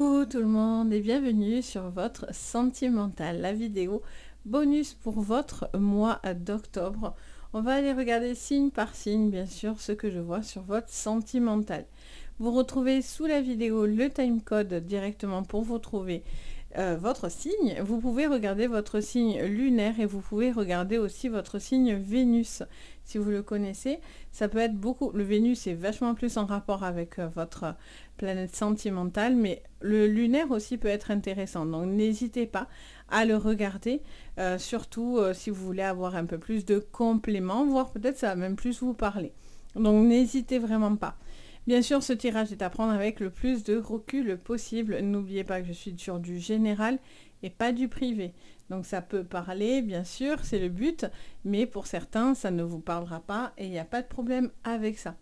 Coucou tout le monde et bienvenue sur votre sentimental, la vidéo bonus pour votre mois d'octobre. On va aller regarder signe par signe, bien sûr, ce que je vois sur votre sentimental. Vous retrouvez sous la vidéo le timecode directement pour vous trouver votre signe. Vous pouvez regarder votre signe lunaire et vous pouvez regarder aussi votre signe Vénus. Si vous le connaissez, ça peut être beaucoup. Le Vénus est vachement plus en rapport avec votre planète sentimentale, mais le lunaire aussi peut être intéressant. Donc n'hésitez pas à le regarder, surtout si vous voulez avoir un peu plus de compléments, voire peut-être ça va même plus vous parler. Donc n'hésitez vraiment pas. Bien sûr, ce tirage est à prendre avec le plus de recul possible. N'oubliez pas que je suis sur du général et pas du privé. Donc ça peut parler, bien sûr, c'est le but, mais pour certains, ça ne vous parlera pas et il n'y a pas de problème avec ça.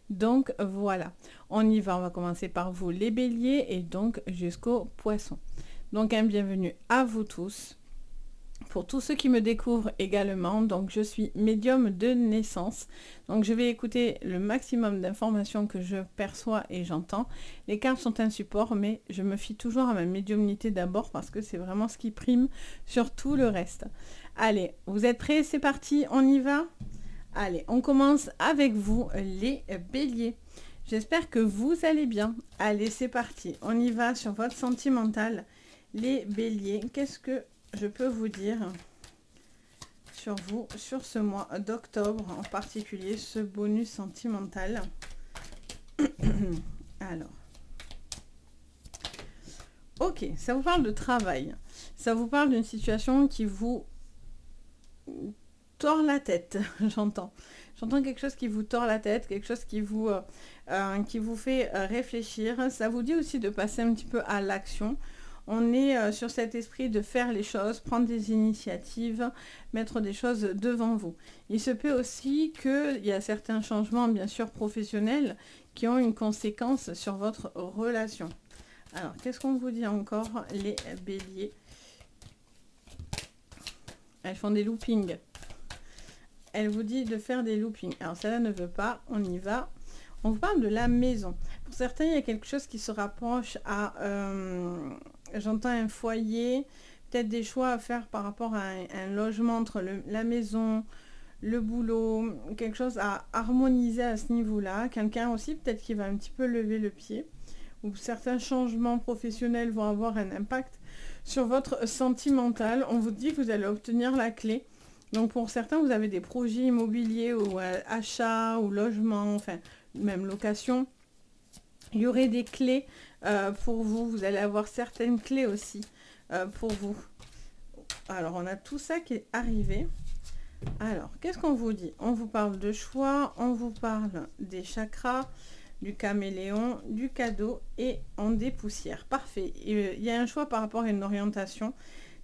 Donc voilà, on y va, on va commencer par vous les béliers et donc jusqu'aux poissons. Donc un bienvenue à vous tous. Pour tous ceux qui me découvrent également, donc je suis médium de naissance, donc je vais écouter le maximum d'informations que je perçois et j'entends. Les cartes sont un support, mais je me fie toujours à ma médiumnité d'abord parce que c'est vraiment ce qui prime sur tout le reste. Allez, vous êtes prêts? C'est parti, on y va? Allez, on commence avec vous les béliers. J'espère que vous allez bien. Allez, c'est parti, on y va sur votre sentimental. Les béliers, qu'est-ce que je peux vous dire sur vous, sur ce mois d'octobre, en particulier ce bonus sentimental. Alors, ok, ça vous parle de travail, ça vous parle d'une situation qui vous tord la tête, j'entends quelque chose qui vous tord la tête, quelque chose qui vous fait réfléchir. Ça vous dit aussi de passer un petit peu à l'action. On est sur cet esprit de faire les choses, prendre des initiatives, mettre des choses devant vous. Il se peut aussi qu'il y a certains changements, bien sûr, professionnels, qui ont une conséquence sur votre relation. Alors, qu'est-ce qu'on vous dit encore, les béliers? Elles font des loopings. Elle vous dit de faire des loopings. Alors, celle-là ne veut pas, on y va. On vous parle de la maison. Pour certains, il y a quelque chose qui se rapproche à... j'entends un foyer, peut-être des choix à faire par rapport à un logement entre la maison, le boulot, quelque chose à harmoniser à ce niveau-là. Quelqu'un aussi, peut-être qui va un petit peu lever le pied. Ou certains changements professionnels vont avoir un impact sur votre sentimental. On vous dit que vous allez obtenir la clé. Donc pour certains, vous avez des projets immobiliers ou achats ou logements, enfin même location. Il y aurait des clés pour vous. Vous allez avoir certaines clés aussi pour vous. Alors, on a tout ça qui est arrivé. Alors, qu'est-ce qu'on vous dit? On vous parle de choix, on vous parle des chakras, du caméléon, du cadeau et en dépoussière. Parfait. Il y a un choix par rapport à une orientation,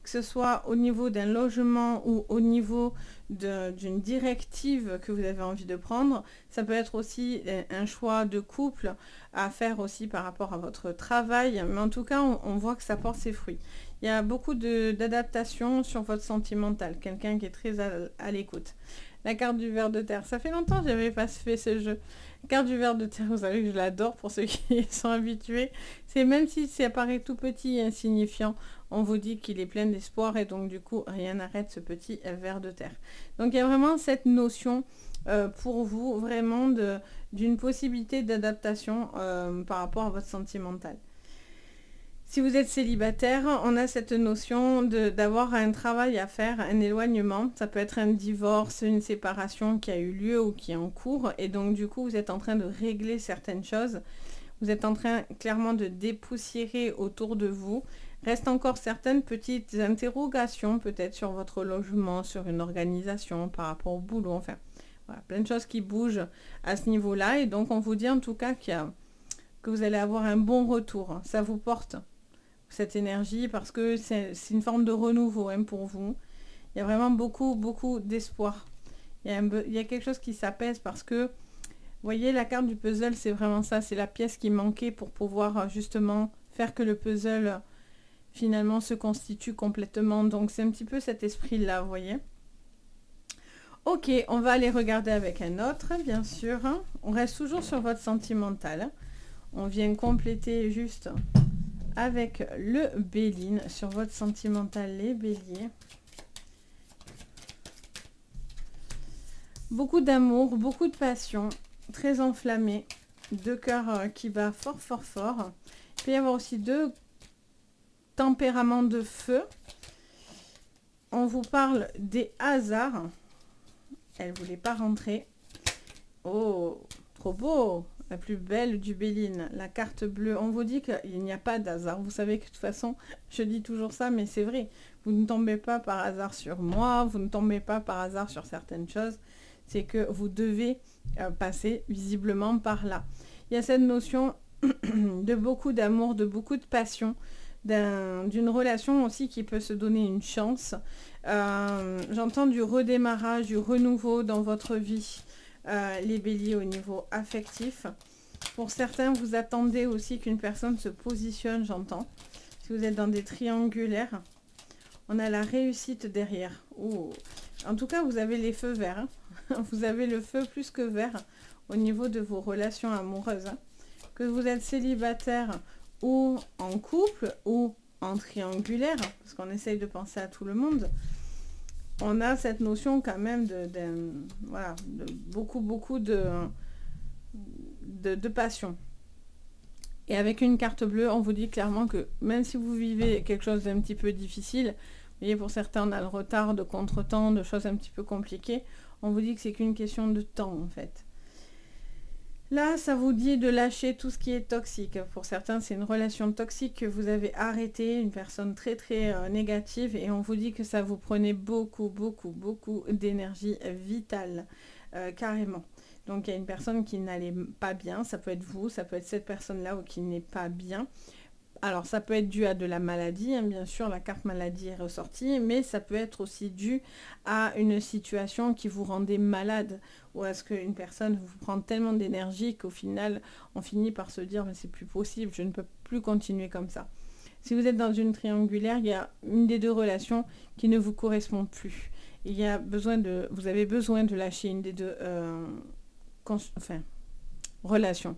que ce soit au niveau d'un logement ou au niveau d'une directive que vous avez envie de prendre. Ça peut être aussi un choix de couple à faire aussi par rapport à votre travail. Mais en tout cas, on voit que ça porte ses fruits. Il y a beaucoup d'adaptations sur votre sentimental. Quelqu'un qui est très à l'écoute. La carte du ver de terre. Ça fait longtemps que je n'avais pas fait ce jeu. La carte du ver de terre, vous savez que je l'adore pour ceux qui sont habitués. C'est même si ça paraît tout petit et insignifiant, on vous dit qu'il est plein d'espoir et donc du coup, rien n'arrête ce petit ver de terre. Donc il y a vraiment cette notion pour vous, vraiment d'une possibilité d'adaptation par rapport à votre sentimental. Si vous êtes célibataire, on a cette notion d'avoir un travail à faire, un éloignement. Ça peut être un divorce, une séparation qui a eu lieu ou qui est en cours. Et donc, du coup, vous êtes en train de régler certaines choses. Vous êtes en train, clairement, de dépoussiérer autour de vous. Reste encore certaines petites interrogations, peut-être, sur votre logement, sur une organisation, par rapport au boulot. Enfin, voilà, plein de choses qui bougent à ce niveau-là. Et donc, on vous dit en tout cas que vous allez avoir un bon retour. Ça vous porte cette énergie parce que c'est une forme de renouveau pour vous. Il y a vraiment beaucoup d'espoir. Il y a quelque chose qui s'apaise parce que, vous voyez, la carte du puzzle, c'est vraiment ça. C'est la pièce qui manquait pour pouvoir justement faire que le puzzle finalement se constitue complètement. Donc c'est un petit peu cet esprit-là, vous voyez. Ok, on va aller regarder avec un autre, bien sûr. On reste toujours sur votre sentimental. On vient compléter juste avec le Béline sur votre sentimental, les béliers. Beaucoup d'amour, beaucoup de passion, très enflammé, deux cœurs qui bat fort fort fort. Il peut y avoir aussi deux tempéraments de feu. On vous parle des hasards. Elle ne voulait pas rentrer. Oh, trop beau! La plus belle du Béline, la carte bleue. On vous dit qu'il n'y a pas d'hasard. Vous savez que de toute façon, je dis toujours ça, mais c'est vrai. Vous ne tombez pas par hasard sur moi, vous ne tombez pas par hasard sur certaines choses. C'est que vous devez passer visiblement par là. Il y a cette notion de beaucoup d'amour, de beaucoup de passion, d'une relation aussi qui peut se donner une chance. J'entends du redémarrage, du renouveau dans votre vie. Les béliers au niveau affectif. Pour certains, vous attendez aussi qu'une personne se positionne, j'entends. Si vous êtes dans des triangulaires, on a la réussite derrière. Oh. En tout cas, vous avez les feux verts. Hein. Vous avez le feu plus que vert au niveau de vos relations amoureuses. Hein. Que vous êtes célibataire ou en couple ou en triangulaire, parce qu'on essaye de penser à tout le monde. On a cette notion quand même voilà, de beaucoup de passion. Et avec une carte bleue, on vous dit clairement que même si vous vivez quelque chose d'un petit peu difficile, vous voyez, pour certains, on a le retard de contretemps, de choses un petit peu compliquées, on vous dit que c'est qu'une question de temps, en fait. Là, ça vous dit de lâcher tout ce qui est toxique. Pour certains, c'est une relation toxique que vous avez arrêtée, une personne très très négative, et on vous dit que ça vous prenait beaucoup d'énergie vitale, carrément. Donc il y a une personne qui n'allait pas bien, ça peut être vous, ça peut être cette personne-là ou qui n'est pas bien. Alors ça peut être dû à de la maladie, hein, bien sûr, la carte maladie est ressortie, mais ça peut être aussi dû à une situation qui vous rendait malade, ou à ce qu'une personne vous prend tellement d'énergie qu'au final, on finit par se dire, mais c'est plus possible, je ne peux plus continuer comme ça. Si vous êtes dans une triangulaire, il y a une des deux relations qui ne vous correspond plus. Vous avez besoin de lâcher une des deux relations.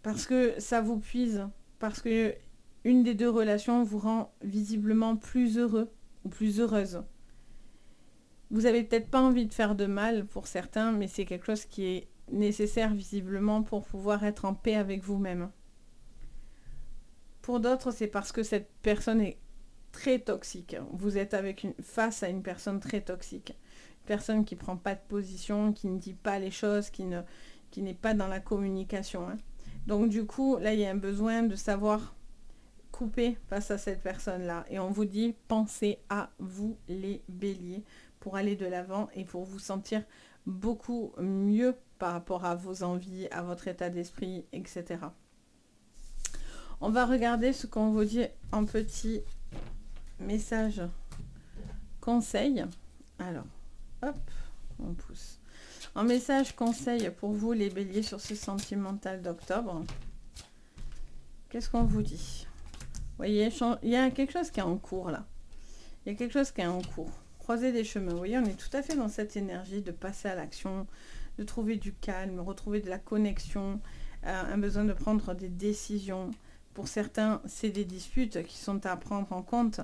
Parce que ça vous puise, parce que une des deux relations vous rend visiblement plus heureux ou plus heureuse. Vous n'avez peut-être pas envie de faire de mal pour certains, mais c'est quelque chose qui est nécessaire visiblement pour pouvoir être en paix avec vous-même. Pour d'autres, c'est parce que cette personne est très toxique. Vous êtes face à une personne très toxique. Une personne qui ne prend pas de position, qui ne dit pas les choses, qui n'est pas dans la communication. Hein. Donc du coup, là, il y a un besoin de savoir couper face à cette personne-là. Et on vous dit, pensez à vous, les béliers, pour aller de l'avant et pour vous sentir beaucoup mieux par rapport à vos envies, à votre état d'esprit, etc. On va regarder ce qu'on vous dit en petit message conseil. Alors, hop, on pousse. Un message conseil pour vous, les béliers, sur ce sentimental d'octobre. Qu'est-ce qu'on vous dit? Vous voyez, il y a quelque chose qui est en cours, là. Il y a quelque chose qui est en cours. Croiser des chemins. Vous voyez, on est tout à fait dans cette énergie de passer à l'action, de trouver du calme, retrouver de la connexion, un besoin de prendre des décisions. Pour certains, c'est des disputes qui sont à prendre en compte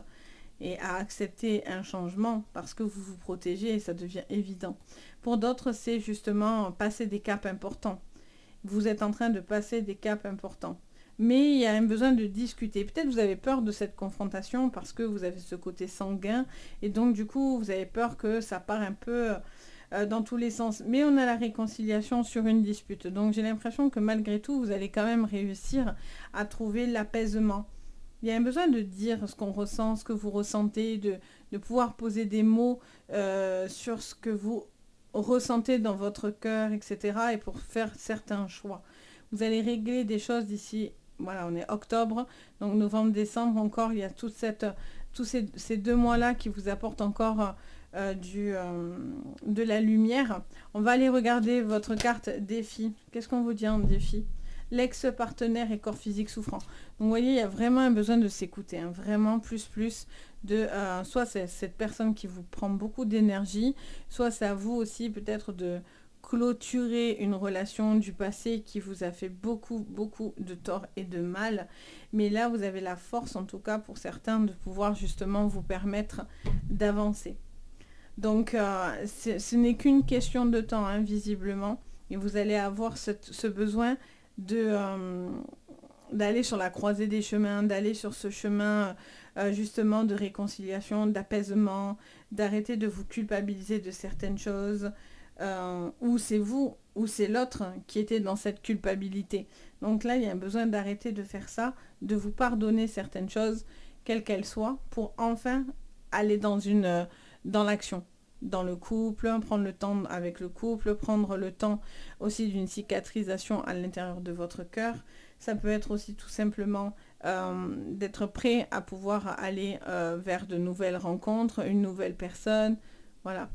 et à accepter un changement parce que vous vous protégez et ça devient évident. Pour d'autres, c'est justement passer des caps importants. Vous êtes en train de passer des caps importants. Mais il y a un besoin de discuter. Peut-être vous avez peur de cette confrontation parce que vous avez ce côté sanguin et donc du coup, vous avez peur que ça part un peu dans tous les sens. Mais on a la réconciliation sur une dispute. Donc j'ai l'impression que malgré tout, vous allez quand même réussir à trouver l'apaisement. Il y a un besoin de dire ce qu'on ressent, ce que vous ressentez, de pouvoir poser des mots sur ce que vous ressentez dans votre cœur, etc. et pour faire certains choix. Vous allez régler des choses d'ici, voilà, on est octobre, donc novembre, décembre encore, il y a tous ces 2 mois-là qui vous apportent encore de la lumière. On va aller regarder votre carte défi. Qu'est-ce qu'on vous dit en défi? L'ex-partenaire et corps physique souffrant. Donc vous voyez, il y a vraiment un besoin de s'écouter, hein, vraiment plus de soit c'est cette personne qui vous prend beaucoup d'énergie, soit c'est à vous aussi peut-être de clôturer une relation du passé qui vous a fait beaucoup, beaucoup de tort et de mal. Mais là, vous avez la force, en tout cas pour certains, de pouvoir justement vous permettre d'avancer. Donc, ce n'est qu'une question de temps, hein, visiblement. Et vous allez avoir ce besoin d'aller sur la croisée des chemins, d'aller sur ce chemin justement de réconciliation, d'apaisement, d'arrêter de vous culpabiliser de certaines choses, ou c'est vous, ou c'est l'autre qui était dans cette culpabilité. Donc là, il y a un besoin d'arrêter de faire ça, de vous pardonner certaines choses, quelles qu'elles soient, pour enfin aller dans l'action. Dans le couple, prendre le temps avec le couple, prendre le temps aussi d'une cicatrisation à l'intérieur de votre cœur. Ça peut être aussi tout simplement d'être prêt à pouvoir aller vers de nouvelles rencontres, une nouvelle personne. Voilà.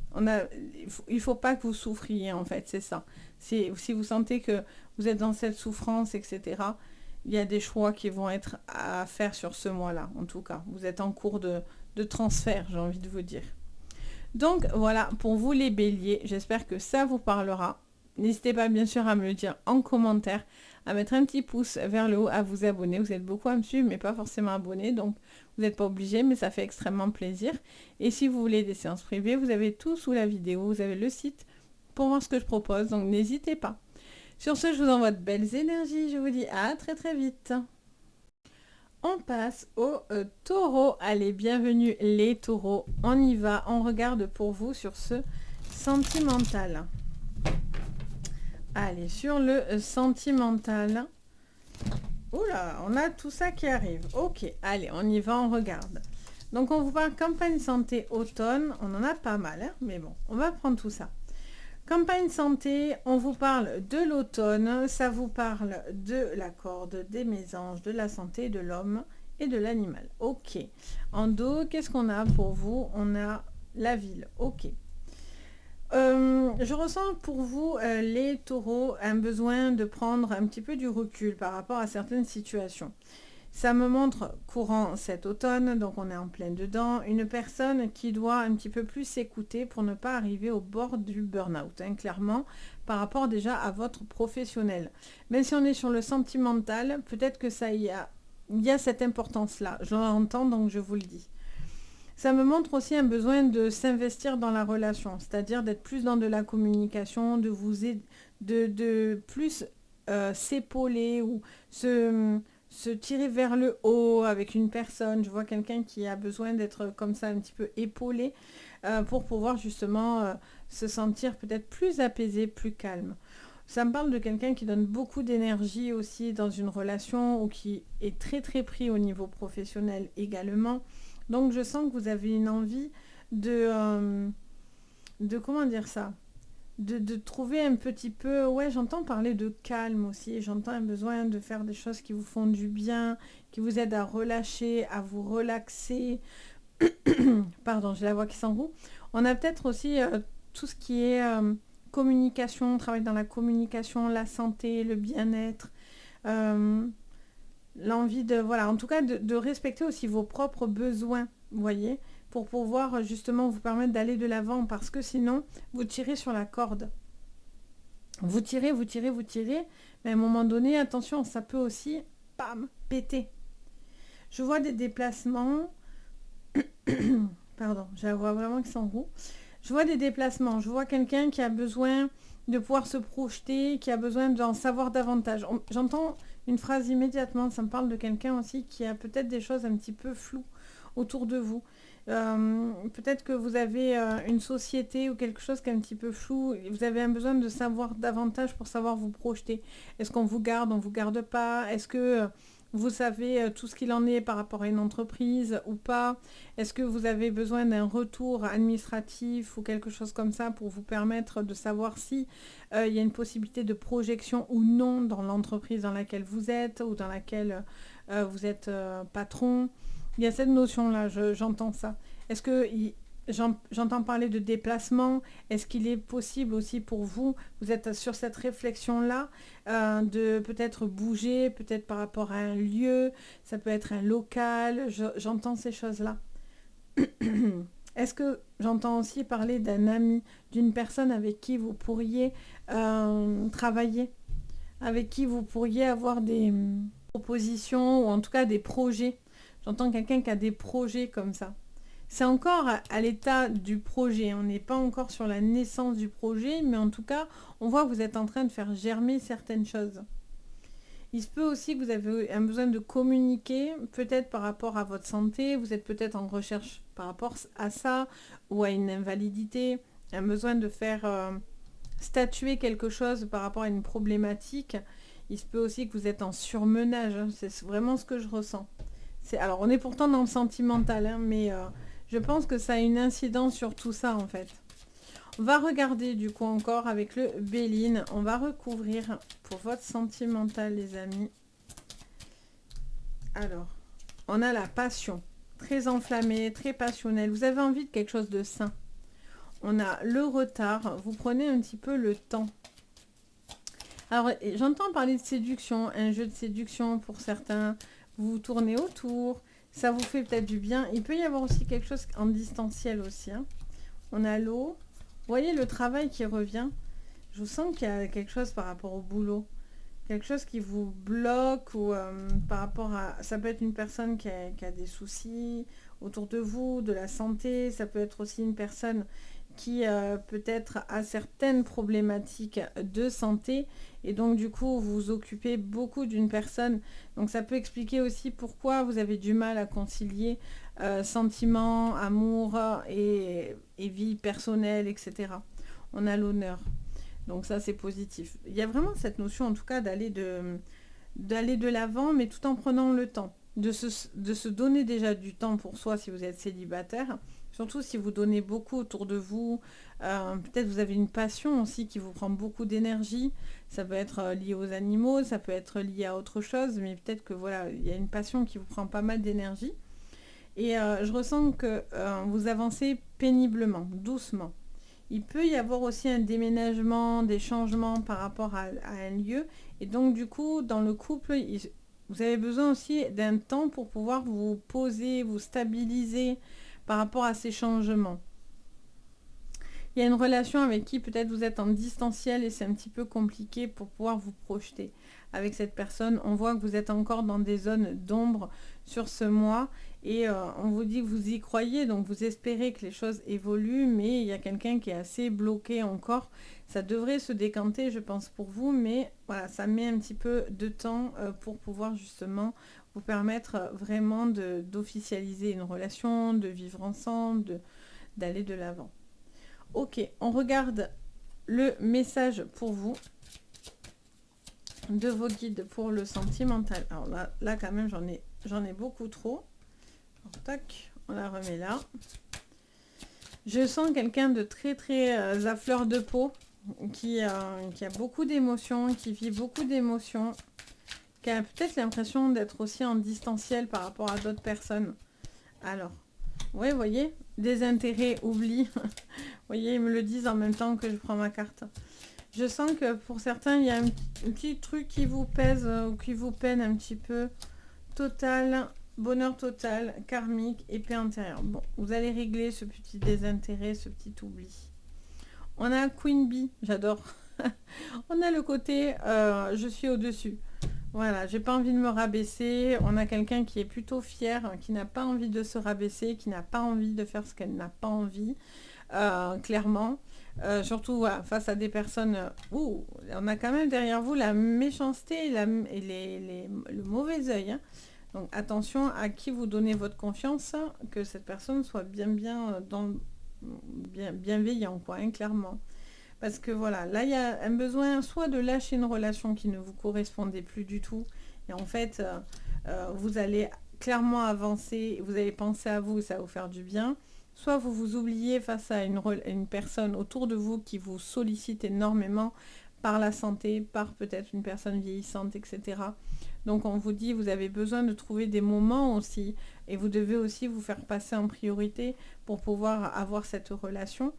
Il faut pas que vous souffriez, en fait, c'est ça. Si vous sentez que vous êtes dans cette souffrance, etc., il y a des choix qui vont être à faire sur ce mois-là, en tout cas. Vous êtes en cours de transfert, j'ai envie de vous dire. Donc voilà, pour vous les béliers, j'espère que ça vous parlera. N'hésitez pas bien sûr à me le dire en commentaire, à mettre un petit pouce vers le haut, à vous abonner. Vous êtes beaucoup à me suivre, mais pas forcément abonnés, donc vous n'êtes pas obligés, mais ça fait extrêmement plaisir. Et si vous voulez des séances privées, vous avez tout sous la vidéo, vous avez le site pour voir ce que je propose, donc n'hésitez pas. Sur ce, je vous envoie de belles énergies, je vous dis à très très vite. On passe au taureau. Allez, bienvenue les taureaux. On y va, on regarde pour vous sur ce sentimental. Allez, sur le sentimental. Oula, on a tout ça qui arrive. Ok, allez, on y va, on regarde. Donc, on vous parle campagne santé automne. On en a pas mal, hein, mais bon, on va prendre tout ça. Campagne santé, on vous parle de l'automne, ça vous parle de la corde, des mésanges, de la santé de l'homme et de l'animal. Ok. En dos, qu'est-ce qu'on a pour vous? On a la ville. Ok. Je ressens pour vous, les taureaux, un besoin de prendre un petit peu du recul par rapport à certaines situations. Ça me montre courant cet automne, donc on est en plein dedans, une personne qui doit un petit peu plus s'écouter pour ne pas arriver au bord du burn-out, hein, clairement, par rapport déjà à votre professionnel. Même si on est sur le sentimental, peut-être que il y a cette importance-là, je l'entends, donc je vous le dis. Ça me montre aussi un besoin de s'investir dans la relation, c'est-à-dire d'être plus dans de la communication, de vous aider, de plus s'épauler ou se tirer vers le haut avec une personne. Je vois quelqu'un qui a besoin d'être comme ça un petit peu épaulé pour pouvoir justement se sentir peut-être plus apaisé, plus calme. Ça me parle de quelqu'un qui donne beaucoup d'énergie aussi dans une relation ou qui est très très pris au niveau professionnel également. Donc je sens que vous avez une envie de comment dire ça, de trouver un petit peu, ouais, j'entends parler de calme aussi, j'entends un besoin de faire des choses qui vous font du bien, qui vous aident à relâcher, à vous relaxer. Pardon, j'ai la voix qui s'enroule. On a peut-être aussi tout ce qui est communication, travail dans la communication, la santé, le bien-être, l'envie de, voilà, en tout cas de respecter aussi vos propres besoins, vous voyez, pour pouvoir justement vous permettre d'aller de l'avant, parce que sinon, vous tirez sur la corde. Vous tirez, vous tirez, vous tirez, mais à un moment donné, attention, ça peut aussi, bam, péter. Je vois des déplacements, pardon, je la vois vraiment qui s'enroule. Je vois des déplacements, je vois quelqu'un qui a besoin de pouvoir se projeter, qui a besoin d'en savoir davantage. J'entends une phrase immédiatement, ça me parle de quelqu'un aussi qui a peut-être des choses un petit peu floues autour de vous. Peut-être que vous avez une société ou quelque chose qui est un petit peu flou, et vous avez un besoin de savoir davantage pour savoir vous projeter. Est-ce qu'on vous garde, on ne vous garde pas? Est-ce que vous savez tout ce qu'il en est par rapport à une entreprise ou pas? Est-ce que vous avez besoin d'un retour administratif ou quelque chose comme ça pour vous permettre de savoir si il y a une possibilité de projection ou non dans l'entreprise dans laquelle vous êtes ou dans laquelle vous êtes patron? Il y a cette notion-là, j'entends ça. Est-ce que j'entends parler de déplacement? Est-ce qu'il est possible aussi pour vous, vous êtes sur cette réflexion-là, de peut-être bouger, peut-être par rapport à un lieu, ça peut être un local, j'entends ces choses-là. Est-ce que j'entends aussi parler d'un ami, d'une personne avec qui vous pourriez travailler, avec qui vous pourriez avoir des propositions ou en tout cas des projets. J'entends quelqu'un qui a des projets comme ça. C'est encore à l'état du projet. On n'est pas encore sur la naissance du projet, mais en tout cas, on voit que vous êtes en train de faire germer certaines choses. Il se peut aussi que vous avez un besoin de communiquer, peut-être par rapport à votre santé, vous êtes peut-être en recherche par rapport à ça, ou à une invalidité, un besoin de faire statuer quelque chose par rapport à une problématique. Il se peut aussi que vous êtes en surmenage, hein. C'est vraiment ce que je ressens. Alors on est pourtant dans le sentimental, hein, mais je pense que ça a une incidence sur tout ça en fait. On va regarder du coup encore avec le Béline. On va recouvrir pour votre sentimental les amis. Alors, on a la passion. Très enflammée, très passionnelle. Vous avez envie de quelque chose de sain. On a le retard. Vous prenez un petit peu le temps. Alors, j'entends parler de séduction. Un jeu de séduction pour certains. Vous vous tournez autour. Ça vous fait peut-être du bien. Il peut y avoir aussi quelque chose en distanciel aussi, hein. On a l'eau. Vous voyez le travail qui revient. Je vous sens qu'il y a quelque chose par rapport au boulot. Quelque chose qui vous bloque ou par rapport à... Ça peut être une personne qui a des soucis autour de vous, de la santé. Ça peut être aussi une personne qui peut-être a certaines problématiques de santé. Et donc du coup, vous vous occupez beaucoup d'une personne. Donc ça peut expliquer aussi pourquoi vous avez du mal à concilier sentiments, amour et vie personnelle, etc. On a l'honneur. Donc ça, c'est positif. Il y a vraiment cette notion, en tout cas, d'aller de l'avant, mais tout en prenant le temps. De se donner déjà du temps pour soi si vous êtes célibataire. Surtout si vous donnez beaucoup autour de vous. Peut-être vous avez une passion aussi qui vous prend beaucoup d'énergie. Ça peut être lié aux animaux, ça peut être lié à autre chose. Mais peut-être que voilà, il y a une passion qui vous prend pas mal d'énergie. Et je ressens que vous avancez péniblement, doucement. Il peut y avoir aussi un déménagement, des changements par rapport à un lieu. Et donc, du coup, dans le couple, vous avez besoin aussi d'un temps pour pouvoir vous poser, vous stabiliser par rapport à ces changements. Il y a une relation avec qui peut-être vous êtes en distanciel et c'est un petit peu compliqué pour pouvoir vous projeter. Avec cette personne, on voit que vous êtes encore dans des zones d'ombre sur ce mois et on vous dit que vous y croyez, donc vous espérez que les choses évoluent, mais il y a quelqu'un qui est assez bloqué encore. Ça devrait se décanter, je pense, pour vous, mais voilà, ça met un petit peu de temps pour pouvoir justement vous permettre vraiment d'officialiser une relation, de vivre ensemble, d'aller de l'avant. Ok, on regarde le message pour vous de vos guides pour le sentimental. Alors là quand même, j'en ai beaucoup trop. Alors, tac, on la remet là. Je sens quelqu'un de très très à fleur de peau, qui a beaucoup d'émotions, qui vit beaucoup d'émotions, qui a peut-être l'impression d'être aussi en distanciel par rapport à d'autres personnes. Alors, ouais, vous voyez, des intérêts, oubli. Vous voyez, ils me le disent en même temps que je prends ma carte. Je sens que pour certains, il y a un petit truc qui vous pèse ou qui vous peine un petit peu. Total, bonheur total, karmique, épée intérieure. Bon, vous allez régler ce petit désintérêt, ce petit oubli. On a Queen Bee, j'adore. On a le côté je suis au-dessus. Voilà, j'ai pas envie de me rabaisser. On a quelqu'un qui est plutôt fier, qui n'a pas envie de se rabaisser, qui n'a pas envie de faire ce qu'elle n'a pas envie, clairement. Surtout voilà, face à des personnes où on a quand même derrière vous la méchanceté et le mauvais œil. Hein. Donc attention à qui vous donnez votre confiance, que cette personne soit bienveillant, quoi, hein, clairement. Parce que voilà, là il y a un besoin soit de lâcher une relation qui ne vous correspondait plus du tout. Et en fait, vous allez clairement avancer, vous allez penser à vous et ça va vous faire du bien. Soit vous vous oubliez face à une personne autour de vous qui vous sollicite énormément par la santé, par peut-être une personne vieillissante, etc. Donc on vous dit, vous avez besoin de trouver des moments aussi, et vous devez aussi vous faire passer en priorité pour pouvoir avoir cette relation.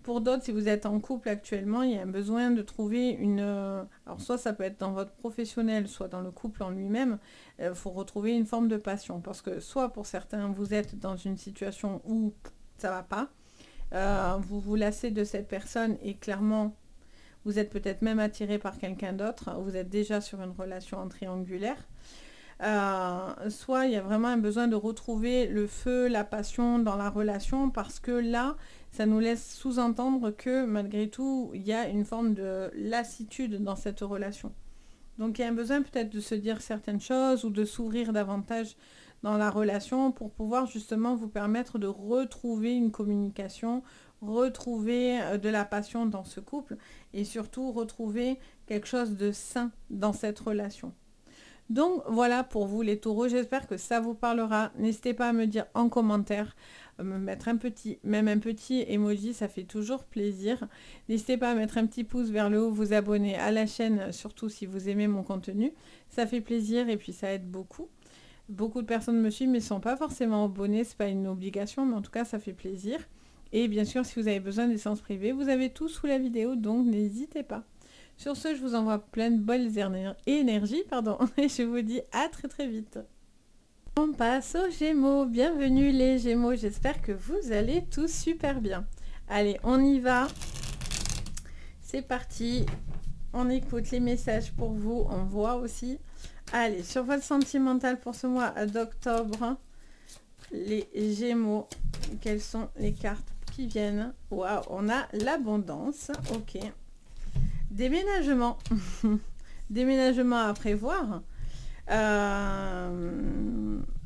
Pour d'autres, si vous êtes en couple actuellement, il y a un besoin de trouver une... alors soit ça peut être dans votre professionnel, soit dans le couple en lui-même, il faut retrouver une forme de passion. Parce que soit pour certains, vous êtes dans une situation où ça va pas, vous vous lassez de cette personne et clairement, vous êtes peut-être même attiré par quelqu'un d'autre, vous êtes déjà sur une relation triangulaire. Soit il y a vraiment un besoin de retrouver le feu, la passion dans la relation parce que là, ça nous laisse sous-entendre que malgré tout, il y a une forme de lassitude dans cette relation. Donc il y a un besoin peut-être de se dire certaines choses ou de s'ouvrir davantage dans la relation pour pouvoir justement vous permettre de retrouver une communication, retrouver de la passion dans ce couple et surtout retrouver quelque chose de sain dans cette relation. Donc voilà pour vous les taureaux, j'espère que ça vous parlera. N'hésitez pas à me dire en commentaire, me mettre un petit emoji, ça fait toujours plaisir. N'hésitez pas à mettre un petit pouce vers le haut, vous abonner à la chaîne, surtout si vous aimez mon contenu. Ça fait plaisir et puis ça aide beaucoup. Beaucoup de personnes me suivent mais ne sont pas forcément abonnés, c'est pas une obligation, mais en tout cas ça fait plaisir. Et bien sûr, si vous avez besoin des séances privées, vous avez tout sous la vidéo, donc n'hésitez pas. Sur ce, je vous envoie plein de bonnes énergies, et je vous dis à très très vite. On passe aux Gémeaux. Bienvenue les Gémeaux, j'espère que vous allez tous super bien. Allez, on y va. C'est parti. On écoute les messages pour vous, on voit aussi. Allez, sur votre sentimental pour ce mois d'octobre, les Gémeaux, quelles sont les cartes qui viennent? Waouh, on a l'abondance, ok. Déménagement. Déménagement à prévoir.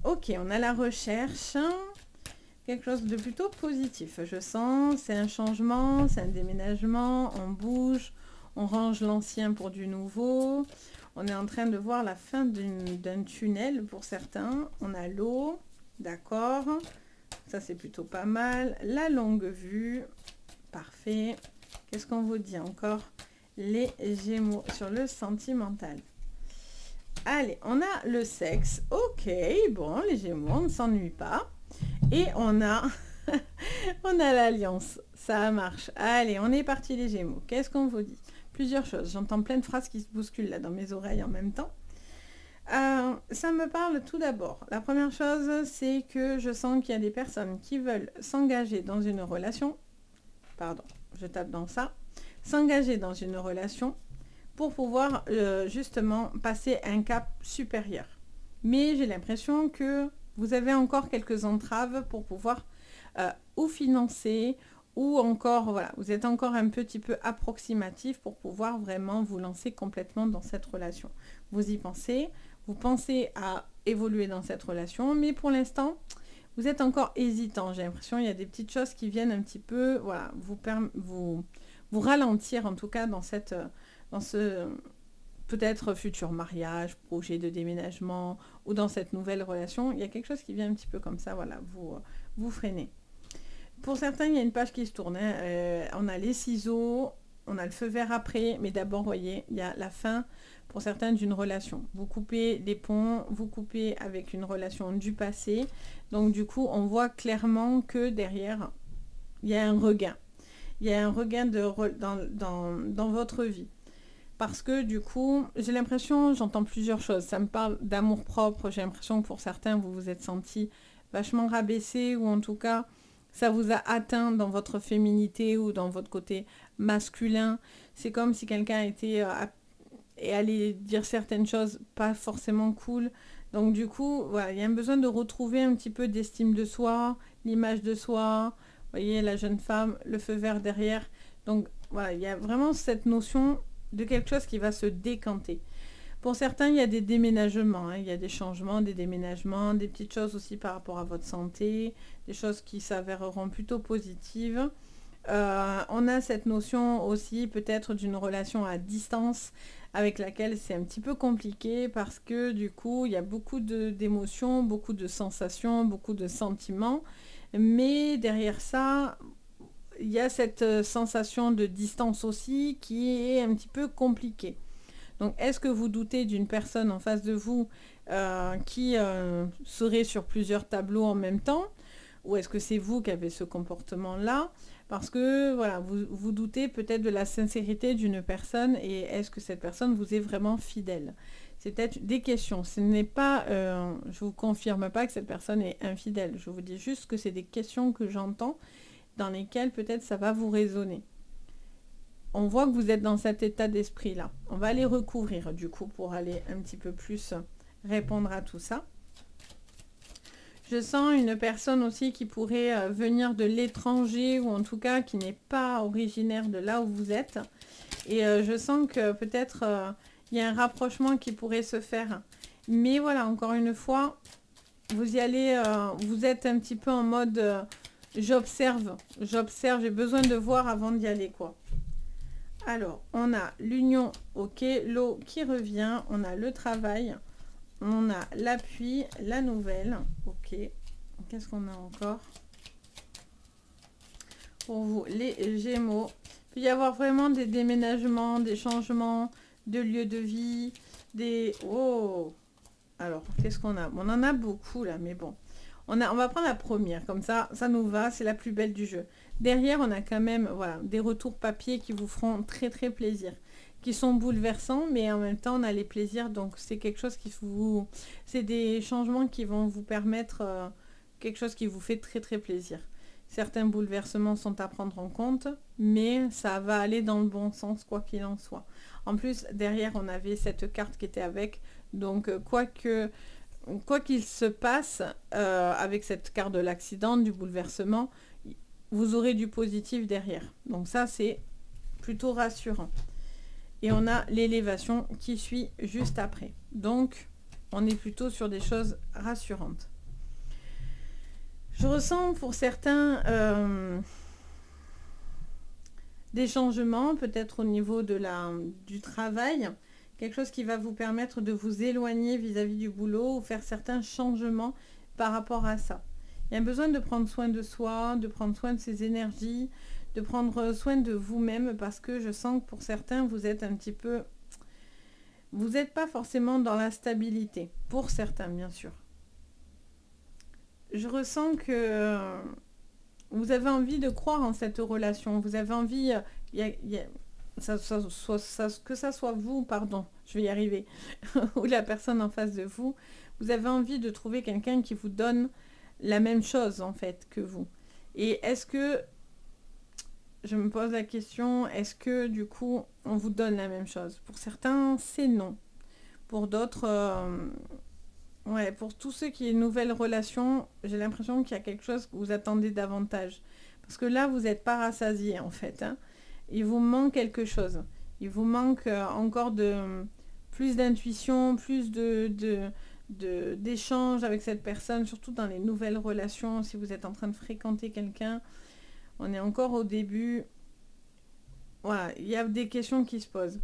Ok, on a la recherche. Quelque chose de plutôt positif, je sens. C'est un changement, c'est un déménagement. On bouge, on range l'ancien pour du nouveau. On est en train de voir la fin d'un tunnel pour certains. On a l'eau, d'accord. Ça, c'est plutôt pas mal. La longue vue, parfait. Qu'est-ce qu'on vous dit encore? Les Gémeaux sur le sentimental. Allez, on a le sexe. Ok, bon, les Gémeaux, on ne s'ennuie pas. Et on a, on a l'alliance. Ça marche. Allez, on est parti les Gémeaux. Qu'est-ce qu'on vous dit? Plusieurs choses. J'entends plein de phrases qui se bousculent là dans mes oreilles en même temps. Ça me parle tout d'abord. La première chose, c'est que je sens qu'il y a des personnes qui veulent s'engager dans une relation. Pardon, je tape dans ça. S'engager dans une relation pour pouvoir justement passer un cap supérieur. Mais j'ai l'impression que vous avez encore quelques entraves pour pouvoir ou financer ou encore, voilà, vous êtes encore un petit peu approximatif pour pouvoir vraiment vous lancer complètement dans cette relation. Vous y pensez, vous pensez à évoluer dans cette relation, mais pour l'instant, vous êtes encore hésitant. J'ai l'impression qu'il y a des petites choses qui viennent un petit peu, voilà, vous ralentir en tout cas dans ce peut-être futur mariage, projet de déménagement ou dans cette nouvelle relation. Il y a quelque chose qui vient un petit peu comme ça, voilà, vous freinez. Pour certains, il y a une page qui se tourne. On a les ciseaux, on a le feu vert après, mais d'abord, voyez, il y a la fin pour certains d'une relation. Vous coupez les ponts, vous coupez avec une relation du passé. Donc du coup, on voit clairement que derrière, il y a un regain. Il y a un regain dans votre vie. Parce que du coup, j'ai l'impression, j'entends plusieurs choses. Ça me parle d'amour propre. J'ai l'impression que pour certains, vous vous êtes senti vachement rabaissé ou en tout cas, ça vous a atteint dans votre féminité ou dans votre côté masculin. C'est comme si quelqu'un était et allait dire certaines choses pas forcément cool. Donc du coup, voilà, il y a un besoin de retrouver un petit peu d'estime de soi, l'image de soi. Vous voyez, la jeune femme, le feu vert derrière. Donc voilà, il y a vraiment cette notion de quelque chose qui va se décanter. Pour certains, il y a des déménagements, il y a des changements, des déménagements, des petites choses aussi par rapport à votre santé, des choses qui s'avéreront plutôt positives. On a cette notion aussi peut-être d'une relation à distance avec laquelle c'est un petit peu compliqué parce que du coup, il y a beaucoup d'émotions, beaucoup de sensations, beaucoup de sentiments. Mais derrière ça, il y a cette sensation de distance aussi qui est un petit peu compliquée. Donc, est-ce que vous doutez d'une personne en face de vous qui serait sur plusieurs tableaux en même temps? Ou est-ce que c'est vous qui avez ce comportement-là? Parce que, voilà, vous doutez peut-être de la sincérité d'une personne et est-ce que cette personne vous est vraiment fidèle? C'est peut-être des questions. Ce n'est pas, je ne vous confirme pas que cette personne est infidèle. Je vous dis juste que c'est des questions que j'entends dans lesquels peut-être ça va vous résonner. On voit que vous êtes dans cet état d'esprit-là. On va les recouvrir du coup pour aller un petit peu plus répondre à tout ça. Je sens une personne aussi qui pourrait venir de l'étranger ou en tout cas qui n'est pas originaire de là où vous êtes. Et je sens que peut-être il y a un rapprochement qui pourrait se faire. Mais voilà, encore une fois, vous y allez, vous êtes un petit peu en mode j'observe, j'ai besoin de voir avant d'y aller quoi. Alors, on a l'union, ok, l'eau qui revient, on a le travail, on a l'appui, la nouvelle, ok. Qu'est-ce qu'on a encore pour vous, les Gémeaux? Il peut y avoir vraiment des déménagements, des changements de lieu de vie, des... Oh! Alors, qu'est-ce qu'on a? On en a beaucoup là, mais bon. On va prendre la première, comme ça nous va, c'est la plus belle du jeu. Derrière, on a quand même voilà, des retours papier qui vous feront très très plaisir, qui sont bouleversants, mais en même temps, on a les plaisirs, donc c'est quelque chose qui vous... C'est des changements qui vont vous permettre quelque chose qui vous fait très très plaisir. Certains bouleversements sont à prendre en compte, mais ça va aller dans le bon sens, quoi qu'il en soit. En plus, derrière, on avait cette carte qui était avec, donc quoi qu'il se passe avec cette carte de l'accident, du bouleversement, vous aurez du positif derrière. Donc ça, c'est plutôt rassurant. Et on a l'élévation qui suit juste après. Donc, on est plutôt sur des choses rassurantes. Je ressens pour certains des changements, peut-être au niveau du travail, quelque chose qui va vous permettre de vous éloigner vis-à-vis du boulot ou faire certains changements par rapport à ça. Il y a besoin de prendre soin de soi, de prendre soin de ses énergies, de prendre soin de vous-même parce que je sens que pour certains, vous êtes un petit peu... Vous n'êtes pas forcément dans la stabilité, pour certains bien sûr. Je ressens que vous avez envie de croire en cette relation, vous avez envie... que ça soit vous, pardon, je vais y arriver, ou la personne en face de vous, vous avez envie de trouver quelqu'un qui vous donne la même chose en fait que vous. Et est-ce que, je me pose la question, est-ce que du coup on vous donne la même chose? Pour certains c'est non. Pour d'autres, ouais, pour tous ceux qui ont une nouvelle relation, j'ai l'impression qu'il y a quelque chose que vous attendez davantage. Parce que là vous n'êtes pas rassasié en fait. Hein. Il vous manque quelque chose. Il vous manque encore plus d'intuition, plus d'échange avec cette personne, surtout dans les nouvelles relations. Si vous êtes en train de fréquenter quelqu'un, on est encore au début. Voilà, il y a des questions qui se posent.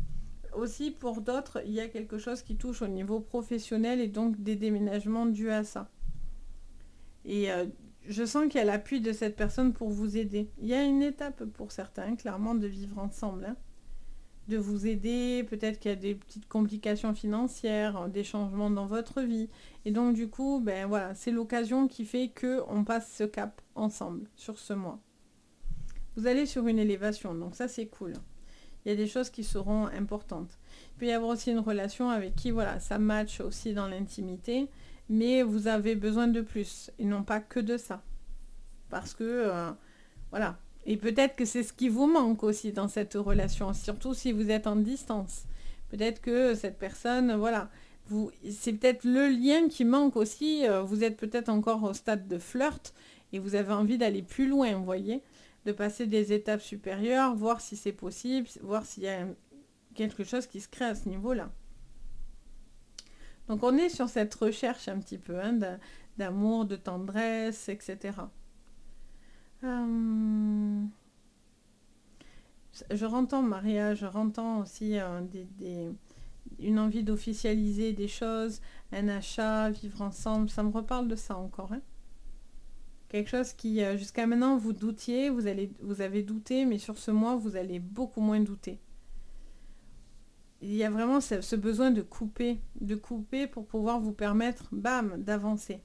Aussi, pour d'autres, il y a quelque chose qui touche au niveau professionnel et donc des déménagements dus à ça. Et je sens qu'il y a l'appui de cette personne pour vous aider. Il y a une étape pour certains, clairement, de vivre ensemble. Hein. De vous aider, peut-être qu'il y a des petites complications financières, des changements dans votre vie. Et donc, du coup, ben voilà, c'est l'occasion qui fait qu'on passe ce cap ensemble, sur ce mois. Vous allez sur une élévation, donc ça, c'est cool. Il y a des choses qui seront importantes. Il peut y avoir aussi une relation avec qui, voilà, ça match aussi dans l'intimité, mais vous avez besoin de plus, et non pas que de ça. Parce que, voilà. Et peut-être que c'est ce qui vous manque aussi dans cette relation, surtout si vous êtes en distance. Peut-être que cette personne, voilà, c'est peut-être le lien qui manque aussi. Vous êtes peut-être encore au stade de flirt et vous avez envie d'aller plus loin, vous voyez, de passer des étapes supérieures, voir si c'est possible, voir s'il y a quelque chose qui se crée à ce niveau-là. Donc on est sur cette recherche un petit peu hein, d'amour, de tendresse, etc. Je rentends mariage, je rentends aussi une envie d'officialiser des choses, un achat, vivre ensemble, ça me reparle de ça encore. Hein. Quelque chose qui, jusqu'à maintenant, vous doutiez, vous avez douté, mais sur ce mois, vous allez beaucoup moins douter. Il y a vraiment ce besoin de couper pour pouvoir vous permettre, bam, d'avancer,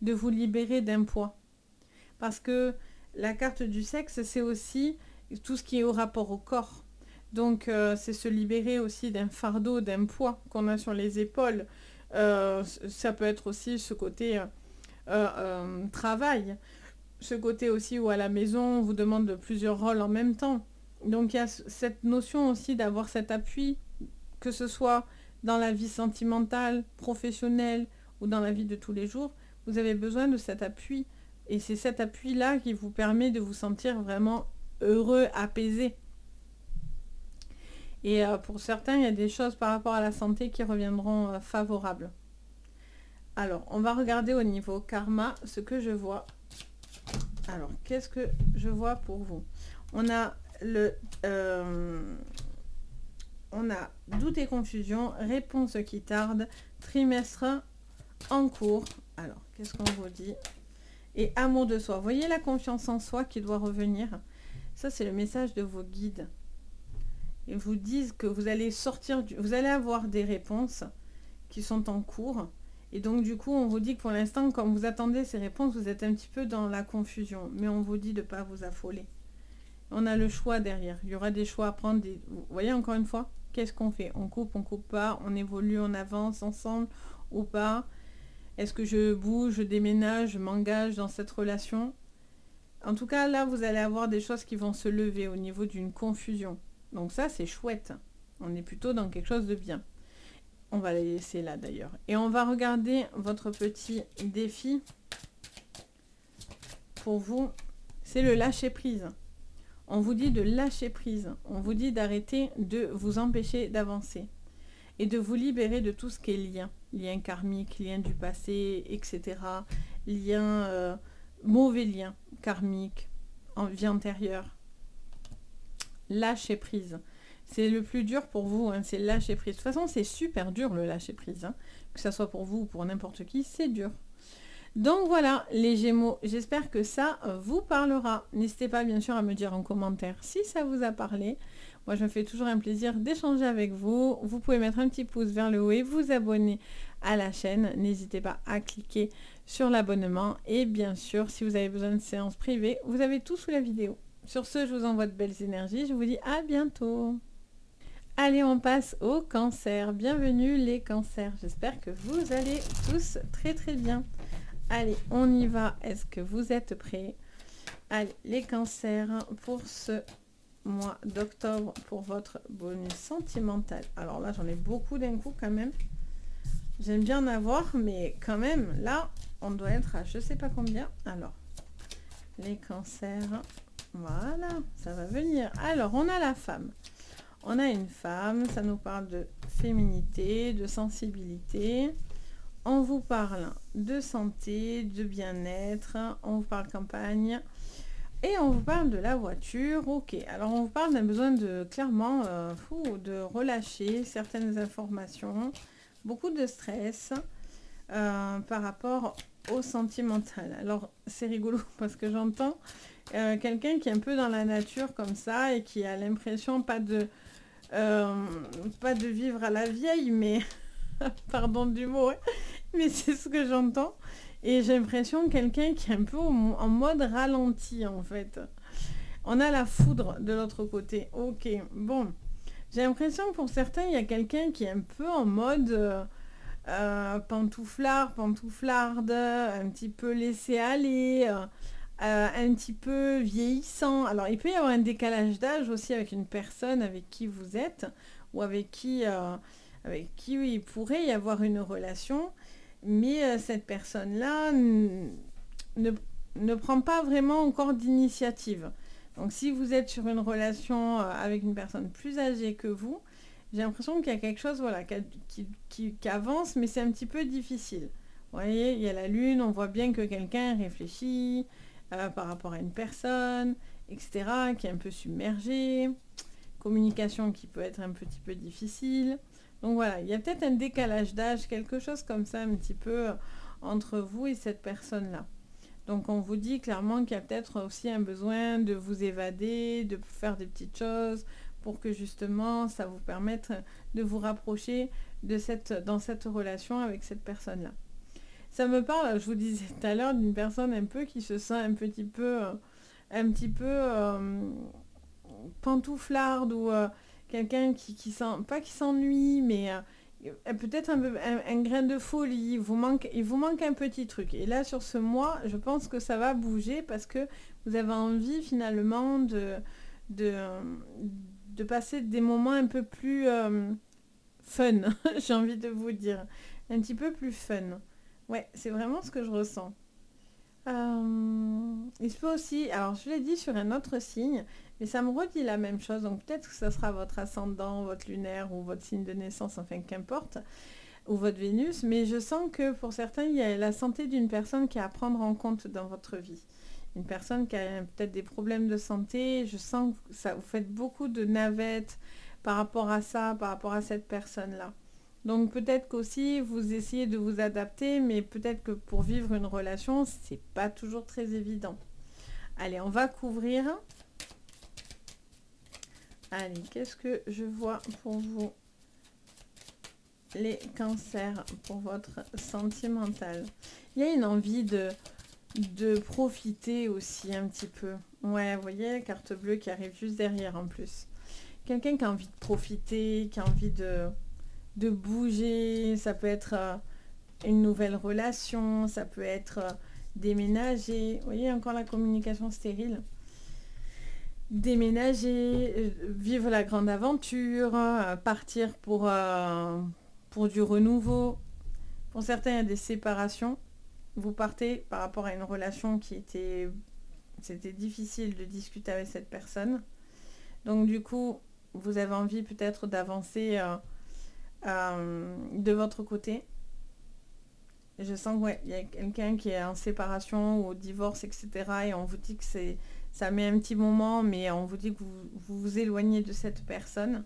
de vous libérer d'un poids. Parce que la carte du sexe, c'est aussi tout ce qui est au rapport au corps. Donc, c'est se libérer aussi d'un fardeau, d'un poids qu'on a sur les épaules. Ça peut être aussi ce côté travail. ce côté aussi où à la maison, on vous demande plusieurs rôles en même temps. Donc il y a cette notion aussi d'avoir cet appui, que ce soit dans la vie sentimentale, professionnelle ou dans la vie de tous les jours. Vous avez besoin de cet appui. Et c'est cet appui-là qui vous permet de vous sentir vraiment heureux, apaisé. Et pour certains, il y a des choses par rapport à la santé qui reviendront favorables. Alors, on va regarder au niveau karma ce que je vois. Alors, qu'est-ce que je vois pour vous? On a on a doute et confusion, réponse qui tarde, trimestre en cours. Alors, qu'est-ce qu'on vous dit? Et amour de soi. Vous voyez la confiance en soi qui doit revenir? Ça, c'est le message de vos guides. Ils vous disent que vous allez sortir, vous allez avoir des réponses qui sont en cours. Et donc, du coup, on vous dit que pour l'instant, comme vous attendez ces réponses, vous êtes un petit peu dans la confusion. Mais on vous dit de ne pas vous affoler. On a le choix derrière. Il y aura des choix à prendre. Vous voyez, encore une fois, qu'est-ce qu'on fait? On coupe pas, on évolue, on avance ensemble ou pas? Est-ce que je bouge, je déménage, je m'engage dans cette relation? En tout cas, là, vous allez avoir des choses qui vont se lever au niveau d'une confusion. Donc ça, c'est chouette. On est plutôt dans quelque chose de bien. On va les laisser là, d'ailleurs. Et on va regarder votre petit défi. Pour vous, c'est le lâcher-prise. On vous dit de lâcher prise. On vous dit d'arrêter de vous empêcher d'avancer. Et de vous libérer de tout ce qui est lien. Lien karmique, lien du passé, etc. Lien, mauvais lien karmique, en vie antérieure. Lâcher prise. C'est le plus dur pour vous, hein, c'est lâcher prise. De toute façon, c'est super dur le lâcher prise. Hein. Que ce soit pour vous ou pour n'importe qui, c'est dur. Donc voilà, les Gémeaux, j'espère que ça vous parlera. N'hésitez pas bien sûr à me dire en commentaire si ça vous a parlé. Moi, je me fais toujours un plaisir d'échanger avec vous. Vous pouvez mettre un petit pouce vers le haut et vous abonner à la chaîne. N'hésitez pas à cliquer sur l'abonnement. Et bien sûr, si vous avez besoin de séances privées, vous avez tout sous la vidéo. Sur ce, je vous envoie de belles énergies. Je vous dis à bientôt. Allez, on passe au cancer. Bienvenue les cancers. J'espère que vous allez tous très très bien. Allez, on y va. Est-ce que vous êtes prêts? Allez, les cancers pour ce mois d'octobre, pour votre bonus sentimental. Alors là, j'en ai beaucoup d'un coup quand même. J'aime bien en avoir, mais quand même, là, on doit être à je sais pas combien. Alors, les cancers, voilà, ça va venir. Alors, on a la femme. On a une femme, ça nous parle de féminité, de sensibilité. On vous parle de santé, de bien-être, on vous parle campagne et on vous parle de la voiture. Ok, alors on vous parle d'un besoin de clairement de relâcher certaines informations, beaucoup de stress par rapport au sentimental. Alors c'est rigolo parce que j'entends quelqu'un qui est un peu dans la nature comme ça et qui a l'impression pas de vivre à la vieille, mais pardon du mot, hein, mais c'est ce que j'entends. Et j'ai l'impression quelqu'un qui est un peu en mode ralenti, en fait. On a la foudre de l'autre côté. Ok, bon. J'ai l'impression que pour certains, il y a quelqu'un qui est un peu en mode pantouflard, pantouflarde, un petit peu laissé aller, un petit peu vieillissant. Alors, il peut y avoir un décalage d'âge aussi avec une personne avec qui vous êtes ou avec qui il pourrait y avoir une relation, mais cette personne-là ne prend pas vraiment encore d'initiative. Donc si vous êtes sur une relation avec une personne plus âgée que vous, j'ai l'impression qu'il y a quelque chose voilà, qui avance, mais c'est un petit peu difficile. Vous voyez, il y a la lune, on voit bien que quelqu'un réfléchit par rapport à une personne, etc., qui est un peu submergé, communication qui peut être un petit peu difficile. Donc voilà, il y a peut-être un décalage d'âge, quelque chose comme ça, un petit peu entre vous et cette personne-là. Donc on vous dit clairement qu'il y a peut-être aussi un besoin de vous évader, de faire des petites choses pour que justement ça vous permette de vous rapprocher dans cette relation avec cette personne-là. Ça me parle, je vous disais tout à l'heure, d'une personne un peu qui se sent un petit peu pantouflarde ou quelqu'un qui s'ennuie, mais peut-être un grain de folie, il vous manque un petit truc. Et là, sur ce mois, je pense que ça va bouger parce que vous avez envie finalement de, de passer des moments un peu plus fun, j'ai envie de vous dire. Un petit peu plus fun. Ouais, c'est vraiment ce que je ressens. Il se peut aussi, alors je l'ai dit sur un autre signe, mais ça me redit la même chose, donc peut-être que ça sera votre ascendant, votre lunaire ou votre signe de naissance, enfin qu'importe, ou votre Vénus, mais je sens que pour certains, il y a la santé d'une personne qui est à prendre en compte dans votre vie. Une personne qui a peut-être des problèmes de santé, je sens que ça, vous faites beaucoup de navettes par rapport à ça, par rapport à cette personne-là. Donc peut-être qu'aussi vous essayez de vous adapter, mais peut-être que pour vivre une relation, c'est pas toujours très évident. Allez, on va couvrir. Allez, qu'est-ce que je vois pour vous, les cancers, pour votre sentimental? Il y a une envie de profiter aussi un petit peu. Ouais, vous voyez, carte bleue qui arrive juste derrière en plus. Quelqu'un qui a envie de profiter, qui a envie de bouger, ça peut être une nouvelle relation, ça peut être déménager. Vous voyez, encore la communication stérile. Déménager, vivre la grande aventure, partir pour du renouveau. Pour certains, il y a des séparations. Vous partez par rapport à une relation c'était difficile de discuter avec cette personne. Donc du coup, vous avez envie peut-être d'avancer de votre côté. Je sens qu'il y a quelqu'un qui est en séparation ou au divorce, etc. Et on vous dit que ça met un petit moment, mais on vous dit que vous éloignez de cette personne.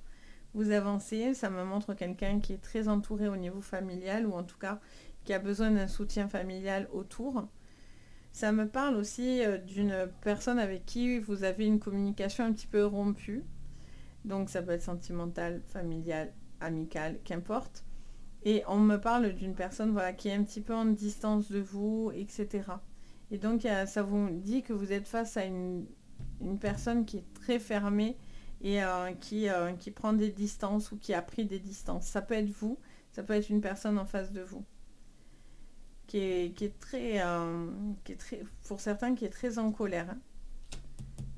Vous avancez, ça me montre quelqu'un qui est très entouré au niveau familial, ou en tout cas qui a besoin d'un soutien familial autour. Ça me parle aussi d'une personne avec qui vous avez une communication un petit peu rompue. Donc ça peut être sentimental, familial, amical, qu'importe. Et on me parle d'une personne voilà, qui est un petit peu en distance de vous, etc. Et donc ça vous dit que vous êtes face à une personne qui est très fermée et qui prend des distances ou qui a pris des distances. Ça peut être vous, ça peut être une personne en face de vous. Qui est très, pour certains, qui est très en colère. Hein.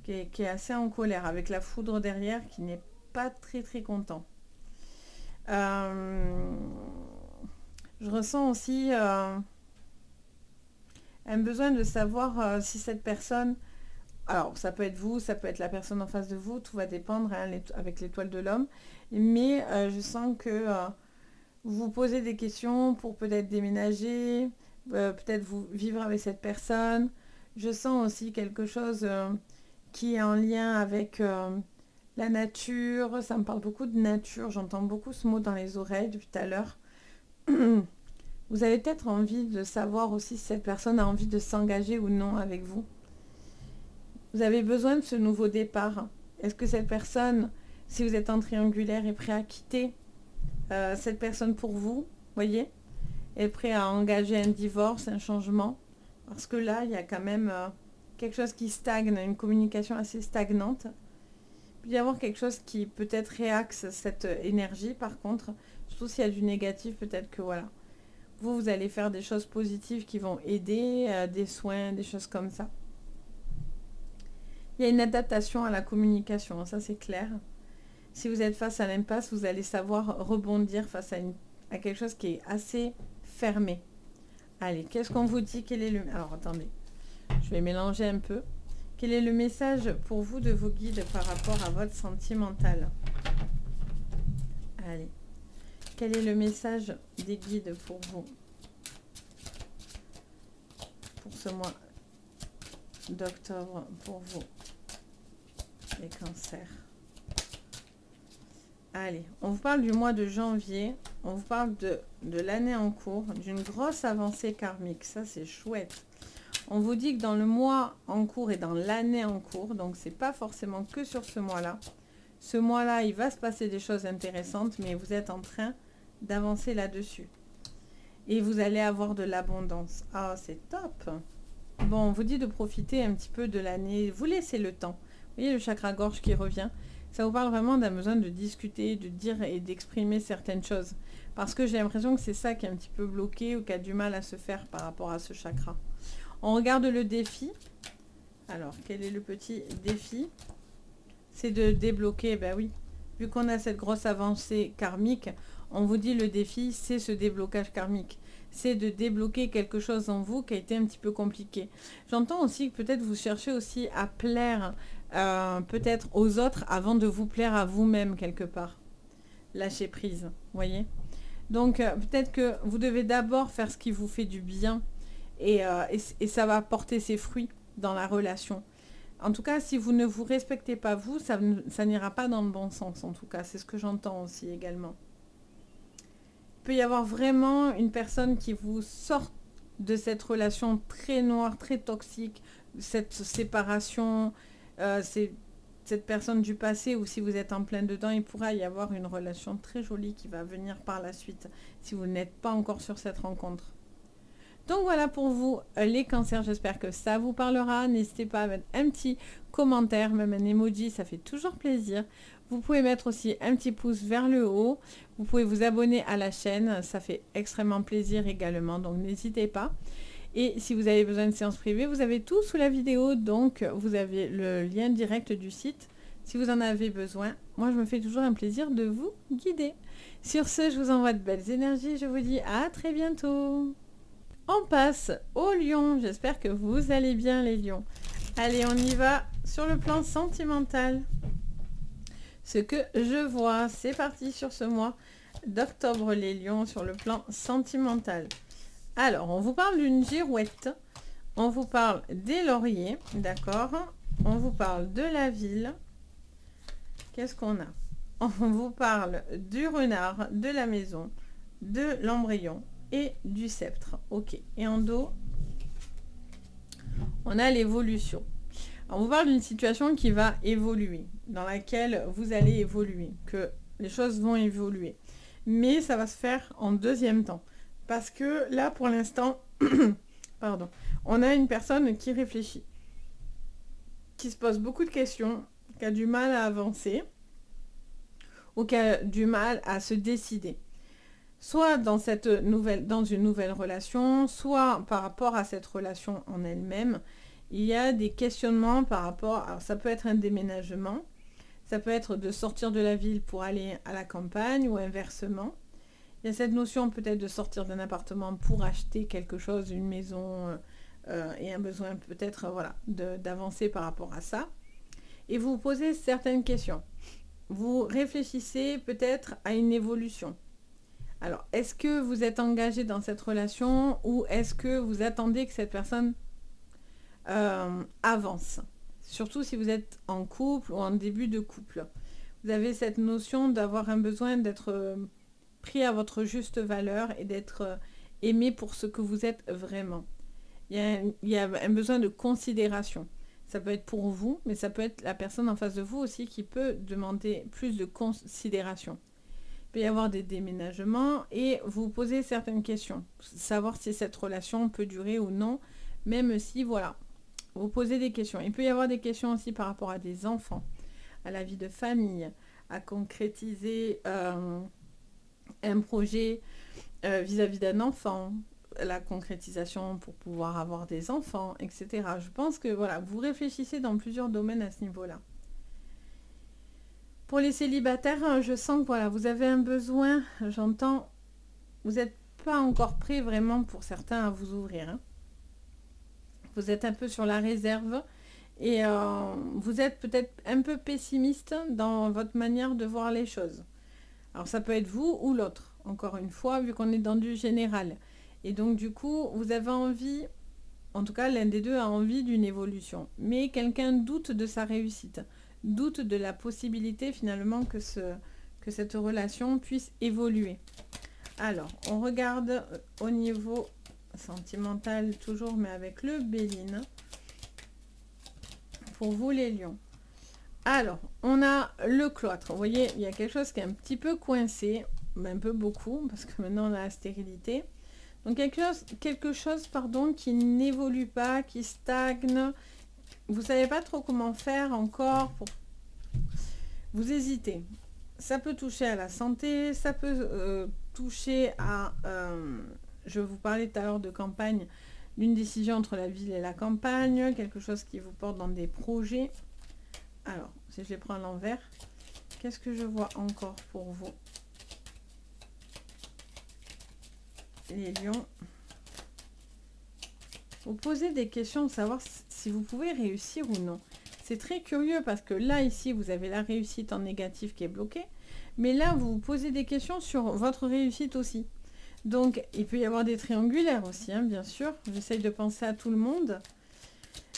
Qui est assez en colère, avec la foudre derrière, qui n'est pas très très content. Je ressens aussi un besoin de savoir si cette personne... Alors, ça peut être vous, ça peut être la personne en face de vous, tout va dépendre hein, avec l'étoile de l'homme. Mais je sens que vous vous posez des questions pour peut-être déménager, peut-être vous vivre avec cette personne. Je sens aussi quelque chose qui est en lien avec la nature. Ça me parle beaucoup de nature, j'entends beaucoup ce mot dans les oreilles depuis tout à l'heure. Vous avez peut-être envie de savoir aussi si cette personne a envie de s'engager ou non avec vous. Vous avez besoin de ce nouveau départ. Est-ce que cette personne, si vous êtes en triangulaire, est prêt à quitter cette personne pour vous, voyez, est prêt à engager un divorce, un changement? Parce que là, il y a quand même quelque chose qui stagne, une communication assez stagnante. Il peut y avoir quelque chose qui peut-être réaxe cette énergie, par contre. Surtout s'il y a du négatif, peut-être que voilà. Vous allez faire des choses positives qui vont aider, des soins, des choses comme ça. Il y a une adaptation à la communication, ça c'est clair. Si vous êtes face à l'impasse, vous allez savoir rebondir face à quelque chose qui est assez fermé. Allez, qu'est-ce qu'on vous dit? Quel est le... Alors, attendez. Je vais mélanger un peu. Quel est le message pour vous de vos guides par rapport à votre sentimental? Allez. Quel est le message des guides pour vous? Pour ce mois d'octobre, pour vous, les cancers. Allez, on vous parle du mois de janvier, on vous parle de l'année en cours, d'une grosse avancée karmique, ça c'est chouette. On vous dit que dans le mois en cours et dans l'année en cours, donc c'est pas forcément que sur ce mois-là. Ce mois-là, il va se passer des choses intéressantes, mais vous êtes en train d'avancer là-dessus. Et vous allez avoir de l'abondance. Ah, c'est top! Bon, on vous dit de profiter un petit peu de l'année, vous laissez le temps. Vous voyez le chakra gorge qui revient. Ça vous parle vraiment d'un besoin de discuter, de dire et d'exprimer certaines choses. Parce que j'ai l'impression que c'est ça qui est un petit peu bloqué ou qui a du mal à se faire par rapport à ce chakra. On regarde le défi. Alors, quel est le petit défi? C'est de débloquer, ben oui. Vu qu'on a cette grosse avancée karmique, on vous dit le défi, c'est ce déblocage karmique. C'est de débloquer quelque chose en vous qui a été un petit peu compliqué. J'entends aussi que peut-être vous cherchez aussi à plaire peut-être aux autres avant de vous plaire à vous-même quelque part. Lâcher prise, voyez. Donc peut-être que vous devez d'abord faire ce qui vous fait du bien et ça va porter ses fruits dans la relation. En tout cas, si vous ne vous respectez pas vous, ça n'ira pas dans le bon sens en tout cas. C'est ce que j'entends aussi également. Il peut y avoir vraiment une personne qui vous sort de cette relation très noire, très toxique, cette séparation, cette personne du passé, ou si vous êtes en plein dedans, il pourra y avoir une relation très jolie qui va venir par la suite, si vous n'êtes pas encore sur cette rencontre. Donc voilà pour vous les cancers, j'espère que ça vous parlera. N'hésitez pas à mettre un petit commentaire, même un emoji, ça fait toujours plaisir. Vous pouvez mettre aussi un petit pouce vers le haut. Vous pouvez vous abonner à la chaîne, ça fait extrêmement plaisir également, donc n'hésitez pas. Et si vous avez besoin de séances privées, vous avez tout sous la vidéo, donc vous avez le lien direct du site. Si vous en avez besoin, moi je me fais toujours un plaisir de vous guider. Sur ce, je vous envoie de belles énergies, je vous dis à très bientôt. On passe aux lions, j'espère que vous allez bien les lions. Allez, on y va sur le plan sentimental. Ce que je vois, c'est parti sur ce mois d'octobre les lions sur le plan sentimental. Alors, on vous parle d'une girouette, on vous parle des lauriers, d'accord? On vous parle de la ville. Qu'est-ce qu'on a? On vous parle du renard, de la maison, de l'embryon et du sceptre. Ok. Et en dos, on a l'évolution. On vous parle d'une situation qui va évoluer, dans laquelle vous allez évoluer, que les choses vont évoluer. Mais ça va se faire en deuxième temps. Parce que là, pour l'instant, pardon, on a une personne qui réfléchit, qui se pose beaucoup de questions, qui a du mal à avancer, ou qui a du mal à se décider. Soit dans une nouvelle relation, soit par rapport à cette relation en elle-même, il y a des questionnements par rapport, alors ça peut être un déménagement, ça peut être de sortir de la ville pour aller à la campagne ou inversement. Il y a cette notion peut-être de sortir d'un appartement pour acheter quelque chose, une maison, et un besoin peut-être voilà, d'avancer par rapport à ça. Et vous vous posez certaines questions. Vous réfléchissez peut-être à une évolution. Alors, est-ce que vous êtes engagé dans cette relation ou est-ce que vous attendez que cette personne avance? Surtout si vous êtes en couple ou en début de couple. Vous avez cette notion d'avoir un besoin d'être pris à votre juste valeur et d'être aimé pour ce que vous êtes vraiment. Il y a un besoin de considération. Ça peut être pour vous, mais ça peut être la personne en face de vous aussi qui peut demander plus de considération. Il peut y avoir des déménagements et vous posez certaines questions. Savoir si cette relation peut durer ou non, même si, voilà, vous posez des questions. Il peut y avoir des questions aussi par rapport à des enfants, à la vie de famille, à concrétiser un projet vis-à-vis d'un enfant, la concrétisation pour pouvoir avoir des enfants, etc. Je pense que voilà, vous réfléchissez dans plusieurs domaines à ce niveau-là. Pour les célibataires, je sens que voilà, vous avez un besoin, j'entends, vous n'êtes pas encore prêt vraiment pour certains à vous ouvrir. Hein. Vous êtes un peu sur la réserve et vous êtes peut-être un peu pessimiste dans votre manière de voir les choses. Alors ça peut être vous ou l'autre, encore une fois, vu qu'on est dans du général. Et donc du coup, vous avez envie, en tout cas l'un des deux a envie d'une évolution. Mais quelqu'un doute de sa réussite, doute de la possibilité finalement que cette relation puisse évoluer. Alors, on regarde au niveau sentimental toujours, mais avec le Béline. Pour vous les lions. Alors, on a le cloître. Vous voyez, il y a quelque chose qui est un petit peu coincé, un peu beaucoup, parce que maintenant on a la stérilité. Donc quelque chose qui n'évolue pas, qui stagne. Vous ne savez pas trop comment faire encore. Vous hésitez. Ça peut toucher à la santé, ça peut toucher à... je vous parlais tout à l'heure de campagne, d'une décision entre la ville et la campagne, quelque chose qui vous porte dans des projets. Alors, si je les prends à l'envers, qu'est-ce que je vois encore pour vous, les lions? Vous posez des questions de savoir si vous pouvez réussir ou non. C'est très curieux parce que là, ici, vous avez la réussite en négatif qui est bloquée. Mais là, vous vous posez des questions sur votre réussite aussi. Donc, il peut y avoir des triangulaires aussi, hein, bien sûr. J'essaye de penser à tout le monde.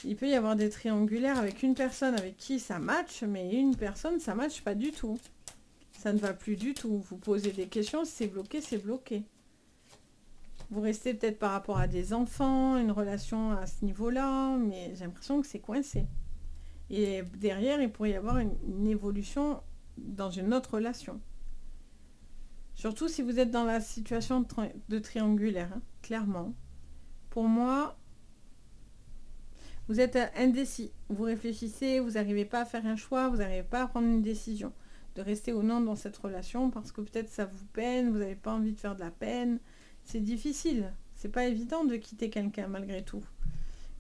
Il peut y avoir des triangulaires avec une personne avec qui ça match, mais une personne, ça match pas du tout. Ça ne va plus du tout. Vous posez des questions, si c'est bloqué, c'est bloqué. Vous restez peut-être par rapport à des enfants, une relation à ce niveau-là, mais j'ai l'impression que c'est coincé. Et derrière, il pourrait y avoir une évolution dans une autre relation. Surtout si vous êtes dans la situation de triangulaire, hein, clairement. Pour moi, vous êtes indécis. Vous réfléchissez, vous n'arrivez pas à faire un choix, vous n'arrivez pas à prendre une décision. De rester ou non dans cette relation parce que peut-être ça vous peine, vous n'avez pas envie de faire de la peine. C'est difficile. C'est pas évident de quitter quelqu'un malgré tout.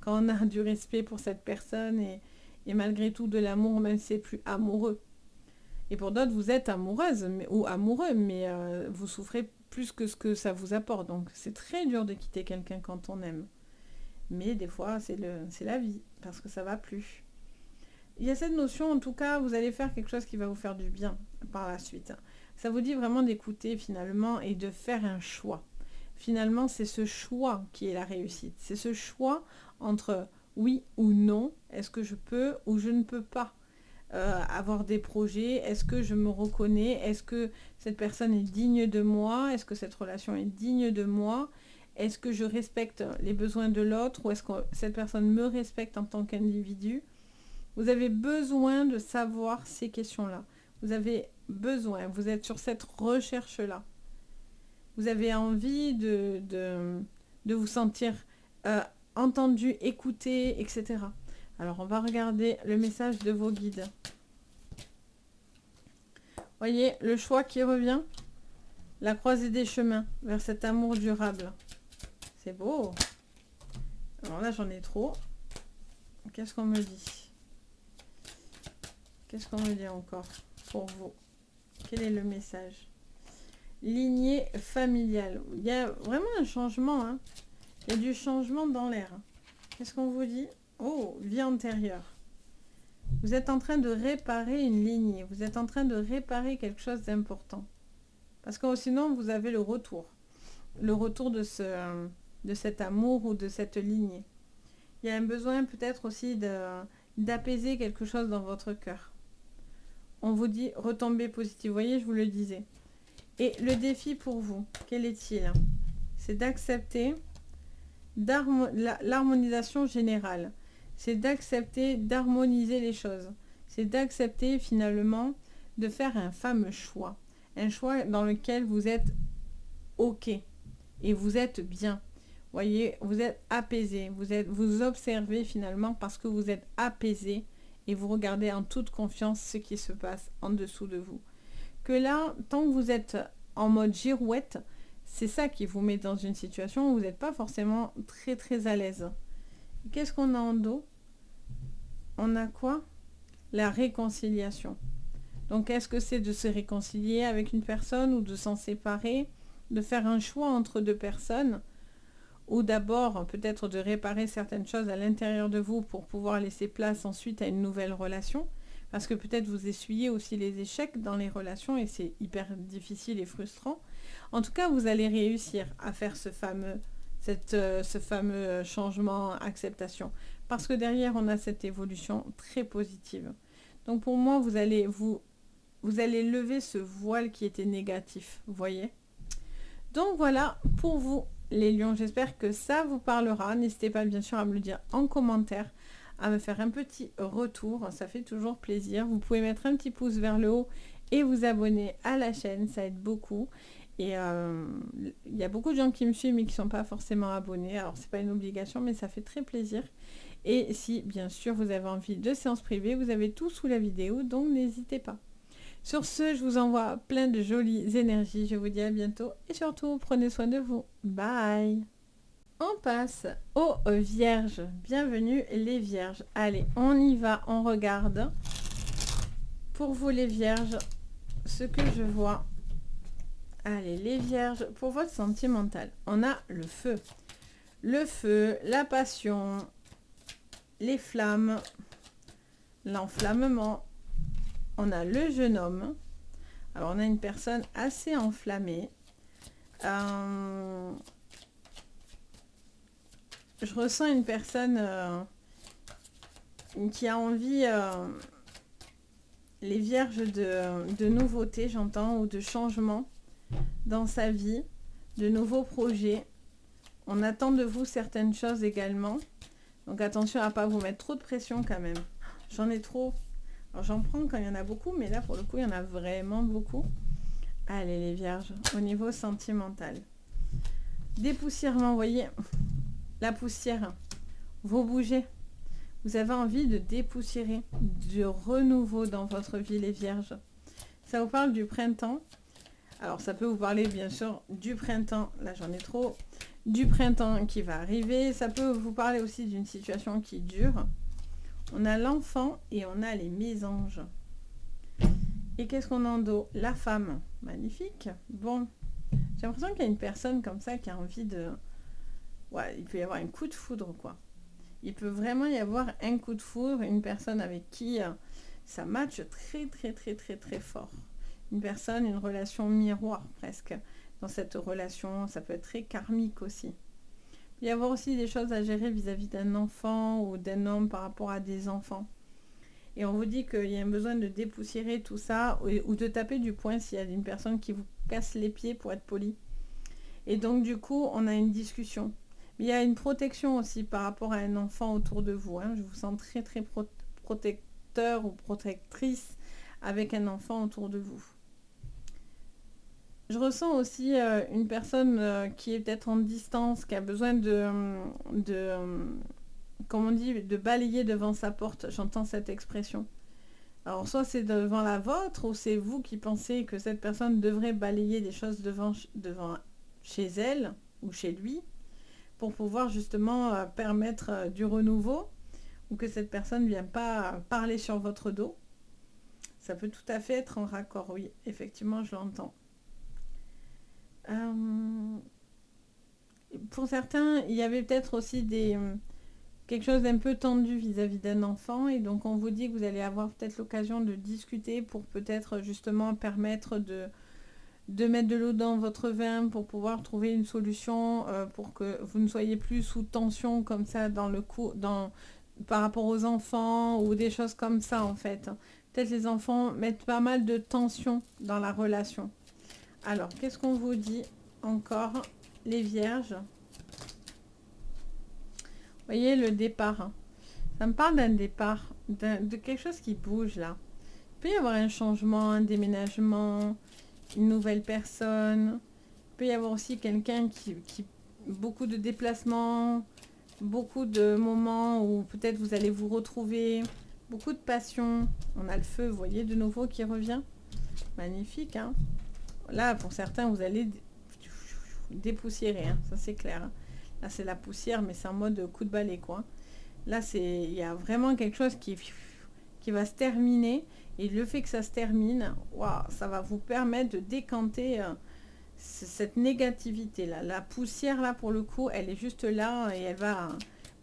Quand on a du respect pour cette personne et malgré tout de l'amour, même si c'est plus amoureux. Et pour d'autres, vous êtes amoureuse ou amoureux, mais vous souffrez plus que ce que ça vous apporte. Donc c'est très dur de quitter quelqu'un quand on aime. Mais des fois, c'est la vie, parce que ça va plus. Il y a cette notion, en tout cas, vous allez faire quelque chose qui va vous faire du bien par la suite. Ça vous dit vraiment d'écouter finalement et de faire un choix. Finalement, c'est ce choix qui est la réussite. C'est ce choix entre oui ou non. Est-ce que je peux ou je ne peux pas avoir des projets? Est-ce que je me reconnais? Est-ce que cette personne est digne de moi? Est-ce que cette relation est digne de moi? Est-ce que je respecte les besoins de l'autre? Ou est-ce que cette personne me respecte en tant qu'individu? Vous avez besoin de savoir ces questions-là. Vous avez besoin. Vous êtes sur cette recherche-là. Vous avez envie de vous sentir entendu, écouté, etc. Alors, on va regarder le message de vos guides. Voyez, le choix qui revient. La croisée des chemins vers cet amour durable. C'est beau. Alors là, j'en ai trop. Qu'est-ce qu'on me dit? Qu'est-ce qu'on me dit encore pour vous? Quel est le message? Lignée familiale. Il y a vraiment un changement. Hein. Il y a du changement dans l'air. Qu'est-ce qu'on vous dit? Oh, vie antérieure. Vous êtes en train de réparer une lignée. Vous êtes en train de réparer quelque chose d'important. Parce que sinon, vous avez le retour. Le retour de cet amour ou de cette lignée. Il y a un besoin peut-être aussi d'apaiser quelque chose dans votre cœur. On vous dit retombée positive. Vous voyez, je vous le disais. Et le défi pour vous, quel est-il? C'est d'accepter l'harmonisation générale. C'est d'accepter d'harmoniser les choses. C'est d'accepter finalement de faire un fameux choix. Un choix dans lequel vous êtes OK et vous êtes bien. Voyez, vous êtes apaisé. Vous observez finalement parce que vous êtes apaisé et vous regardez en toute confiance ce qui se passe en dessous de vous. Que là, tant que vous êtes en mode girouette, c'est ça qui vous met dans une situation où vous n'êtes pas forcément très très à l'aise. Qu'est-ce qu'on a en dos? On a quoi? La réconciliation. Donc, est-ce que c'est de se réconcilier avec une personne ou de s'en séparer, de faire un choix entre deux personnes, ou d'abord peut-être de réparer certaines choses à l'intérieur de vous pour pouvoir laisser place ensuite à une nouvelle relation? Parce que peut-être vous essuyez aussi les échecs dans les relations et c'est hyper difficile et frustrant. En tout cas, vous allez réussir à faire ce fameux changement, acceptation. Parce que derrière, on a cette évolution très positive. Donc pour moi, vous allez lever ce voile qui était négatif, vous voyez. Donc voilà pour vous, les lions. J'espère que ça vous parlera. N'hésitez pas bien sûr à me le dire en commentaire, à me faire un petit retour, ça fait toujours plaisir. Vous pouvez mettre un petit pouce vers le haut et vous abonner à la chaîne, ça aide beaucoup. Et il y a beaucoup de gens qui me suivent mais qui ne sont pas forcément abonnés, alors c'est pas une obligation mais ça fait très plaisir. Et si bien sûr vous avez envie de séances privées, vous avez tout sous la vidéo, donc n'hésitez pas. Sur ce, je vous envoie plein de jolies énergies. Je vous dis à bientôt et surtout, prenez soin de vous. Bye. On passe aux vierges. Bienvenue les vierges. Allez, on y va, on regarde. Pour vous les vierges, ce que je vois. Allez, les vierges, pour votre sentimental, on a le feu. Le feu, la passion, les flammes, l'enflammement. On a le jeune homme. Alors, on a une personne assez enflammée. Je ressens une personne qui a envie, les vierges, de nouveautés, j'entends, ou de changements dans sa vie, de nouveaux projets. On attend de vous certaines choses également. Donc attention à ne pas vous mettre trop de pression quand même. J'en ai trop. Alors j'en prends quand il y en a beaucoup, mais là pour le coup il y en a vraiment beaucoup. Allez les vierges, au niveau sentimental. Dépoussièrement, vous voyez, la poussière, vous bougez. Vous avez envie de dépoussiérer, du renouveau dans votre vie les vierges. Ça vous parle du printemps. Alors ça peut vous parler bien sûr du printemps, là j'en ai trop, du printemps qui va arriver. Ça peut vous parler aussi d'une situation qui dure. On a l'enfant et on a les mésanges. Et qu'est-ce qu'on a en dos? La femme. Magnifique. Bon, j'ai l'impression qu'il y a une personne comme ça qui a envie de... Ouais, il peut y avoir un coup de foudre, quoi. Il peut vraiment y avoir un coup de foudre, une personne avec qui ça matche très, très, très, très, très fort. Une personne, une relation miroir presque. Dans cette relation, ça peut être très karmique aussi. Il peut y avoir aussi des choses à gérer vis-à-vis d'un enfant ou d'un homme par rapport à des enfants. Et on vous dit qu'il y a un besoin de dépoussiérer tout ça ou de taper du poing s'il y a une personne qui vous casse les pieds pour être poli. Et donc du coup, on a une discussion. Mais il y a une protection aussi par rapport à un enfant autour de vous. Hein. Je vous sens très très protecteur ou protectrice avec un enfant autour de vous. Je ressens aussi une personne qui est peut-être en distance, qui a besoin comme on dit, de balayer devant sa porte. J'entends cette expression. Alors, soit c'est devant la vôtre, ou c'est vous qui pensez que cette personne devrait balayer des choses devant chez elle ou chez lui, pour pouvoir justement permettre du renouveau, ou que cette personne ne vienne pas parler sur votre dos. Ça peut tout à fait être en raccord, oui, effectivement, je l'entends. Pour certains, il y avait peut-être aussi quelque chose d'un peu tendu vis-à-vis d'un enfant, et donc on vous dit que vous allez avoir peut-être l'occasion de discuter pour peut-être justement permettre de mettre de l'eau dans votre vin pour pouvoir trouver une solution pour que vous ne soyez plus sous tension comme ça par rapport aux enfants ou des choses comme ça en fait. Peut-être les enfants mettent pas mal de tension dans la relation. Alors, qu'est-ce qu'on vous dit encore, les vierges? Vous voyez le départ. Hein. Ça me parle d'un départ, de quelque chose qui bouge là. Il peut y avoir un changement, un déménagement, une nouvelle personne. Il peut y avoir aussi quelqu'un qui beaucoup de déplacements, beaucoup de moments où peut-être vous allez vous retrouver, beaucoup de passion. On a le feu, vous voyez, de nouveau qui revient. Magnifique, hein. Là, pour certains, vous allez dépoussiérer, hein, ça c'est clair. Hein. Là, c'est la poussière, mais c'est en mode coup de balai, quoi. Là, il y a vraiment quelque chose qui va se terminer. Et le fait que ça se termine, wow, ça va vous permettre de décanter cette négativité-là. La poussière, là, pour le coup, elle est juste là et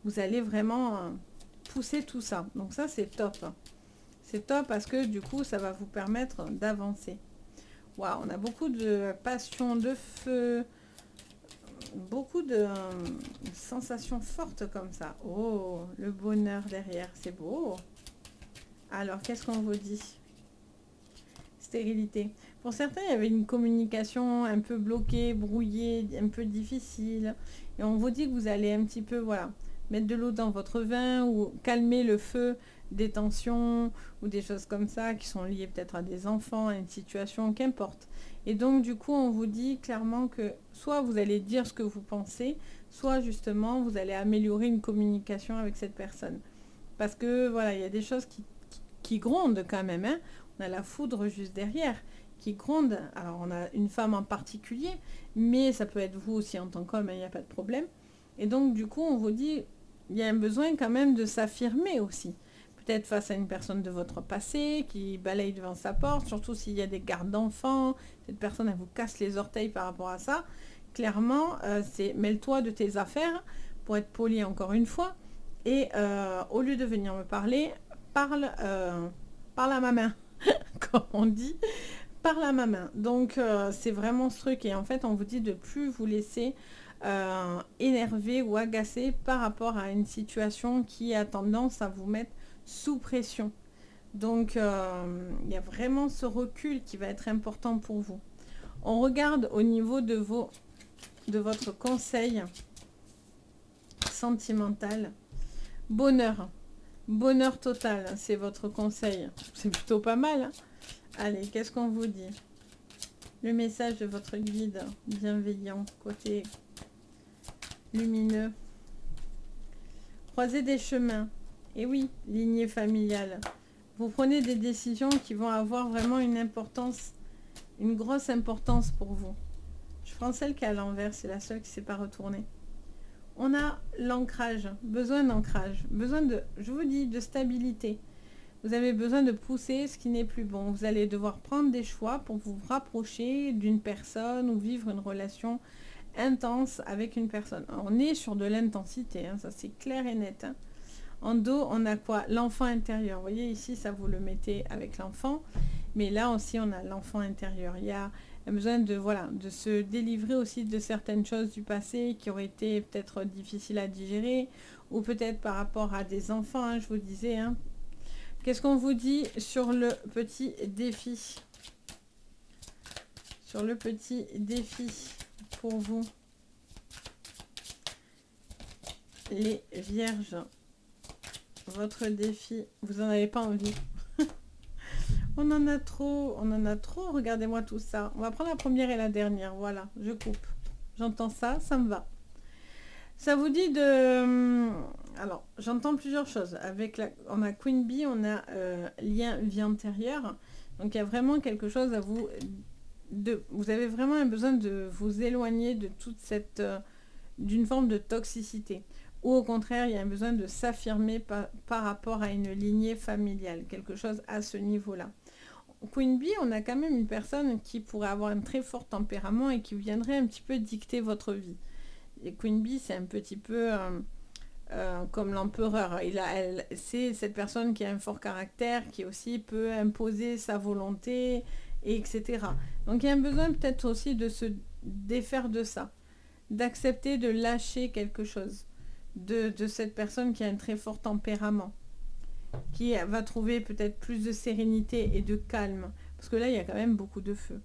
vous allez vraiment pousser tout ça. Donc ça, c'est top. C'est top parce que du coup, ça va vous permettre d'avancer. Waouh, on a beaucoup de passion, de feu, beaucoup de sensations fortes comme ça. Oh, le bonheur derrière, c'est beau. Alors, qu'est-ce qu'on vous dit? Stérilité. Pour certains, il y avait une communication un peu bloquée, brouillée, un peu difficile. Et on vous dit que vous allez un petit peu, voilà, mettre de l'eau dans votre vin ou calmer le feu des tensions ou des choses comme ça qui sont liées peut-être à des enfants, à une situation, qu'importe. Et donc, du coup, on vous dit clairement que soit vous allez dire ce que vous pensez, soit justement, vous allez améliorer une communication avec cette personne. Parce que, voilà, il y a des choses qui grondent quand même. Hein. On a la foudre juste derrière qui gronde. Alors, on a une femme en particulier, mais ça peut être vous aussi en tant qu'homme, il n'y a pas de problème. Et donc, du coup, on vous dit, il y a un besoin quand même de s'affirmer aussi. Peut-être face à une personne de votre passé qui balaye devant sa porte, surtout s'il y a des gardes d'enfants, cette personne, elle vous casse les orteils par rapport à ça. Clairement, c'est mêle-toi de tes affaires, pour être poli encore une fois, et au lieu de venir me parler, parle à ma main, comme on dit, parle à ma main. Donc, c'est vraiment ce truc, et en fait, on vous dit de plus vous laisser énervé ou agacé par rapport à une situation qui a tendance à vous mettre sous pression. Donc, il y a vraiment ce recul qui va être important pour vous. On regarde au niveau de votre conseil sentimental. Bonheur. Bonheur total, c'est votre conseil. C'est plutôt pas mal. Hein. Allez, qu'est-ce qu'on vous dit? Le message de votre guide bienveillant, côté lumineux. Croiser des chemins. Et oui, lignée familiale. Vous prenez des décisions qui vont avoir vraiment une importance, une grosse importance pour vous. Je prends celle qui est à l'envers, c'est la seule qui ne s'est pas retournée. On a l'ancrage, besoin d'ancrage, besoin de, je vous dis, de stabilité. Vous avez besoin de pousser ce qui n'est plus bon. Vous allez devoir prendre des choix pour vous rapprocher d'une personne ou vivre une relation intense avec une personne. On est sur de l'intensité, hein, ça c'est clair et net. Hein. En dos, on a quoi? L'enfant intérieur. Vous voyez ici, ça vous le mettez avec l'enfant. Mais là aussi, on a l'enfant intérieur. Il y a besoin de, voilà, de se délivrer aussi de certaines choses du passé qui auraient été peut-être difficiles à digérer. Ou peut-être par rapport à des enfants, hein, je vous disais. Hein. Qu'est-ce qu'on vous dit sur le petit défi? Sur le petit défi pour vous. Les vierges. Votre défi, vous n'en avez pas envie. On en a trop, regardez-moi tout ça. On va prendre la première et la dernière, voilà, je coupe. J'entends ça, ça me va. Ça vous dit de... Alors, j'entends plusieurs choses. On a Queen Bee, on a lien vie antérieure. Donc, il y a vraiment quelque chose à vous... vous avez vraiment un besoin de vous éloigner de toute cette... d'une forme de toxicité. Ou au contraire, il y a un besoin de s'affirmer par rapport à une lignée familiale, quelque chose à ce niveau-là. Queen Bee, on a quand même une personne qui pourrait avoir un très fort tempérament et qui viendrait un petit peu dicter votre vie. Et Queen Bee, c'est un petit peu comme l'empereur. C'est cette personne qui a un fort caractère, qui aussi peut imposer sa volonté, etc. Donc il y a un besoin peut-être aussi de se défaire de ça, d'accepter de lâcher quelque chose. De cette personne qui a un très fort tempérament, qui va trouver peut-être plus de sérénité et de calme, parce que là il y a quand même beaucoup de feu.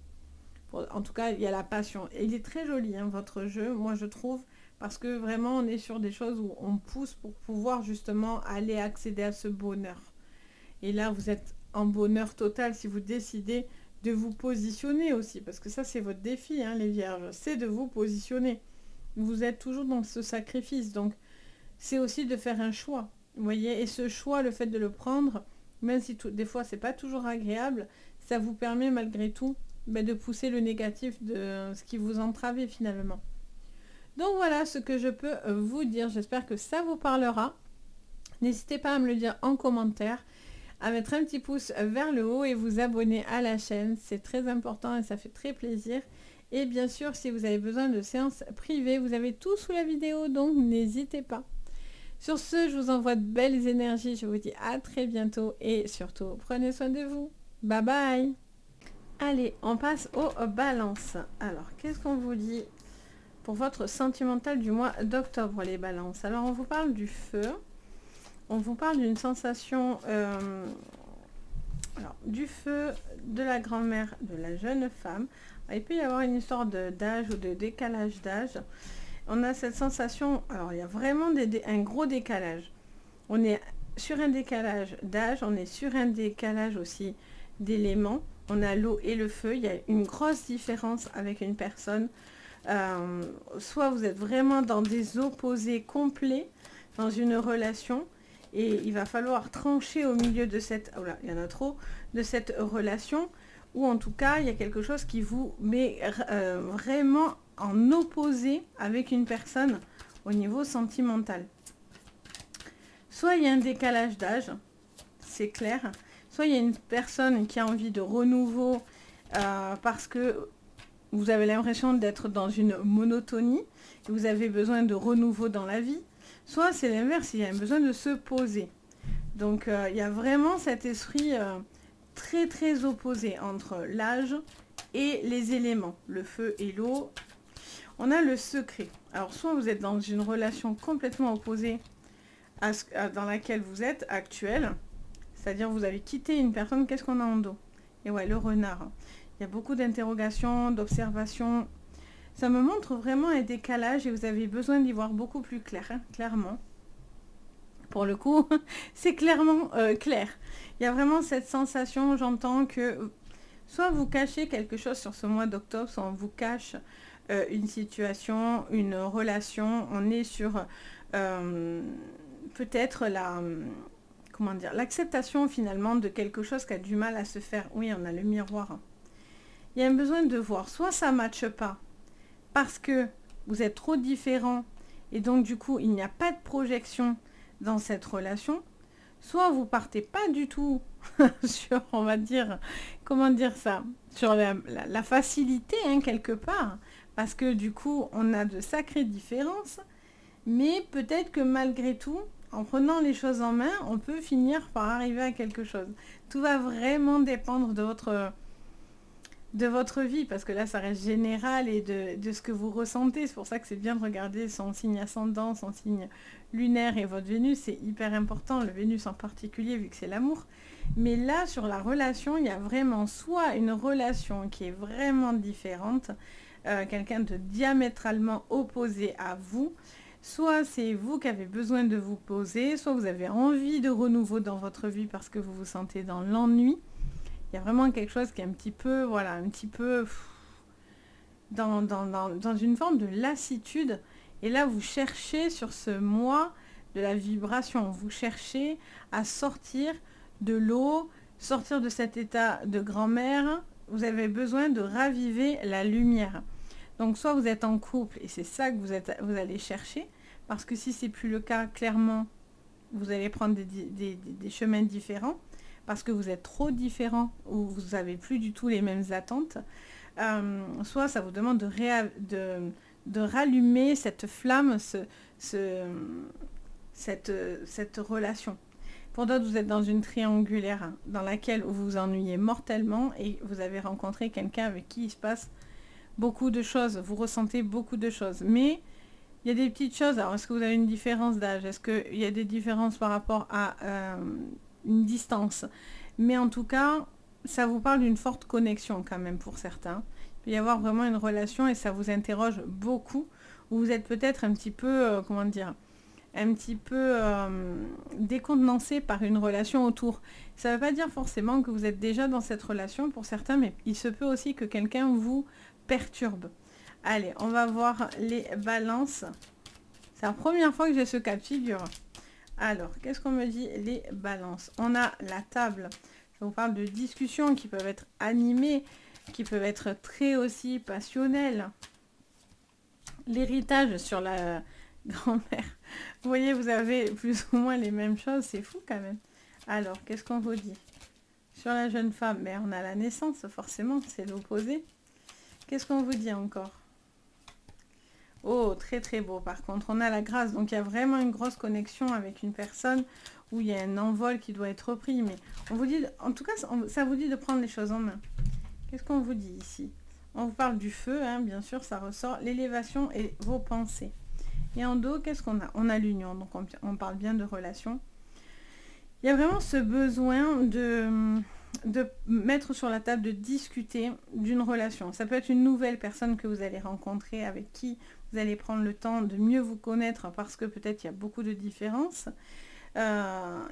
En tout cas il y a la passion, et il est très joli hein, votre jeu, moi je trouve, parce que vraiment on est sur des choses où on pousse pour pouvoir justement aller accéder à ce bonheur, et là vous êtes en bonheur total si vous décidez de vous positionner aussi, parce que ça c'est votre défi hein, les vierges, c'est de vous positionner. Vous êtes toujours dans ce sacrifice, donc c'est aussi de faire un choix, vous voyez, et ce choix, le fait de le prendre, même si des fois c'est pas toujours agréable, ça vous permet malgré tout de pousser le négatif de ce qui vous entravait finalement. Donc voilà ce que je peux vous dire, j'espère que ça vous parlera. N'hésitez pas à me le dire en commentaire, à mettre un petit pouce vers le haut et vous abonner à la chaîne, c'est très important et ça fait très plaisir. Et bien sûr, si vous avez besoin de séances privées, vous avez tout sous la vidéo, donc n'hésitez pas. Sur ce, je vous envoie de belles énergies. Je vous dis à très bientôt et surtout, prenez soin de vous. Bye bye. Allez, on passe aux balances. Alors, qu'est-ce qu'on vous dit pour votre sentimental du mois d'octobre, les balances? Alors, on vous parle du feu. On vous parle d'une sensation... du feu, de la grand-mère, de la jeune femme. Alors, il peut y avoir une histoire d'âge ou de décalage d'âge. On a cette sensation, alors il y a vraiment un gros décalage. On est sur un décalage d'âge, on est sur un décalage aussi d'éléments. On a l'eau et le feu, il y a une grosse différence avec une personne. Soit vous êtes vraiment dans des opposés complets dans une relation, Et il va falloir trancher au milieu de cette... Oh là, il y en a trop. De cette relation. Ou en tout cas, il y a quelque chose qui vous met vraiment en opposé avec une personne au niveau sentimental. Soit il y a un décalage d'âge, c'est clair. Soit il y a une personne qui a envie de renouveau parce que vous avez l'impression d'être dans une monotonie, et vous avez besoin de renouveau dans la vie. Soit c'est l'inverse, il y a un besoin de se poser. Donc il y a vraiment cet esprit très très opposé entre l'âge et les éléments, le feu et l'eau. On a le secret. Alors soit vous êtes dans une relation complètement opposée dans laquelle vous êtes actuelle, c'est-à-dire vous avez quitté une personne, qu'est-ce qu'on a en dos? Et ouais, le renard. Il y a beaucoup d'interrogations, d'observations. Ça me montre vraiment un décalage et vous avez besoin d'y voir beaucoup plus clair, hein, clairement. Pour le coup, c'est clairement clair. Il y a vraiment cette sensation, j'entends que soit vous cachez quelque chose sur ce mois d'octobre, soit on vous cache une situation, une relation. On est sur peut-être comment dire, l'acceptation finalement de quelque chose qui a du mal à se faire. Oui, on a le miroir. Il y a un besoin de voir. Soit ça ne matche pas parce que vous êtes trop différents et donc du coup, il n'y a pas de projection dans cette relation. Soit vous partez pas du tout sur, on va dire, comment dire ça, sur la facilité, hein, quelque part, parce que du coup, on a de sacrées différences, mais peut-être que malgré tout, en prenant les choses en main, on peut finir par arriver à quelque chose. Tout va vraiment dépendre de votre vie, parce que là, ça reste général et de ce que vous ressentez. C'est pour ça que c'est bien de regarder son signe ascendant, son signe lunaire et votre Vénus. C'est hyper important, le Vénus en particulier, vu que c'est l'amour. Mais là, sur la relation, il y a vraiment soit une relation qui est vraiment différente, quelqu'un de diamétralement opposé à vous, soit c'est vous qui avez besoin de vous poser, soit vous avez envie de renouveau dans votre vie parce que vous vous sentez dans l'ennui. Il y a vraiment quelque chose qui est un petit peu, voilà, un petit peu dans une forme de lassitude. Et là, vous cherchez sur ce mois de la vibration. Vous cherchez à sortir de l'eau, sortir de cet état de grand-mère. Vous avez besoin de raviver la lumière. Donc, soit vous êtes en couple et c'est ça que vous allez chercher. Parce que si ce n'est plus le cas, clairement, vous allez prendre des chemins différents. Parce que vous êtes trop différents ou vous n'avez plus du tout les mêmes attentes, soit ça vous demande de rallumer cette flamme, cette relation. Pour d'autres, vous êtes dans une triangulaire dans laquelle vous vous ennuyez mortellement et vous avez rencontré quelqu'un avec qui il se passe beaucoup de choses, vous ressentez beaucoup de choses. Mais il y a des petites choses. Alors, est-ce que vous avez une différence d'âge? Est-ce qu'il y a des différences par rapport à une distance? Mais en tout cas, ça vous parle d'une forte connexion quand même pour certains. Il peut y avoir vraiment une relation et ça vous interroge beaucoup. Ou vous êtes peut-être un petit peu, comment dire, un petit peu décontenancé par une relation autour. Ça ne veut pas dire forcément que vous êtes déjà dans cette relation pour certains, mais il se peut aussi que quelqu'un vous perturbe. Allez, on va voir les balances. C'est la première fois que j'ai ce cas de figure. Alors, qu'est-ce qu'on me dit les balances? On a la table. Ça vous parle de discussions qui peuvent être animées, qui peuvent être très aussi passionnelles. L'héritage sur la grand-mère. Vous voyez, vous avez plus ou moins les mêmes choses. C'est fou quand même. Alors, qu'est-ce qu'on vous dit? Sur la jeune femme, mais on a la naissance, forcément, c'est l'opposé. Qu'est-ce qu'on vous dit encore? Oh, très très beau. Par contre, on a la grâce. Donc, il y a vraiment une grosse connexion avec une personne où il y a un envol qui doit être repris. Mais on vous dit, en tout cas, ça vous dit de prendre les choses en main. Qu'est-ce qu'on vous dit ici? On vous parle du feu, hein, bien sûr, ça ressort. L'élévation et vos pensées. Et en dos, qu'est-ce qu'on a? On a l'union. Donc, on parle bien de relation. Il y a vraiment ce besoin de mettre sur la table, de discuter d'une relation. Ça peut être une nouvelle personne que vous allez rencontrer, avec qui vous allez prendre le temps de mieux vous connaître parce que peut-être il y a beaucoup de différences.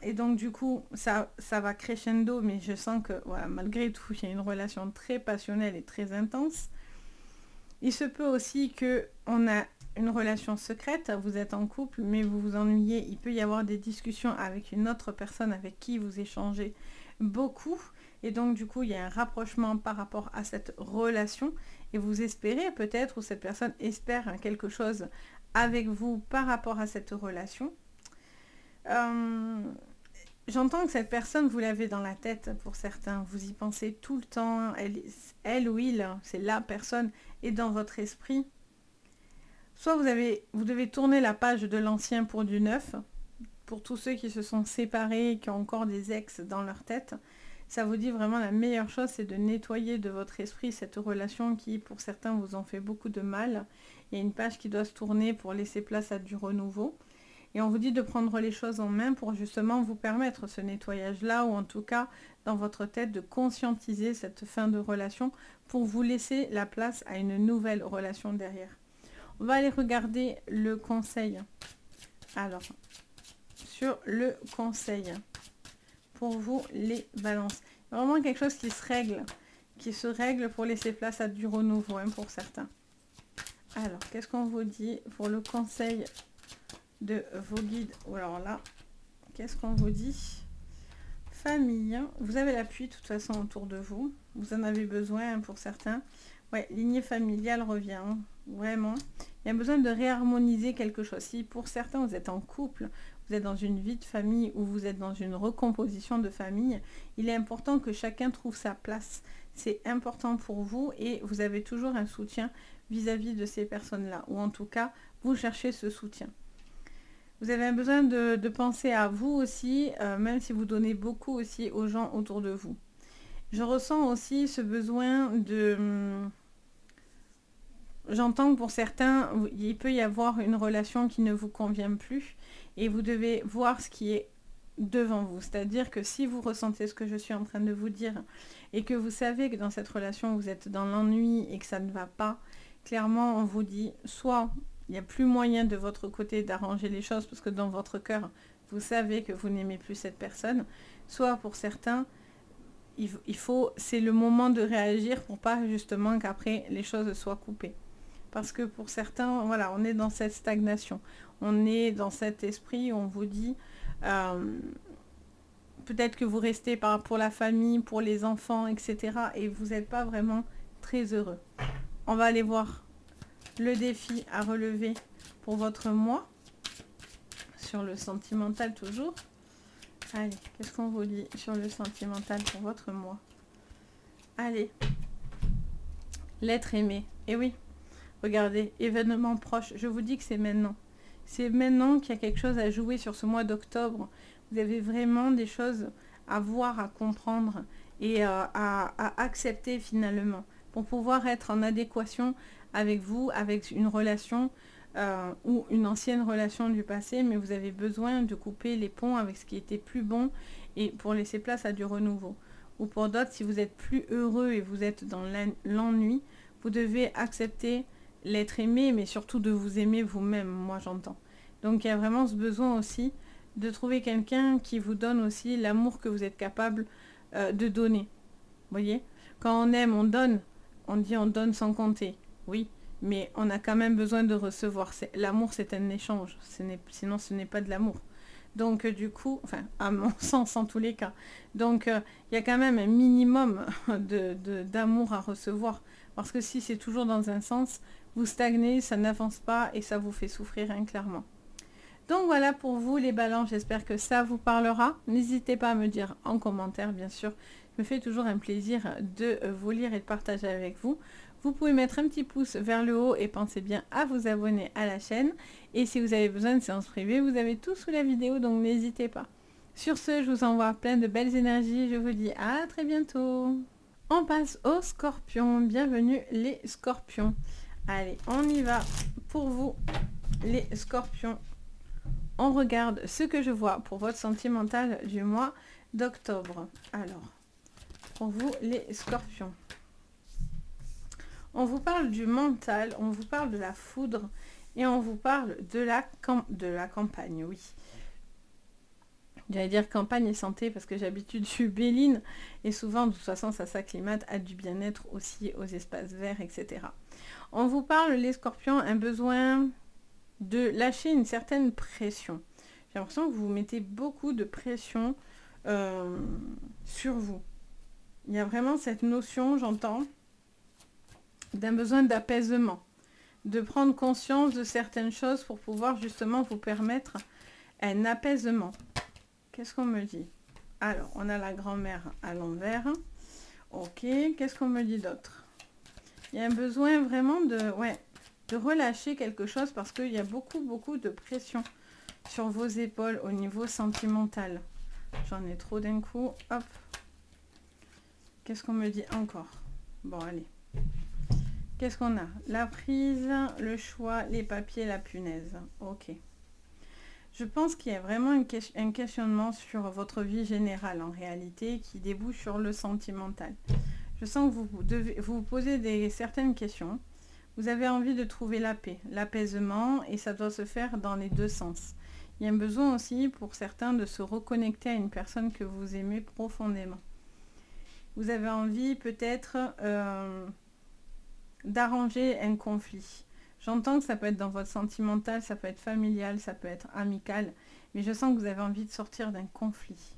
Et donc du coup, ça va crescendo, mais je sens que voilà, malgré tout, il y a une relation très passionnelle et très intense. Il se peut aussi qu'on a une relation secrète, vous êtes en couple, mais vous vous ennuyez, il peut y avoir des discussions avec une autre personne avec qui vous échangez beaucoup. Et donc, du coup, il y a un rapprochement par rapport à cette relation. Et vous espérez peut-être, ou cette personne espère quelque chose avec vous par rapport à cette relation. J'entends que cette personne, vous l'avez dans la tête pour certains. Vous y pensez tout le temps. Elle ou il, c'est la personne, est dans votre esprit. Soit vous devez tourner la page de l'ancien pour du neuf. Pour tous ceux qui se sont séparés et qui ont encore des ex dans leur tête, ça vous dit vraiment la meilleure chose, c'est de nettoyer de votre esprit cette relation qui, pour certains, vous en fait beaucoup de mal. Il y a une page qui doit se tourner pour laisser place à du renouveau. Et on vous dit de prendre les choses en main pour justement vous permettre ce nettoyage-là, ou en tout cas, dans votre tête, de conscientiser cette fin de relation pour vous laisser la place à une nouvelle relation derrière. On va aller regarder le conseil. Alors, sur le conseil, pour vous, les balances. Vraiment quelque chose qui se règle pour laisser place à du renouveau, hein, pour certains. Alors, qu'est-ce qu'on vous dit pour le conseil de vos guides? Ou alors là, qu'est-ce qu'on vous dit? Famille, vous avez l'appui de toute façon autour de vous. Vous en avez besoin, hein, pour certains. Ouais, lignée familiale revient, hein, vraiment. Il y a besoin de réharmoniser quelque chose. Si pour certains, vous êtes en couple, vous êtes dans une vie de famille ou vous êtes dans une recomposition de famille, il est important que chacun trouve sa place. C'est important pour vous et vous avez toujours un soutien vis-à-vis de ces personnes-là. Ou en tout cas, vous cherchez ce soutien. Vous avez un besoin de penser à vous aussi, même si vous donnez beaucoup aussi aux gens autour de vous. Je ressens aussi ce besoin de... J'entends que pour certains, il peut y avoir une relation qui ne vous convient plus et vous devez voir ce qui est devant vous. C'est-à-dire que si vous ressentez ce que je suis en train de vous dire et que vous savez que dans cette relation, vous êtes dans l'ennui et que ça ne va pas, clairement, on vous dit soit il n'y a plus moyen de votre côté d'arranger les choses parce que dans votre cœur, vous savez que vous n'aimez plus cette personne, soit pour certains, c'est le moment de réagir pour pas justement qu'après les choses soient coupées. Parce que pour certains, voilà, on est dans cette stagnation. On est dans cet esprit où on vous dit, peut-être que vous restez pour la famille, pour les enfants, etc. Et vous n'êtes pas vraiment très heureux. On va aller voir le défi à relever pour votre mois. Sur le sentimental toujours. Allez, qu'est-ce qu'on vous dit sur le sentimental pour votre mois? Allez. L'être aimé. Et oui. Regardez, événement proche, je vous dis que c'est maintenant. C'est maintenant qu'il y a quelque chose à jouer sur ce mois d'octobre. Vous avez vraiment des choses à voir, à comprendre et à accepter finalement pour pouvoir être en adéquation avec vous, avec une relation ou une ancienne relation du passé, mais vous avez besoin de couper les ponts avec ce qui était plus bon et pour laisser place à du renouveau. Ou pour d'autres, si vous êtes plus heureux et vous êtes dans l'ennui, vous devez accepter l'être aimé, mais surtout de vous aimer vous-même, moi j'entends. Donc il y a vraiment ce besoin aussi de trouver quelqu'un qui vous donne aussi l'amour que vous êtes capable de donner. Vous voyez? Quand on aime, on donne. On dit on donne sans compter. Oui, mais on a quand même besoin de recevoir. L'amour, c'est un échange. Sinon, ce n'est pas de l'amour. Donc du coup, enfin, à mon sens en tous les cas. Donc il y a quand même un minimum d'amour à recevoir. Parce que si c'est toujours dans un sens, vous stagnez, ça n'avance pas et ça vous fait souffrir, hein, clairement. Donc voilà pour vous les balances, j'espère que ça vous parlera. N'hésitez pas à me dire en commentaire, bien sûr. Je me fais toujours un plaisir de vous lire et de partager avec vous. Vous pouvez mettre un petit pouce vers le haut et pensez bien à vous abonner à la chaîne. Et si vous avez besoin de séances privées, vous avez tout sous la vidéo, donc n'hésitez pas. Sur ce, je vous envoie plein de belles énergies. Je vous dis à très bientôt. On passe aux scorpions. Bienvenue les scorpions. Allez, on y va pour vous, les scorpions. On regarde ce que je vois pour votre sentimental du mois d'octobre. Alors, pour vous, les scorpions. On vous parle du mental, on vous parle de la foudre et on vous parle de la campagne, oui. J'allais dire campagne et santé parce que j'habitude je suis béline et souvent de toute façon ça s'acclimate à du bien-être aussi, aux espaces verts, etc. On vous parle les scorpions, un besoin de lâcher une certaine pression. J'ai l'impression que vous mettez beaucoup de pression sur vous. Il y a vraiment cette notion, j'entends, d'un besoin d'apaisement, de prendre conscience de certaines choses pour pouvoir justement vous permettre un apaisement. Qu'est-ce qu'on me dit? Alors, on a la grand-mère à l'envers. Ok, qu'est-ce qu'on me dit d'autre? Il y a un besoin vraiment de relâcher quelque chose parce qu'il y a beaucoup de pression sur vos épaules au niveau sentimental. J'en ai trop d'un coup. Hop. Qu'est-ce qu'on me dit encore? Bon, allez. Qu'est-ce qu'on a? La prise, le choix, les papiers, la punaise. Ok. Je pense qu'il y a vraiment un questionnement sur votre vie générale en réalité qui débouche sur le sentimental. Je sens que vous devez vous poser certaines questions. Vous avez envie de trouver la paix, l'apaisement et ça doit se faire dans les deux sens. Il y a un besoin aussi pour certains de se reconnecter à une personne que vous aimez profondément. Vous avez envie peut-être d'arranger un conflit. J'entends que ça peut être dans votre sentimental, ça peut être familial, ça peut être amical, mais je sens que vous avez envie de sortir d'un conflit.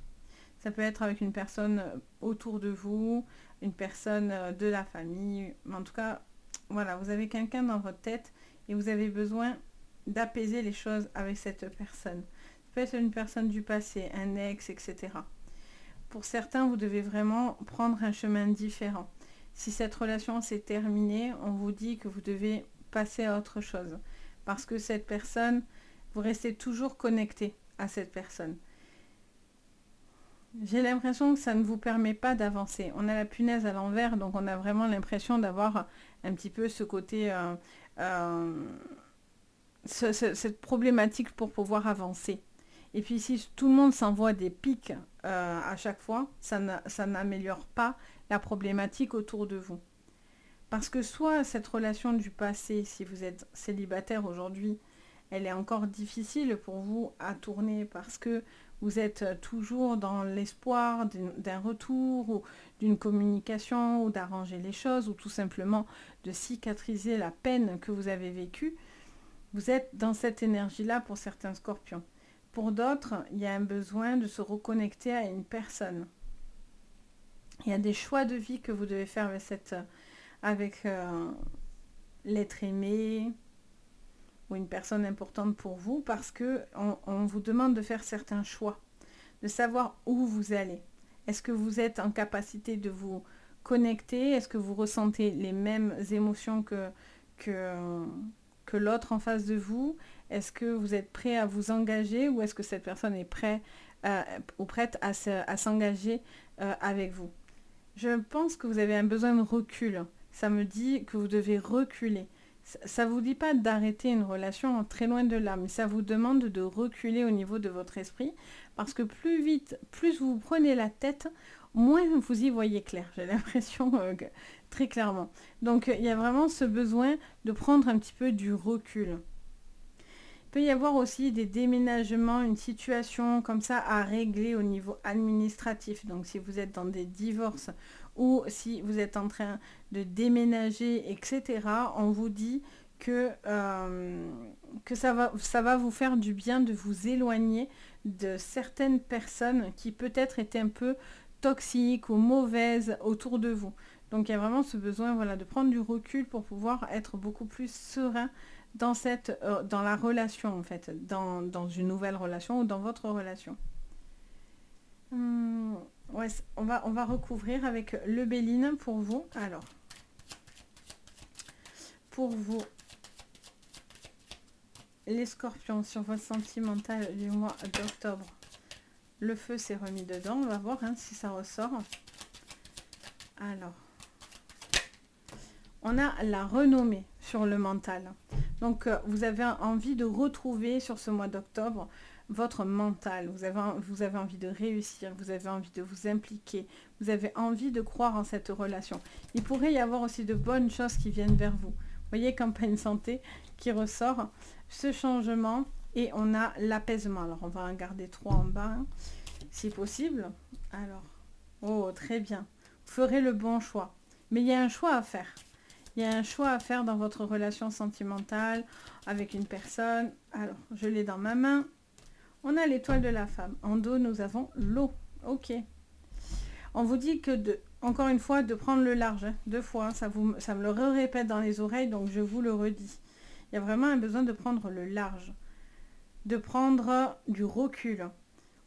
Ça peut être avec une personne autour de vous, une personne de la famille, mais en tout cas, voilà, vous avez quelqu'un dans votre tête et vous avez besoin d'apaiser les choses avec cette personne. Ça peut être une personne du passé, un ex, etc. Pour certains, vous devez vraiment prendre un chemin différent. Si cette relation s'est terminée, on vous dit que vous devez passer à autre chose. Parce que cette personne, vous restez toujours connecté à cette personne. J'ai l'impression que ça ne vous permet pas d'avancer. On a la punaise à l'envers, donc on a vraiment l'impression d'avoir un petit peu ce côté, cette problématique pour pouvoir avancer. Et puis si tout le monde s'envoie des pics à chaque fois, ça n'améliore pas la problématique autour de vous. Parce que soit cette relation du passé, si vous êtes célibataire aujourd'hui, elle est encore difficile pour vous à tourner parce que vous êtes toujours dans l'espoir d'un retour ou d'une communication ou d'arranger les choses ou tout simplement de cicatriser la peine que vous avez vécue. Vous êtes dans cette énergie-là pour certains scorpions. Pour d'autres, il y a un besoin de se reconnecter à une personne. Il y a des choix de vie que vous devez faire avec l'être aimé ou une personne importante pour vous parce que on vous demande de faire certains choix, de savoir où vous allez. Est-ce que vous êtes en capacité de vous connecter? Est-ce que vous ressentez les mêmes émotions que l'autre en face de vous? Est-ce que vous êtes prêt à vous engager ou est-ce que cette personne est prête à s'engager avec vous? Je pense que vous avez un besoin de recul. Ça me dit que vous devez reculer. Ça ne vous dit pas d'arrêter une relation très loin de là, mais ça vous demande de reculer au niveau de votre esprit, parce que plus vite, plus vous prenez la tête, moins vous y voyez clair. J'ai l'impression très clairement. Donc il y a vraiment ce besoin de prendre un petit peu du recul. Il peut y avoir aussi des déménagements, une situation comme ça à régler au niveau administratif. Donc si vous êtes dans des divorces ou si vous êtes en train de déménager, etc., on vous dit que ça va vous faire du bien de vous éloigner de certaines personnes qui peut-être étaient un peu toxiques ou mauvaises autour de vous. Donc il y a vraiment ce besoin de prendre du recul pour pouvoir être beaucoup plus serein dans la relation en fait, dans une nouvelle relation ou dans votre relation. Ouais, on va recouvrir avec le Béline pour vous. Alors, pour vous, les scorpions sur votre sentimental du mois d'octobre, le feu s'est remis dedans. On va voir si ça ressort. Alors, on a la renommée sur le mental. Donc, vous avez envie de retrouver sur ce mois d'octobre votre mental. Vous avez envie de réussir, vous avez envie de vous impliquer, vous avez envie de croire en cette relation. Il pourrait y avoir aussi de bonnes choses qui viennent vers vous. Vous voyez, campagne santé qui ressort, ce changement, et on a l'apaisement. Alors, on va en garder 3 en bas, si possible. Alors, oh, très bien. Vous ferez le bon choix. Mais il y a un choix à faire. Il y a un choix à faire dans votre relation sentimentale avec une personne. Alors, je l'ai dans ma main. On a l'étoile de la femme. En dos, nous avons l'eau. Ok. On vous dit que, encore une fois, de prendre le large. 2 fois. Hein, ça me le répète dans les oreilles, donc je vous le redis. Il y a vraiment un besoin de prendre le large. De prendre du recul.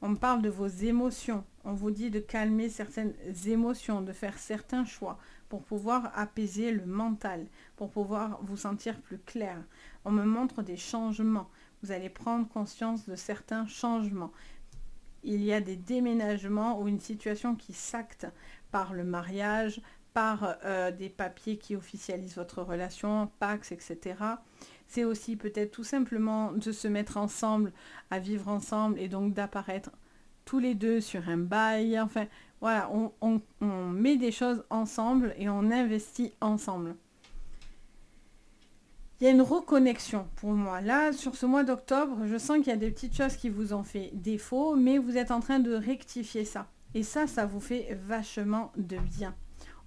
On me parle de vos émotions. On vous dit de calmer certaines émotions, de faire certains choix pour pouvoir apaiser le mental, pour pouvoir vous sentir plus clair. On me montre des changements. Vous allez prendre conscience de certains changements. Il y a des déménagements ou une situation qui s'acte par le mariage, par des papiers qui officialisent votre relation, Pax, etc. C'est aussi peut-être tout simplement de se mettre ensemble, à vivre ensemble et donc d'apparaître tous les deux sur un bail. Enfin, voilà, on met des choses ensemble et on investit ensemble. Il y a une reconnexion pour moi. Là, sur ce mois d'octobre, je sens qu'il y a des petites choses qui vous ont fait défaut, mais vous êtes en train de rectifier ça. Et ça vous fait vachement de bien.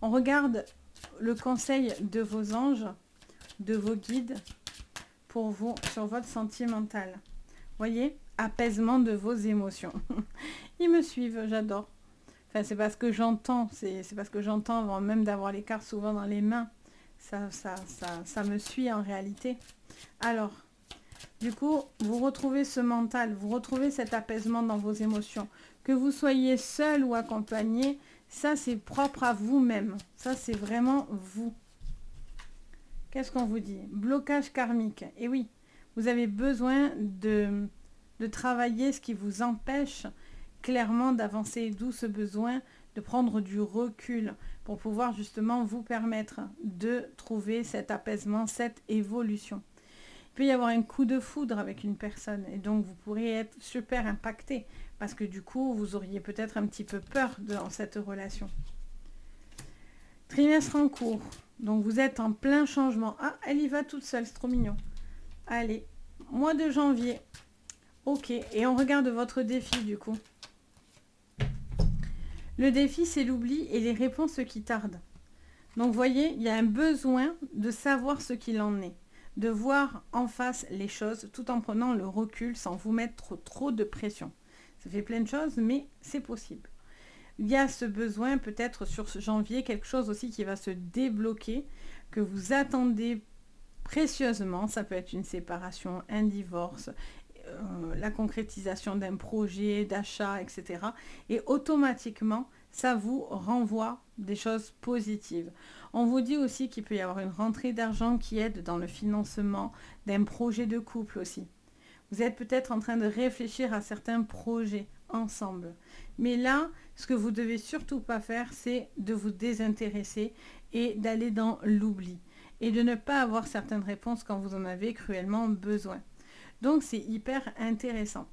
On regarde le conseil de vos anges, de vos guides, pour vous, sur votre sentimental. Voyez, apaisement de vos émotions. Ils me suivent, j'adore. Enfin, c'est parce que j'entends, c'est parce que j'entends avant même d'avoir les cartes souvent dans les mains. Ça me suit en réalité. Alors, du coup, vous retrouvez ce mental, vous retrouvez cet apaisement dans vos émotions. Que vous soyez seul ou accompagné, ça c'est propre à vous-même. Ça c'est vraiment vous. Qu'est-ce qu'on vous dit? Blocage karmique. Et oui, vous avez besoin de travailler ce qui vous empêche clairement d'avancer, d'où ce besoin de prendre du recul pour pouvoir justement vous permettre de trouver cet apaisement, cette évolution. Il peut y avoir un coup de foudre avec une personne et donc vous pourriez être super impacté parce que du coup vous auriez peut-être un petit peu peur dans cette relation. Trimestre en cours, donc vous êtes en plein changement. Ah, elle y va toute seule, c'est trop mignon. Allez, mois de janvier. Ok, et on regarde votre défi du coup. Le défi, c'est l'oubli et les réponses qui tardent. Donc, vous voyez, il y a un besoin de savoir ce qu'il en est, de voir en face les choses tout en prenant le recul sans vous mettre trop de pression. Ça fait plein de choses, mais c'est possible. Il y a ce besoin, peut-être sur ce janvier, quelque chose aussi qui va se débloquer, que vous attendez précieusement. Ça peut être une séparation, un divorce, la concrétisation d'un projet, d'achat, etc. Et automatiquement, ça vous renvoie des choses positives. On vous dit aussi qu'il peut y avoir une rentrée d'argent qui aide dans le financement d'un projet de couple aussi. Vous êtes peut-être en train de réfléchir à certains projets ensemble. Mais là, ce que vous devez surtout pas faire, c'est de vous désintéresser et d'aller dans l'oubli. Et de ne pas avoir certaines réponses quand vous en avez cruellement besoin. Donc, c'est hyper intéressant.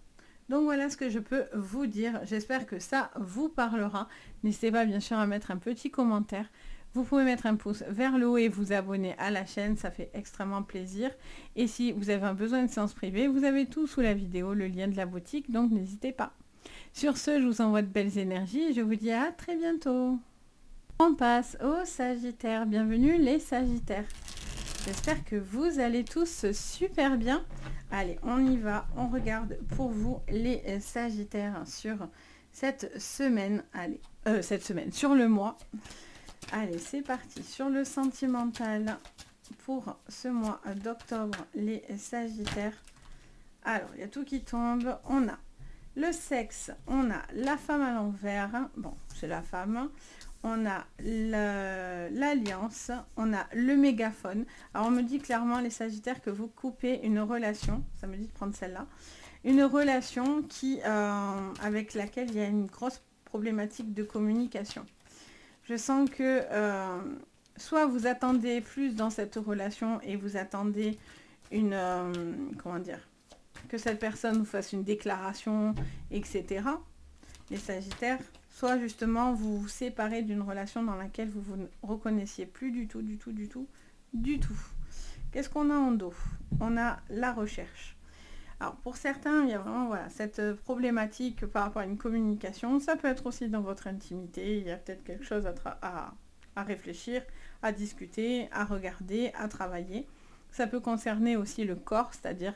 Donc, voilà ce que je peux vous dire. J'espère que ça vous parlera. N'hésitez pas, bien sûr, à mettre un petit commentaire. Vous pouvez mettre un pouce vers le haut et vous abonner à la chaîne. Ça fait extrêmement plaisir. Et si vous avez un besoin de séance privée, vous avez tout sous la vidéo, le lien de la boutique. Donc, n'hésitez pas. Sur ce, je vous envoie de belles énergies et je vous dis à très bientôt. On passe au Sagittaire. Bienvenue les Sagittaires. J'espère que vous allez tous super bien. Allez, on y va. On regarde pour vous les Sagittaires sur cette semaine. Allez, sur le mois. Allez, c'est parti. Sur le sentimental pour ce mois d'octobre, les Sagittaires. Alors, il y a tout qui tombe. On a le sexe, on a la femme à l'envers. Bon, c'est la femme. On a l'alliance, on a le mégaphone. Alors, on me dit clairement, les Sagittaires, que vous coupez une relation. Ça me dit de prendre celle-là. Une relation avec laquelle il y a une grosse problématique de communication. Je sens que soit vous attendez plus dans cette relation et vous attendez que cette personne vous fasse une déclaration, etc. Les Sagittaires. Soit justement vous vous séparez d'une relation dans laquelle vous vous reconnaissiez plus du tout. Qu'est-ce qu'on a en dos? On a la recherche. Alors pour certains, il y a vraiment cette problématique par rapport à une communication. Ça peut être aussi dans votre intimité. Il y a peut-être quelque chose à réfléchir. à discuter, à regarder, à travailler. Ça peut concerner aussi le corps, c'est-à-dire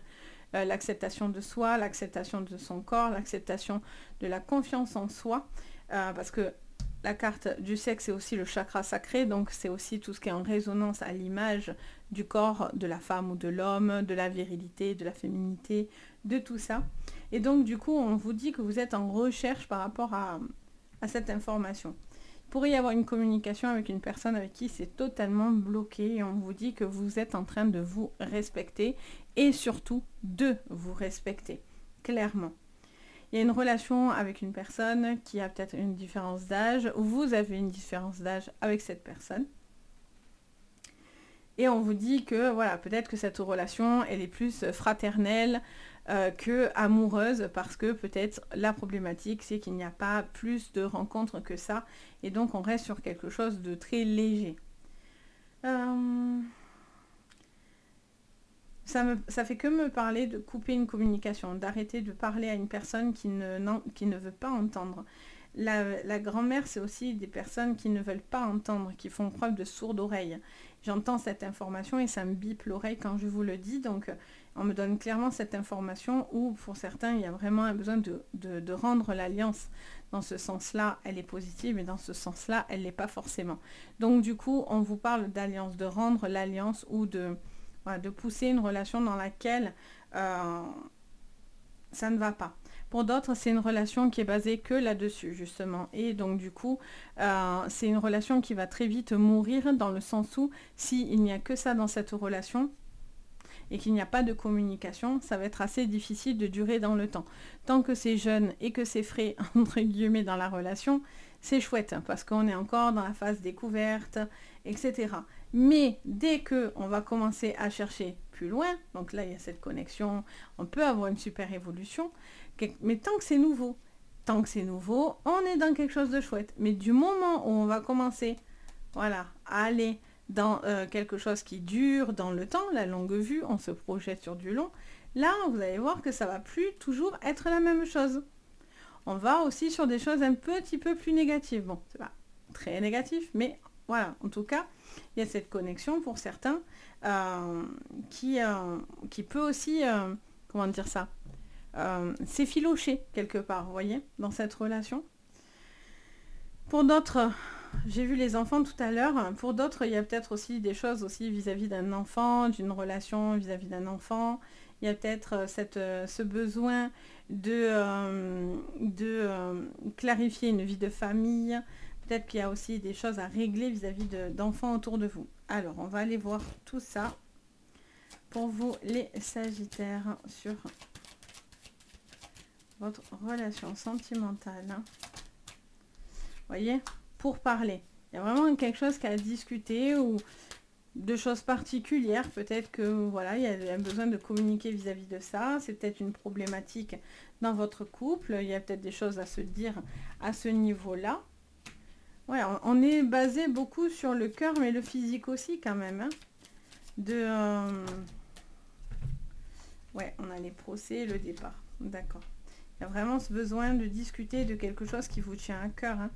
l'acceptation de soi, l'acceptation de son corps, l'acceptation de la confiance en soi, parce que la carte du sexe, c'est aussi le chakra sacré, donc c'est aussi tout ce qui est en résonance à l'image du corps de la femme ou de l'homme, de la virilité, de la féminité, de tout ça. Et donc du coup, on vous dit que vous êtes en recherche par rapport à cette information. Il pourrait y avoir une communication avec une personne avec qui c'est totalement bloqué et on vous dit que vous êtes en train de vous respecter et surtout de vous respecter, clairement. Il y a une relation avec une personne qui a peut-être une différence d'âge, ou vous avez une différence d'âge avec cette personne. Et on vous dit que, voilà, peut-être que cette relation, elle est plus fraternelle que amoureuse, parce que peut-être la problématique, c'est qu'il n'y a pas plus de rencontres que ça, et donc on reste sur quelque chose de très léger. Ça fait que me parler de couper une communication, d'arrêter de parler à une personne qui ne veut pas entendre. La grand-mère, c'est aussi des personnes qui ne veulent pas entendre, qui font preuve de sourde oreille. J'entends cette information et ça me bipe l'oreille quand je vous le dis, donc on me donne clairement cette information où pour certains, il y a vraiment un besoin de rendre l'alliance. Dans ce sens-là, elle est positive, mais dans ce sens-là, elle ne l'est pas forcément. Donc du coup, on vous parle d'alliance, de rendre l'alliance ou de pousser une relation dans laquelle ça ne va pas. Pour d'autres, c'est une relation qui est basée que là-dessus, justement. Et donc, du coup, c'est une relation qui va très vite mourir dans le sens où, s'il n'y a que ça dans cette relation et qu'il n'y a pas de communication, ça va être assez difficile de durer dans le temps. Tant que c'est jeune et que c'est frais, entre guillemets, dans la relation, c'est chouette, parce qu'on est encore dans la phase découverte, etc. Mais dès qu'on va commencer à chercher plus loin, donc là il y a cette connexion, on peut avoir une super évolution, mais tant que c'est nouveau, on est dans quelque chose de chouette. Mais du moment où on va commencer, voilà, à aller dans quelque chose qui dure dans le temps, la longue vue, on se projette sur du long, là vous allez voir que ça va plus toujours être la même chose. On va aussi sur des choses un petit peu plus négatives. Bon, c'est pas très négatif, mais voilà, en tout cas, il y a cette connexion pour certains qui peut aussi, comment dire ça, s'effilocher quelque part, vous voyez, dans cette relation. Pour d'autres, j'ai vu les enfants tout à l'heure, pour d'autres, il y a peut-être aussi des choses aussi vis-à-vis d'un enfant, d'une relation vis-à-vis d'un enfant. Il y a peut-être ce besoin de clarifier une vie de famille. Peut-être qu'il y a aussi des choses à régler vis-à-vis d'enfants autour de vous. Alors, on va aller voir tout ça pour vous, les Sagittaires, sur votre relation sentimentale. Vous voyez, pour parler. Il y a vraiment quelque chose qu'à discuter ou de choses particulières. Peut-être que voilà, il y a un besoin de communiquer vis-à-vis de ça. C'est peut-être une problématique dans votre couple. Il y a peut-être des choses à se dire à ce niveau-là. Ouais, on est basé beaucoup sur le cœur, mais le physique aussi quand même. Hein. Ouais, on a les procès et le départ. D'accord. Il y a vraiment ce besoin de discuter de quelque chose qui vous tient à cœur. Hein.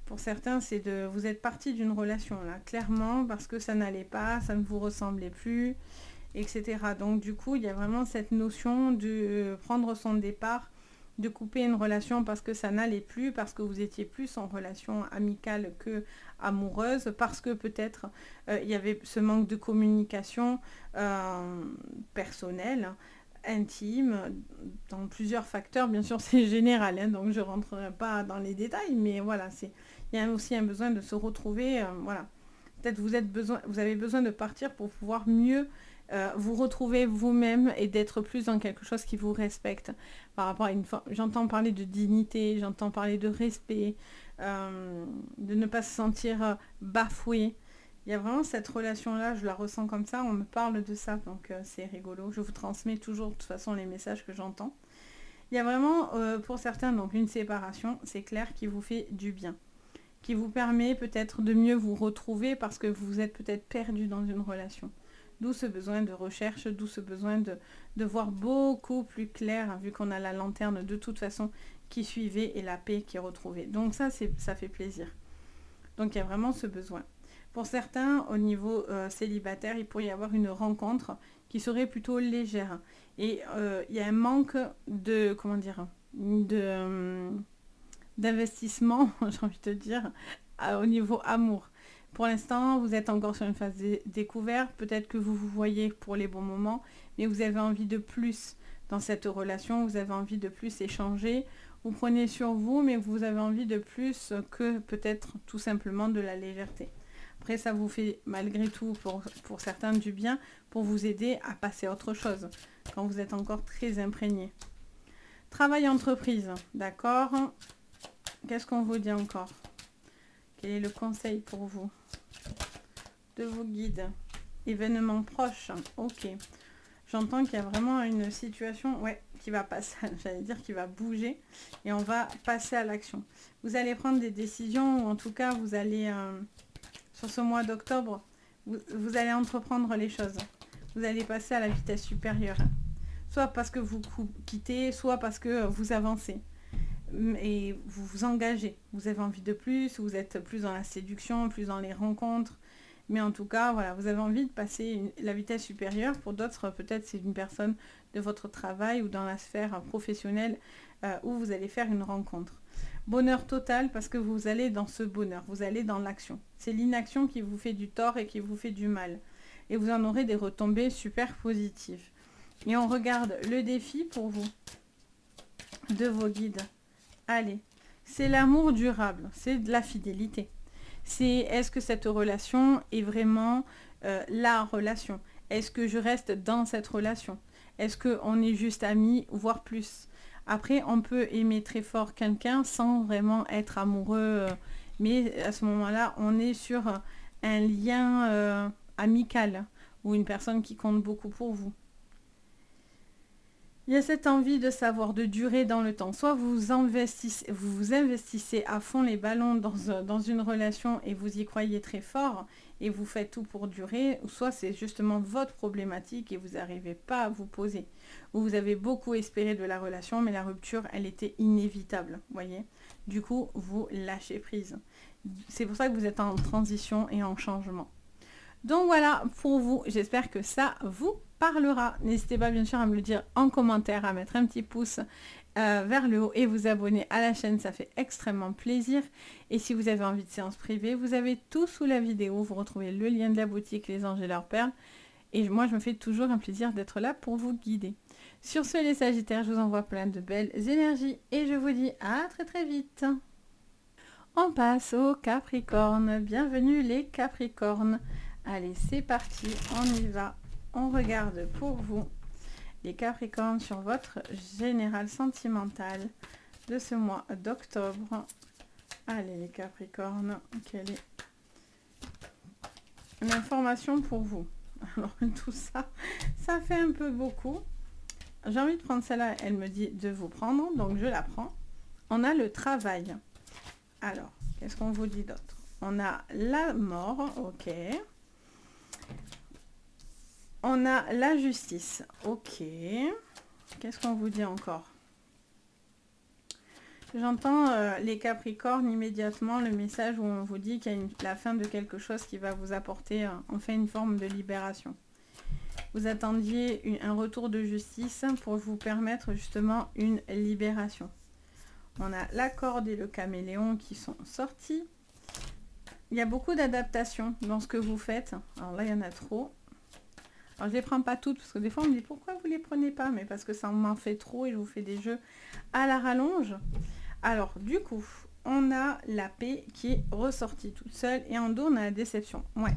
Pour certains, c'est vous êtes parti d'une relation, là, clairement, parce que ça n'allait pas, ça ne vous ressemblait plus, etc. Donc, du coup, il y a vraiment cette notion de prendre son départ, de couper une relation parce que ça n'allait plus, parce que vous étiez plus en relation amicale que amoureuse, parce que peut-être il y avait ce manque de communication personnelle, intime, dans plusieurs facteurs. Bien sûr, c'est général, hein, donc je ne rentrerai pas dans les détails, mais voilà, il y a aussi un besoin de se retrouver, voilà. Peut-être vous avez besoin de partir pour pouvoir mieux vous retrouver vous-même et d'être plus dans quelque chose qui vous respecte par rapport à une forme. J'entends parler de dignité, j'entends parler de respect, de ne pas se sentir bafoué. Il y a vraiment cette relation-là, je la ressens comme ça, on me parle de ça, donc c'est rigolo. Je vous transmets toujours de toute façon les messages que j'entends. Il y a vraiment, pour certains, donc une séparation, c'est clair, qui vous fait du bien, qui vous permet peut-être de mieux vous retrouver parce que vous êtes peut-être perdu dans une relation. D'où ce besoin de recherche, d'où ce besoin de voir beaucoup plus clair, vu qu'on a la lanterne de toute façon qui suivait et la paix qui est retrouvée. Donc ça fait plaisir. Donc il y a vraiment ce besoin. Pour certains, au niveau célibataire, il pourrait y avoir une rencontre qui serait plutôt légère. Et il y a un manque de, comment dire, d'investissement, j'ai envie de dire, au niveau amour. Pour l'instant, vous êtes encore sur une phase découverte. Peut-être que vous vous voyez pour les bons moments, mais vous avez envie de plus dans cette relation. Vous avez envie de plus échanger. Vous prenez sur vous, mais vous avez envie de plus que peut-être tout simplement de la légèreté. Après, ça vous fait malgré tout, pour certains, du bien pour vous aider à passer à autre chose quand vous êtes encore très imprégné. Travail entreprise, d'accord. Qu'est-ce qu'on vous dit encore? Quel est le conseil pour vous de vos guides? Événements proches, ok. J'entends qu'il y a vraiment une situation, ouais, qui va passer, j'allais dire qui va bouger, et on va passer à l'action. Vous allez prendre des décisions, ou en tout cas, vous allez, sur ce mois d'octobre, vous allez entreprendre les choses. Vous allez passer à la vitesse supérieure. Soit parce que vous quittez, soit parce que vous avancez. Et vous vous engagez. Vous avez envie de plus, vous êtes plus dans la séduction, plus dans les rencontres. Mais en tout cas, voilà, vous avez envie de passer la vitesse supérieure. Pour d'autres, peut-être c'est une personne de votre travail ou dans la sphère professionnelle où vous allez faire une rencontre. Bonheur total parce que vous allez dans ce bonheur, vous allez dans l'action. C'est l'inaction qui vous fait du tort et qui vous fait du mal. Et vous en aurez des retombées super positives. Et on regarde le défi pour vous, de vos guides. Allez, c'est l'amour durable, c'est de la fidélité. C'est est-ce que cette relation est vraiment la relation? Est-ce que je reste dans cette relation? Est-ce qu'on est juste amis, voire plus? Après, on peut aimer très fort quelqu'un sans vraiment être amoureux. Mais à ce moment-là, on est sur un lien amical ou une personne qui compte beaucoup pour vous. Il y a cette envie de savoir, de durer dans le temps. Soit vous investissez à fond les ballons dans une relation et vous y croyez très fort et vous faites tout pour durer, soit c'est justement votre problématique et vous n'arrivez pas à vous poser. Ou vous avez beaucoup espéré de la relation, mais la rupture, elle était inévitable, voyez. Du coup, vous lâchez prise. C'est pour ça que vous êtes en transition et en changement. Donc voilà pour vous, j'espère que ça vous parlera. N'hésitez pas bien sûr à me le dire en commentaire, à mettre un petit pouce vers le haut et vous abonner à la chaîne, ça fait extrêmement plaisir. Et si vous avez envie de séance privée, vous avez tout sous la vidéo, vous retrouvez le lien de la boutique Les Anges et leurs perles. Et moi je me fais toujours un plaisir d'être là pour vous guider. Sur ce les Sagittaires, je vous envoie plein de belles énergies et je vous dis à très très vite. On passe aux Capricornes, bienvenue les Capricornes. Allez, c'est parti, on y va. On regarde pour vous, les Capricornes, sur votre général sentimental de ce mois d'octobre. Allez, les Capricornes, quelle est l'information pour vous? Alors, tout ça, ça fait un peu beaucoup. J'ai envie de prendre celle-là, elle me dit de vous prendre, donc je la prends. On a le travail. Alors, qu'est-ce qu'on vous dit d'autre? On a la mort, ok. On a la justice. Ok. Qu'est-ce qu'on vous dit encore? J'entends les Capricornes immédiatement le message où on vous dit qu'il y a la fin de quelque chose qui va vous apporter enfin une forme de libération. Vous attendiez un retour de justice pour vous permettre justement une libération. On a la corde et le caméléon qui sont sortis. Il y a beaucoup d'adaptations dans ce que vous faites. Alors là, il y en a trop. Alors, je ne les prends pas toutes, parce que des fois, on me dit, pourquoi vous ne les prenez pas? Mais parce que ça m'en fait trop et je vous fais des jeux à la rallonge. Alors, du coup, on a la paix qui est ressortie toute seule. Et en dos, on a la déception. Ouais.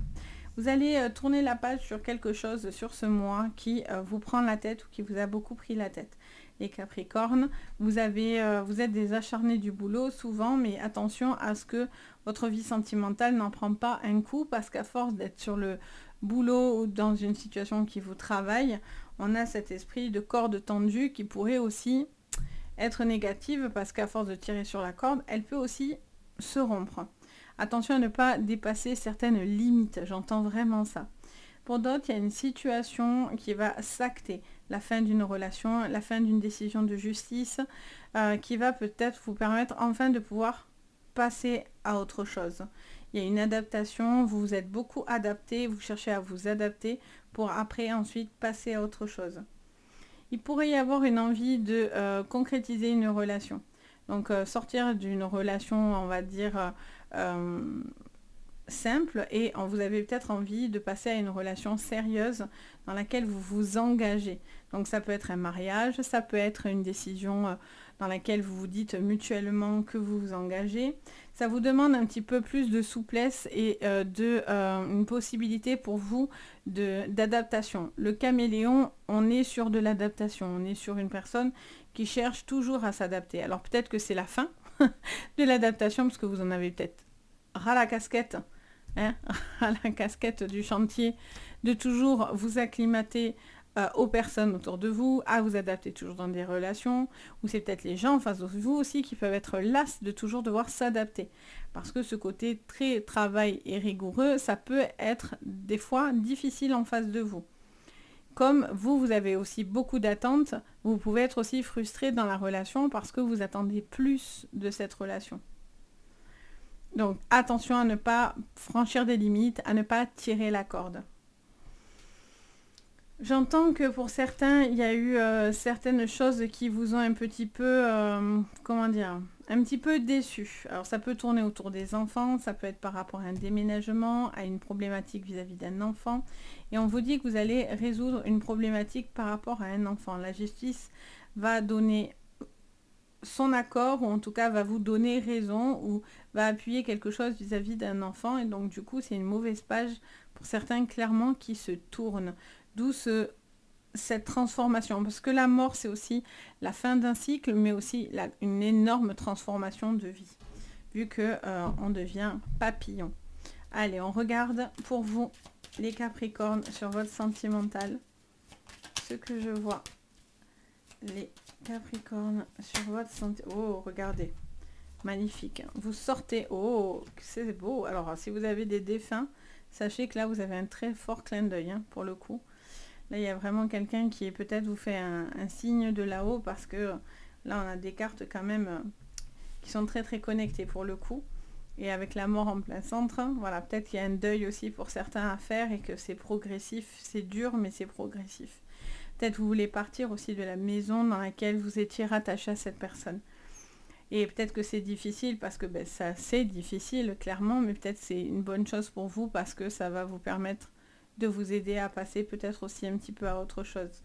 Vous allez tourner la page sur quelque chose sur ce mois qui vous prend la tête ou qui vous a beaucoup pris la tête. Les Capricornes, vous êtes des acharnés du boulot souvent, mais attention à ce que votre vie sentimentale n'en prend pas un coup, parce qu'à force d'être sur le boulot ou dans une situation qui vous travaille, on a cet esprit de corde tendue qui pourrait aussi être négative, parce qu'à force de tirer sur la corde, elle peut aussi se rompre. Attention à ne pas dépasser certaines limites, j'entends vraiment ça. Pour d'autres, il y a une situation qui va s'acter, la fin d'une relation, la fin d'une décision de justice, qui va peut-être vous permettre enfin de pouvoir passer à autre chose. il y a une adaptation, vous vous êtes beaucoup adapté, vous cherchez à vous adapter pour après ensuite passer à autre chose. Il pourrait y avoir une envie de concrétiser une relation. Donc sortir d'une relation, on va dire, simple, et vous avez peut-être envie de passer à une relation sérieuse dans laquelle vous vous engagez. Donc ça peut être un mariage, ça peut être une décision dans laquelle vous vous dites mutuellement que vous vous engagez. Ça vous demande un petit peu plus de souplesse et une possibilité pour vous d'adaptation. Le caméléon, on est sur de l'adaptation, on est sur une personne qui cherche toujours à s'adapter. Alors peut-être que c'est la fin de l'adaptation, parce que vous en avez peut-être ras la casquette, hein, à la casquette du chantier, de toujours vous acclimater aux personnes autour de vous, à vous adapter toujours dans des relations, ou c'est peut-être les gens en face de vous aussi qui peuvent être las de toujours devoir s'adapter. Parce que ce côté très travail et rigoureux, ça peut être des fois difficile en face de vous. Comme vous avez aussi beaucoup d'attentes, vous pouvez être aussi frustré dans la relation parce que vous attendez plus de cette relation. Donc attention à ne pas franchir des limites, à ne pas tirer la corde. J'entends que pour certains, il y a eu certaines choses qui vous ont un petit peu, comment dire, un petit peu déçus. Alors ça peut tourner autour des enfants, ça peut être par rapport à un déménagement, à une problématique vis-à-vis d'un enfant. Et on vous dit que vous allez résoudre une problématique par rapport à un enfant. La justice va donner son accord, ou en tout cas va vous donner raison, ou va appuyer quelque chose vis-à-vis d'un enfant. Et donc du coup, c'est une mauvaise page pour certains clairement qui se tournent. D'où cette transformation. Parce que la mort, c'est aussi la fin d'un cycle, mais aussi une énorme transformation de vie. Vu que on devient papillon. Allez, on regarde pour vous, les Capricornes, sur votre sentimental. Ce que je vois. Les Capricornes, sur votre sentimental. Oh, regardez. Magnifique. Vous sortez. Oh, c'est beau. Alors, si vous avez des défunts, sachez que là, vous avez un très fort clin d'œil, hein, pour le coup. Là, il y a vraiment quelqu'un qui peut-être vous fait un signe de là-haut, parce que là, on a des cartes quand même qui sont très très connectées pour le coup. Et avec la mort en plein centre, voilà, peut-être qu'il y a un deuil aussi pour certains à faire et que c'est progressif, c'est dur, mais c'est progressif. Peut-être vous voulez partir aussi de la maison dans laquelle vous étiez rattaché à cette personne. Et peut-être que c'est difficile parce que ça c'est difficile, clairement, mais peut-être c'est une bonne chose pour vous parce que ça va vous permettre de vous aider à passer peut-être aussi un petit peu à autre chose.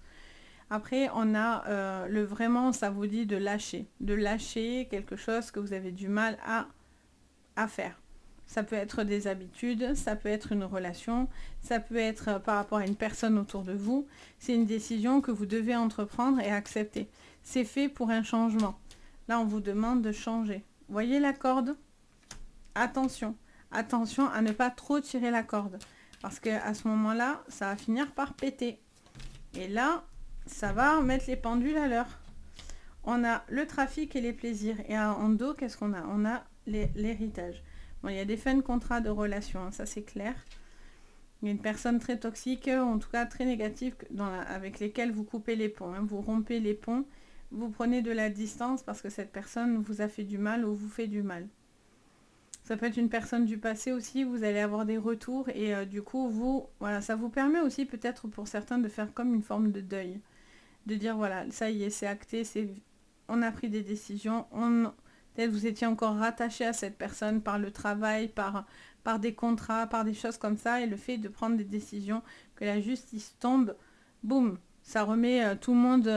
Après, on a vraiment, ça vous dit de lâcher quelque chose que vous avez du mal à faire. Ça peut être des habitudes, ça peut être une relation, ça peut être par rapport à une personne autour de vous. C'est une décision que vous devez entreprendre et accepter. C'est fait pour un changement. Là, on vous demande de changer. Voyez la corde? Attention. Attention à ne pas trop tirer la corde. Parce qu'à ce moment-là, ça va finir par péter. Et là, ça va mettre les pendules à l'heure. On a le trafic et les plaisirs. Et en dos, qu'est-ce qu'on a? On a l'héritage. Bon, il y a des fins de contrat de relation, hein, ça c'est clair. Il y a une personne très toxique, en tout cas très négative, avec lesquelles vous coupez les ponts. Hein, vous rompez les ponts, vous prenez de la distance parce que cette personne vous a fait du mal ou vous fait du mal. Ça peut être une personne du passé aussi, vous allez avoir des retours et du coup, voilà, ça vous permet aussi peut-être pour certains de faire comme une forme de deuil. De dire voilà, ça y est, c'est acté, on a pris des décisions, peut-être vous étiez encore rattaché à cette personne par le travail, par des contrats, par des choses comme ça, et le fait de prendre des décisions, que la justice tombe, boum, ça remet tout le monde,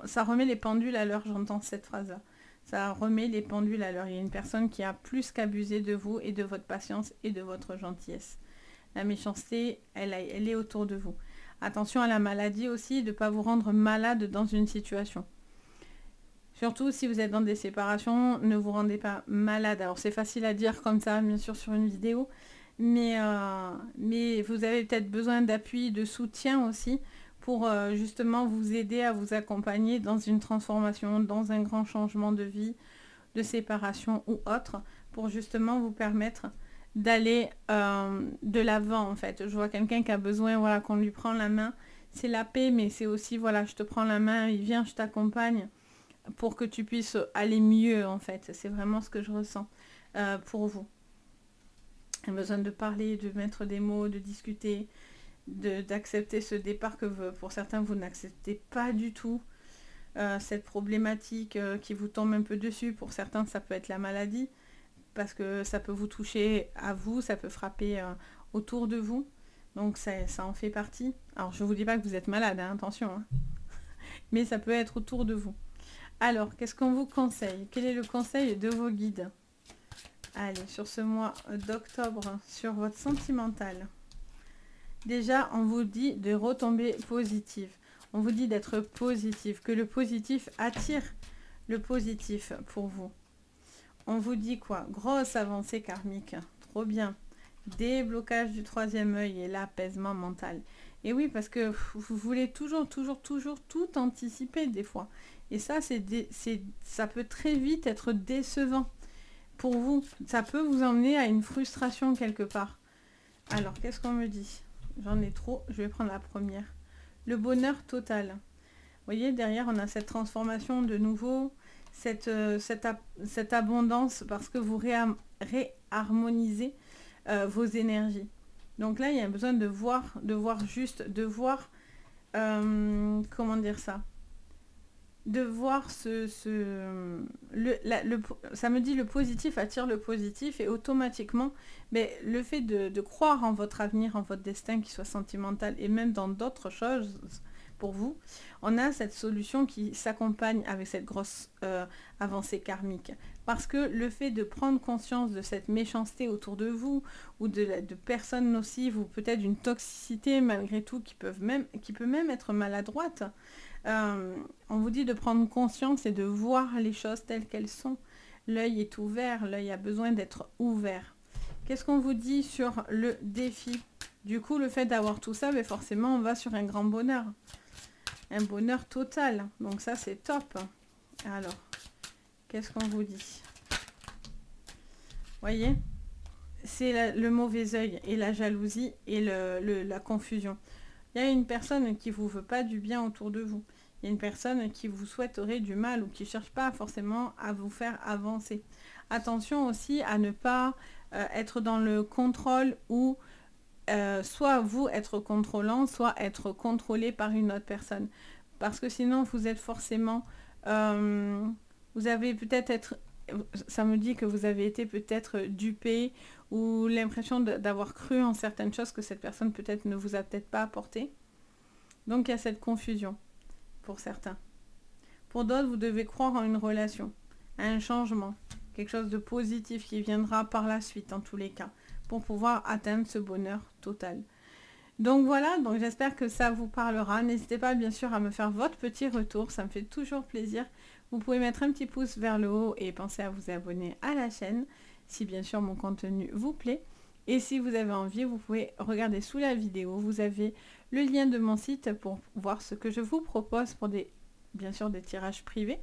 ça remet les pendules à l'heure, j'entends cette phrase-là. Ça remet les pendules à l'heure. Il y a une personne qui a plus qu'abusé de vous et de votre patience et de votre gentillesse. La méchanceté, elle est autour de vous. Attention à la maladie aussi, de ne pas vous rendre malade dans une situation. Surtout si vous êtes dans des séparations, ne vous rendez pas malade. Alors c'est facile à dire comme ça, bien sûr, sur une vidéo, mais vous avez peut-être besoin d'appui, de soutien aussi, pour justement vous aider à vous accompagner dans une transformation, dans un grand changement de vie, de séparation ou autre, pour justement vous permettre d'aller de l'avant en fait. Je vois quelqu'un qui a besoin, voilà, qu'on lui prend la main. C'est la paix, mais c'est aussi, voilà, je te prends la main, viens, je t'accompagne pour que tu puisses aller mieux en fait. C'est vraiment ce que je ressens pour vous. un besoin de parler, de mettre des mots, de discuter, d'accepter ce départ que pour certains vous n'acceptez pas du tout. Cette problématique qui vous tombe un peu dessus, pour certains ça peut être la maladie, parce que ça peut vous toucher à vous, ça peut frapper autour de vous, donc ça en fait partie. Alors je ne vous dis pas que vous êtes malade, hein, attention, hein. Mais ça peut être autour de vous. Alors, qu'est-ce qu'on vous conseille? Quel est le conseil de vos guides? Allez, sur ce mois d'octobre, sur votre sentimental. Déjà, on vous dit de retomber positive. On vous dit d'être positif, que le positif attire le positif pour vous. On vous dit quoi? Grosse avancée karmique, trop bien. Déblocage du troisième œil et l'apaisement mental. Et oui, parce que vous voulez toujours tout anticiper des fois. Et ça, ça peut très vite être décevant pour vous. Ça peut vous emmener à une frustration quelque part. Alors, qu'est-ce qu'on me dit? J'en ai trop, je vais prendre la première. Le bonheur total. Vous voyez, derrière, on a cette transformation de nouveau, cette abondance, parce que vous réharmonisez vos énergies. Donc là, il y a besoin de voir comment dire ça? De voir ça me dit le positif attire le positif et automatiquement, mais le fait de croire en votre avenir, en votre destin, qu'il soit sentimental et même dans d'autres choses pour vous, on a cette solution qui s'accompagne avec cette grosse avancée karmique. Parce que le fait de prendre conscience de cette méchanceté autour de vous ou de personnes nocives ou peut-être d'une toxicité malgré tout qui peut même être maladroite, on vous dit de prendre conscience et de voir les choses telles qu'elles sont. L'œil est ouvert, l'œil a besoin d'être ouvert. Qu'est-ce qu'on vous dit sur le défi? Du coup, le fait d'avoir tout ça, mais forcément, on va sur un grand bonheur. Un bonheur total. Donc ça, c'est top. Alors, qu'est-ce qu'on vous dit? Voyez, c'est le mauvais œil et la jalousie et la confusion. Il y a une personne qui ne vous veut pas du bien autour de vous. Il y a une personne qui vous souhaiterait du mal ou qui ne cherche pas forcément à vous faire avancer. Attention aussi à ne pas être dans le contrôle ou soit vous être contrôlant, soit être contrôlé par une autre personne. Parce que sinon, vous êtes forcément... vous avez peut-être... Ça me dit que vous avez été peut-être dupé ou l'impression d'avoir cru en certaines choses que cette personne peut-être ne vous a peut-être pas apporté. Donc il y a cette confusion pour certains. Pour d'autres, vous devez croire en une relation, à un changement, quelque chose de positif qui viendra par la suite en tous les cas, pour pouvoir atteindre ce bonheur total. Donc voilà, donc j'espère que ça vous parlera. N'hésitez pas bien sûr à me faire votre petit retour, ça me fait toujours plaisir. Vous pouvez mettre un petit pouce vers le haut et pensez à vous abonner à la chaîne, si bien sûr mon contenu vous plaît. Et si vous avez envie, vous pouvez regarder sous la vidéo, vous avez le lien de mon site pour voir ce que je vous propose pour bien sûr des tirages privés.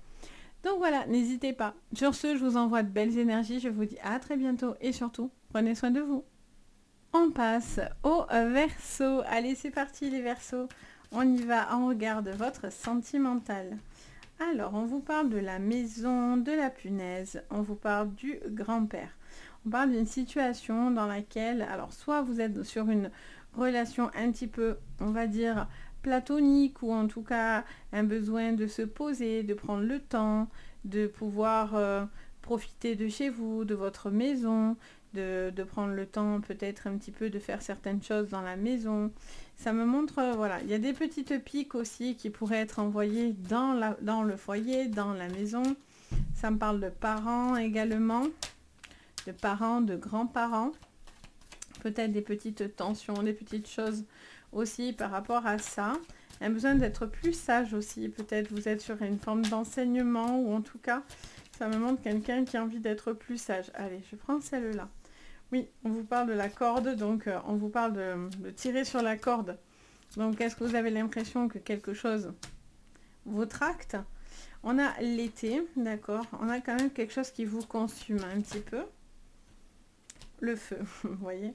Donc voilà, n'hésitez pas. Sur ce, je vous envoie de belles énergies, je vous dis à très bientôt et surtout, prenez soin de vous. On passe au Verseau. Allez, c'est parti les Verseaux. On y va, on regarde votre sentimental. Alors, on vous parle de la maison, de la punaise, on vous parle du grand-père. On parle d'une situation dans laquelle, alors soit vous êtes sur une relation un petit peu, on va dire, platonique ou en tout cas un besoin de se poser, de prendre le temps, de pouvoir profiter de chez vous, de votre maison, de prendre le temps peut-être un petit peu de faire certaines choses dans la maison. Ça me montre, voilà, il y a des petites piques aussi qui pourraient être envoyées dans le foyer, dans la maison. Ça me parle de parents également, de parents, de grands-parents. Peut-être des petites tensions, des petites choses aussi par rapport à ça. Il y a besoin d'être plus sage aussi. Peut-être vous êtes sur une forme d'enseignement ou en tout cas, ça me montre quelqu'un qui a envie d'être plus sage. Allez, je prends celle-là. Oui, on vous parle de la corde, donc on vous parle de tirer sur la corde. Donc, est-ce que vous avez l'impression que quelque chose vous tracte? On a l'été, d'accord. On a quand même quelque chose qui vous consume un petit peu. Le feu, vous voyez.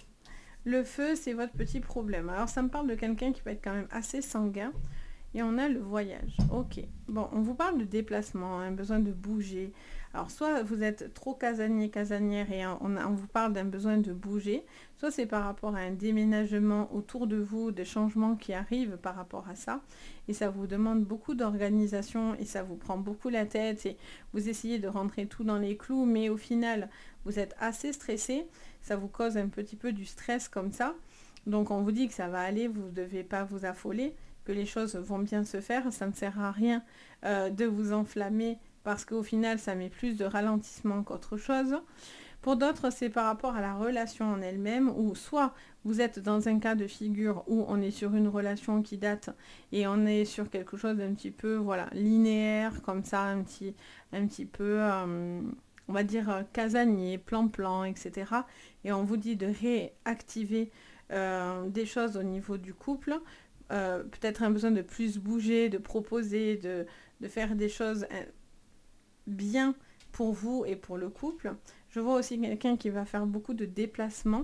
Le feu, c'est votre petit problème. Alors, ça me parle de quelqu'un qui peut être quand même assez sanguin Et on a le voyage. Ok. Bon, on vous parle de déplacement, un besoin de bouger. Alors, soit vous êtes trop casanier, casanière et on vous parle d'un besoin de bouger, soit c'est par rapport à un déménagement autour de vous, des changements qui arrivent par rapport à ça. Et ça vous demande beaucoup d'organisation et ça vous prend beaucoup la tête et vous essayez de rentrer tout dans les clous, mais au final, vous êtes assez stressé. Ça vous cause un petit peu du stress comme ça. Donc, on vous dit que ça va aller, vous ne devez pas vous affoler, que les choses vont bien se faire. Ça ne sert à rien de vous enflammer parce qu'au final, ça met plus de ralentissement qu'autre chose. Pour d'autres, c'est par rapport à la relation en elle-même, où soit vous êtes dans un cas de figure où on est sur une relation qui date et on est sur quelque chose d'un petit peu voilà, linéaire, comme ça, un petit peu, on va dire, casanier, plan-plan, etc. Et on vous dit de réactiver des choses au niveau du couple. Peut-être un besoin de plus bouger, de proposer, de faire des choses bien pour vous et pour le couple. Je vois aussi quelqu'un qui va faire beaucoup de déplacements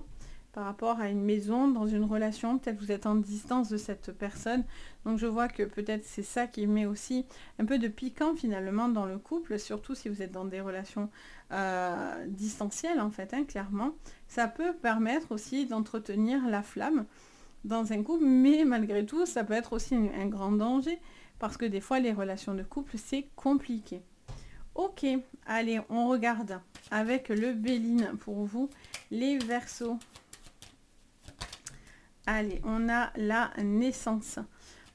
par rapport à une maison, dans une relation. Peut-être vous êtes en distance de cette personne. Donc je vois que peut-être c'est ça qui met aussi un peu de piquant finalement dans le couple, surtout si vous êtes dans des relations distancielles en fait, hein, clairement. Ça peut permettre aussi d'entretenir la flamme dans un couple, mais malgré tout, ça peut être aussi un grand danger parce que des fois, les relations de couple, c'est compliqué. Ok, allez, on regarde avec le Béline pour vous, les Verseaux. Allez, on a la naissance.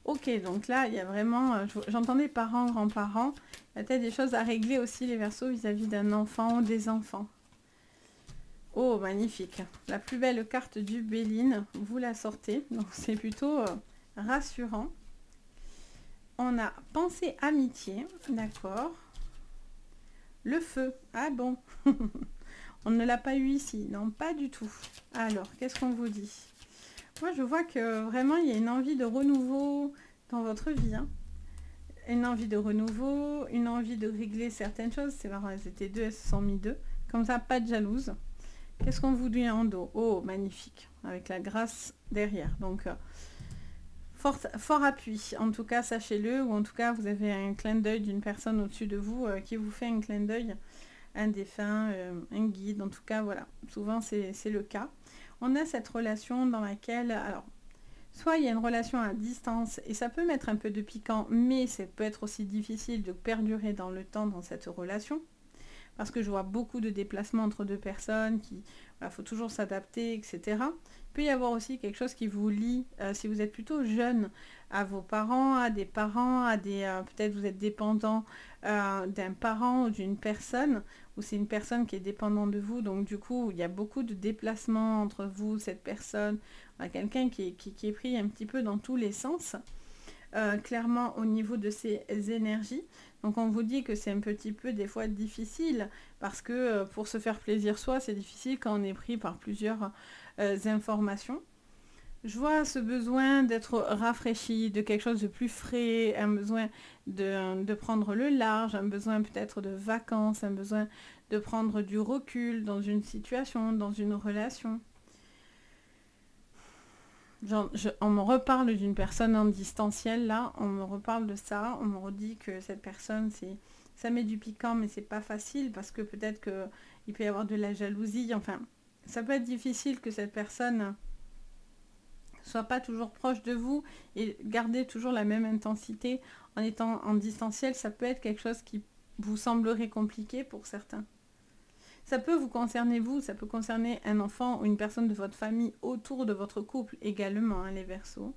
Ok, donc là, il y a vraiment, j'entendais parents, grands-parents, il y a peut-être des choses à régler aussi, les Verseaux, vis-à-vis d'un enfant ou des enfants. Oh, magnifique. La plus belle carte du Béline, vous la sortez. Donc, c'est plutôt rassurant. On a pensée amitié, d'accord. Le feu, ah bon. On ne l'a pas eu ici, non, pas du tout. Alors, qu'est-ce qu'on vous dit? Moi, je vois que vraiment, il y a une envie de renouveau dans votre vie. Hein. Une envie de renouveau, une envie de régler certaines choses. C'est marrant, elles étaient deux, elles se sont mis deux. Comme ça, pas de jalouse. Qu'est-ce qu'on vous dit en dos? Oh, magnifique. Avec la grâce derrière. Donc, fort appui. En tout cas, sachez-le. Ou en tout cas, vous avez un clin d'œil d'une personne au-dessus de vous qui vous fait un clin d'œil. Un défunt, un guide. En tout cas, voilà. Souvent, c'est le cas. On a cette relation dans laquelle... Alors, soit il y a une relation à distance et ça peut mettre un peu de piquant, mais ça peut être aussi difficile de perdurer dans le temps dans cette relation. Parce que je vois beaucoup de déplacements entre deux personnes, faut toujours s'adapter, etc. Il peut y avoir aussi quelque chose qui vous lie, si vous êtes plutôt jeune, à vos parents, à des parents, peut-être vous êtes dépendant d'un parent ou d'une personne, ou c'est une personne qui est dépendante de vous, donc du coup, il y a beaucoup de déplacements entre vous, cette personne, quelqu'un qui est pris un petit peu dans tous les sens. Clairement au niveau de ses énergies. Donc on vous dit que c'est un petit peu des fois difficile parce que pour se faire plaisir soi, c'est difficile quand on est pris par plusieurs informations. Je vois ce besoin d'être rafraîchi, de quelque chose de plus frais, un besoin de prendre le large, un besoin peut-être de vacances, un besoin de prendre du recul dans une situation, dans une relation. On me reparle d'une personne en distanciel, là, on me reparle de ça, on me redit que cette personne, ça met du piquant, mais c'est pas facile, parce que peut-être qu'il peut y avoir de la jalousie, enfin, ça peut être difficile que cette personne soit pas toujours proche de vous, et garder toujours la même intensité en étant en distanciel, ça peut être quelque chose qui vous semblerait compliqué pour certains. Ça peut vous concerner vous, ça peut concerner un enfant ou une personne de votre famille autour de votre couple également, hein, les Verseaux.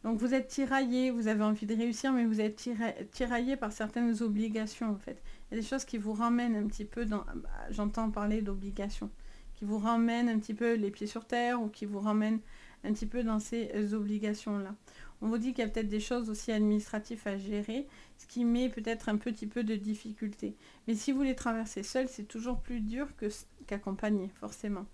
Donc vous êtes tiraillé, vous avez envie de réussir, mais vous êtes tiraillé par certaines obligations en fait. Il y a des choses qui vous ramènent un petit peu dans... J'entends parler d'obligations. Qui vous ramènent un petit peu les pieds sur terre ou qui vous ramènent un petit peu dans ces obligations-là. On vous dit qu'il y a peut-être des choses aussi administratives à gérer, ce qui met peut-être un petit peu de difficulté. Mais si vous les traversez seul, c'est toujours plus dur qu'accompagné, forcément.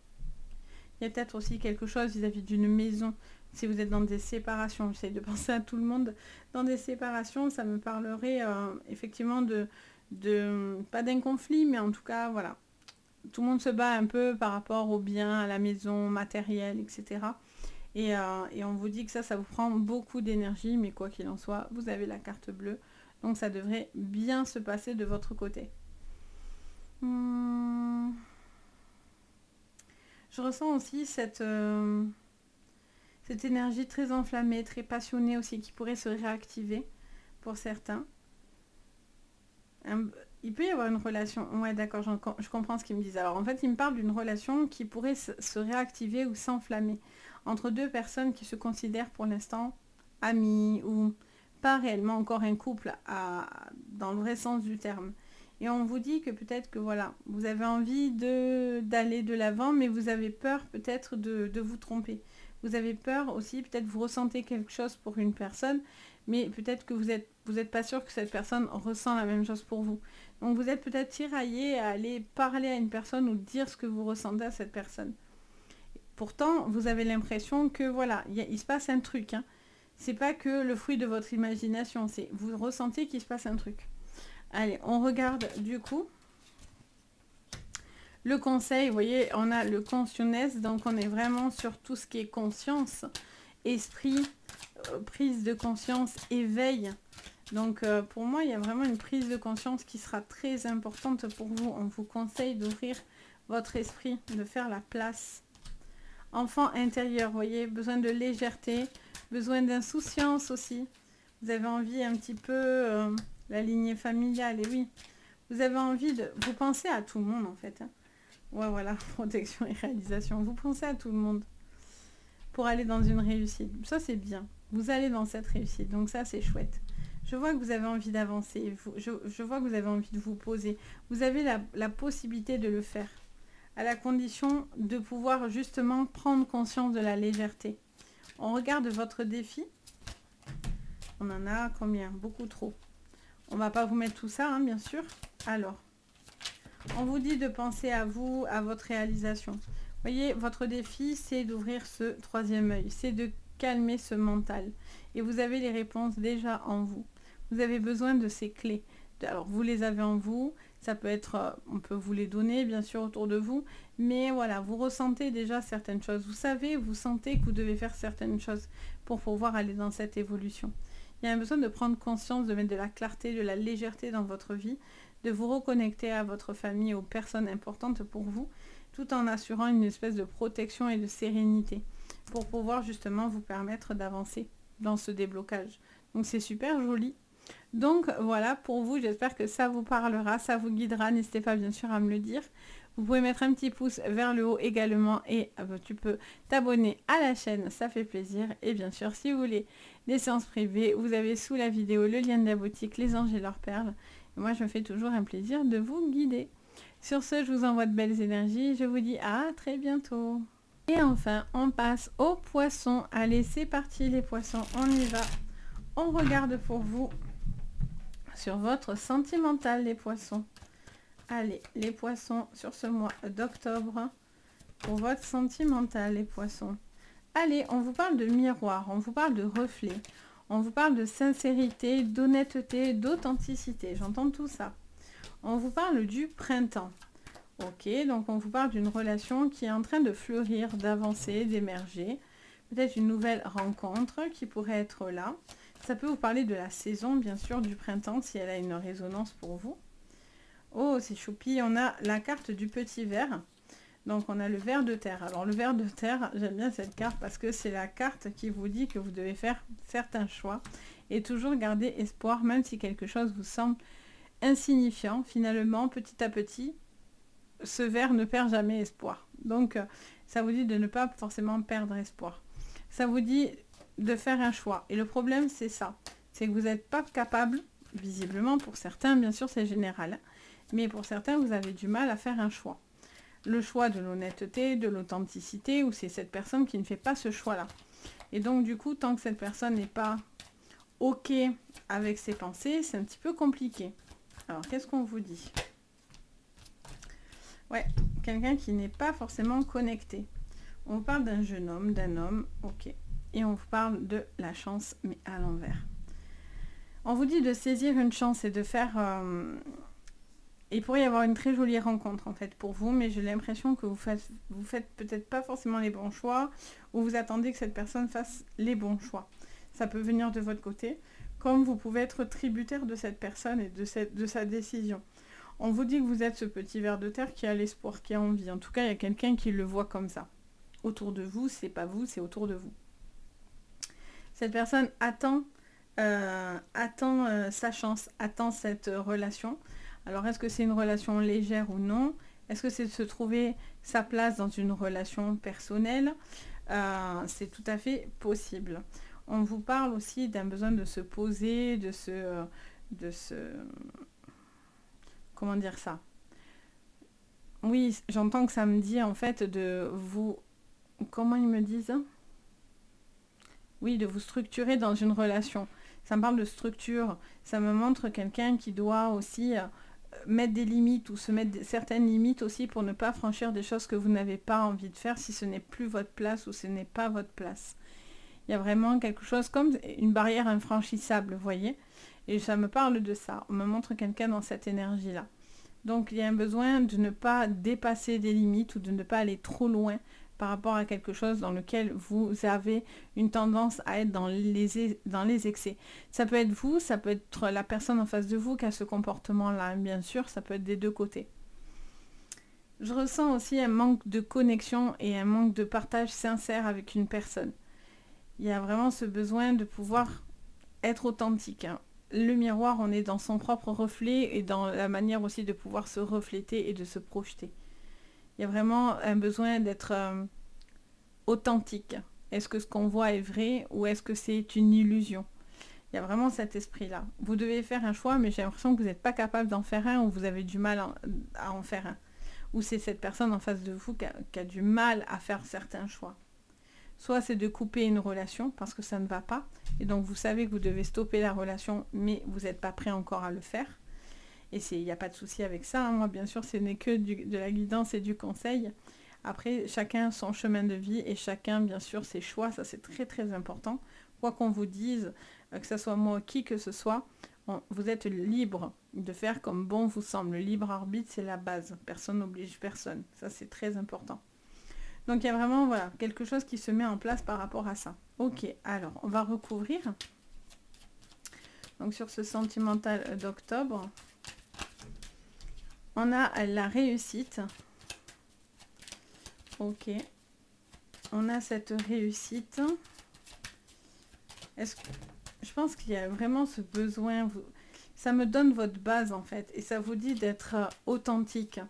Il y a peut-être aussi quelque chose vis-à-vis d'une maison. Si vous êtes dans des séparations, j'essaie de penser à tout le monde. Dans des séparations, ça me parlerait effectivement pas d'un conflit, mais en tout cas, voilà. Tout le monde se bat un peu par rapport aux biens, à la maison, matériel, etc. Et on vous dit que ça vous prend beaucoup d'énergie, mais quoi qu'il en soit, vous avez la carte bleue. Donc ça devrait bien se passer de votre côté. Je ressens aussi cette énergie très enflammée, très passionnée aussi, qui pourrait se réactiver pour certains. Il peut y avoir une relation, ouais d'accord, je comprends ce qu'ils me disent. Alors en fait, ils me parlent d'une relation qui pourrait se réactiver ou s'enflammer entre deux personnes qui se considèrent pour l'instant amies ou pas réellement encore un couple dans le vrai sens du terme. Et on vous dit que peut-être que voilà, vous avez envie d'aller de l'avant, mais vous avez peur peut-être de vous tromper. Vous avez peur aussi, peut-être vous ressentez quelque chose pour une personne, mais peut-être que vous êtes pas sûr que cette personne ressent la même chose pour vous. Donc vous êtes peut-être tiraillé à aller parler à une personne ou dire ce que vous ressentez à cette personne. Pourtant, vous avez l'impression que voilà, il se passe un truc. Hein. C'est pas que le fruit de votre imagination, c'est vous ressentez qu'il se passe un truc. Allez, on regarde du coup. Le conseil, vous voyez, on a le consciousness, donc on est vraiment sur tout ce qui est conscience, esprit, prise de conscience, éveil. Donc pour moi, il y a vraiment une prise de conscience qui sera très importante pour vous. On vous conseille d'ouvrir votre esprit, de faire la place. Enfant intérieur, vous voyez, besoin de légèreté, besoin d'insouciance aussi. Vous avez envie un petit peu, la lignée familiale, et oui, vous avez envie de... Vous pensez à tout le monde en fait. Hein. Ouais, voilà, protection et réalisation. Vous pensez à tout le monde pour aller dans une réussite. Ça, c'est bien. Vous allez dans cette réussite, donc ça, c'est chouette. Je vois que vous avez envie d'avancer. Je vois que vous avez envie de vous poser. Vous avez la possibilité de le faire, à la condition de pouvoir justement prendre conscience de la légèreté. On regarde votre défi. On en a combien? Beaucoup trop. On ne va pas vous mettre tout ça, hein, bien sûr. Alors, on vous dit de penser à vous, à votre réalisation. Vous voyez, votre défi, c'est d'ouvrir ce troisième œil. C'est de calmer ce mental. Et vous avez les réponses déjà en vous. Vous avez besoin de ces clés. Alors, vous les avez en vous. Ça peut être, on peut vous les donner, bien sûr, autour de vous. Mais voilà, vous ressentez déjà certaines choses. Vous savez, vous sentez que vous devez faire certaines choses pour pouvoir aller dans cette évolution. Il y a un besoin de prendre conscience, de mettre de la clarté, de la légèreté dans votre vie, de vous reconnecter à votre famille, aux personnes importantes pour vous, tout en assurant une espèce de protection et de sérénité pour pouvoir justement vous permettre d'avancer dans ce déblocage. Donc c'est super joli. Donc voilà pour vous, j'espère que ça vous parlera, ça vous guidera. N'hésitez pas bien sûr à me le dire. Vous pouvez mettre un petit pouce vers le haut également et tu peux t'abonner à la chaîne, ça fait plaisir. Et bien sûr, si vous voulez des séances privées, vous avez sous la vidéo le lien de la boutique Les Anges et leurs perles. Et moi, je me fais toujours un plaisir de vous guider. Sur ce, je vous envoie de belles énergies. Je vous dis à très bientôt. Et enfin, on passe aux poissons. Allez, c'est parti les poissons, on y va. On regarde pour vous sur votre sentimental, les poissons. Allez, les poissons, sur ce mois d'octobre, pour votre sentimental, les poissons. Allez, on vous parle de miroir, on vous parle de reflet, on vous parle de sincérité, d'honnêteté, d'authenticité. J'entends tout ça. On vous parle du printemps. Ok, donc on vous parle d'une relation qui est en train de fleurir, d'avancer, d'émerger. Peut-être une nouvelle rencontre qui pourrait être là. Ça peut vous parler de la saison, bien sûr, du printemps, si elle a une résonance pour vous. Oh, c'est choupi. On a la carte du petit ver. Donc, on a le ver de terre. Alors, le ver de terre, j'aime bien cette carte parce que c'est la carte qui vous dit que vous devez faire certains choix et toujours garder espoir, même si quelque chose vous semble insignifiant. Finalement, petit à petit, ce ver ne perd jamais espoir. Donc, ça vous dit de ne pas forcément perdre espoir. Ça vous dit de faire un choix. Et le problème, c'est ça. C'est que vous n'êtes pas capable, visiblement, pour certains, bien sûr, c'est général, mais pour certains, vous avez du mal à faire un choix. Le choix de l'honnêteté, de l'authenticité, ou c'est cette personne qui ne fait pas ce choix-là. Et donc, du coup, tant que cette personne n'est pas OK avec ses pensées, c'est un petit peu compliqué. Alors, qu'est-ce qu'on vous dit? Ouais, quelqu'un qui n'est pas forcément connecté. On vous parle d'un jeune homme, d'un homme, ok. Et on vous parle de la chance, mais à l'envers. On vous dit de saisir une chance et de faire il pourrait y avoir une très jolie rencontre en fait pour vous, mais j'ai l'impression que vous faites peut-être pas forcément les bons choix, ou vous attendez que cette personne fasse les bons choix. Ça peut venir de votre côté, comme vous pouvez être tributaire de cette personne et de sa décision. On vous dit que vous êtes ce petit ver de terre qui a l'espoir, qui a envie. En tout cas, il y a quelqu'un qui le voit comme ça. Autour de vous, c'est pas vous, c'est autour de vous. Cette personne attend sa chance, attend cette relation. Alors, est-ce que c'est une relation légère ou non? Est-ce que c'est de se trouver sa place dans une relation personnelle? C'est tout à fait possible. On vous parle aussi d'un besoin de se poser, de se comment dire ça? Oui, j'entends que ça me dit en fait de vous... Comment ils me disent? Oui, de vous structurer dans une relation. Ça me parle de structure. Ça me montre quelqu'un qui doit aussi mettre des limites ou se mettre certaines limites aussi pour ne pas franchir des choses que vous n'avez pas envie de faire si ce n'est plus votre place ou ce n'est pas votre place. Il y a vraiment quelque chose comme une barrière infranchissable, vous voyez? Et ça me parle de ça. On me montre quelqu'un dans cette énergie-là. Donc, il y a un besoin de ne pas dépasser des limites ou de ne pas aller trop loin par rapport à quelque chose dans lequel vous avez une tendance à être dans les excès. Ça peut être vous, ça peut être la personne en face de vous qui a ce comportement-là. Bien sûr, ça peut être des deux côtés. Je ressens aussi un manque de connexion et un manque de partage sincère avec une personne. Il y a vraiment ce besoin de pouvoir être authentique. Le miroir, on est dans son propre reflet et dans la manière aussi de pouvoir se refléter et de se projeter. Il y a vraiment un besoin d'être authentique. Est-ce que ce qu'on voit est vrai ou est-ce que c'est une illusion? Il y a vraiment cet esprit-là. Vous devez faire un choix, mais j'ai l'impression que vous n'êtes pas capable d'en faire un ou vous avez du mal à en faire un. Ou c'est cette personne en face de vous qui a du mal à faire certains choix. Soit c'est de couper une relation parce que ça ne va pas. Et donc vous savez que vous devez stopper la relation, mais vous n'êtes pas prêt encore à le faire. Et il n'y a pas de souci avec ça. Moi, bien sûr, ce n'est que de la guidance et du conseil. Après, chacun son chemin de vie et chacun, bien sûr, ses choix. Ça, c'est très, très important. Quoi qu'on vous dise, que ce soit moi, qui que ce soit, vous êtes libre de faire comme bon vous semble. Le libre arbitre, c'est la base. Personne n'oblige personne. Ça, c'est très important. Donc, il y a vraiment voilà, quelque chose qui se met en place par rapport à ça. Ok, alors, on va recouvrir. Donc, sur ce sentimental d'octobre, on a la réussite. Ok. On a cette réussite. Je pense qu'il y a vraiment ce besoin. Ça me donne votre base, en fait. Et ça vous dit d'être authentique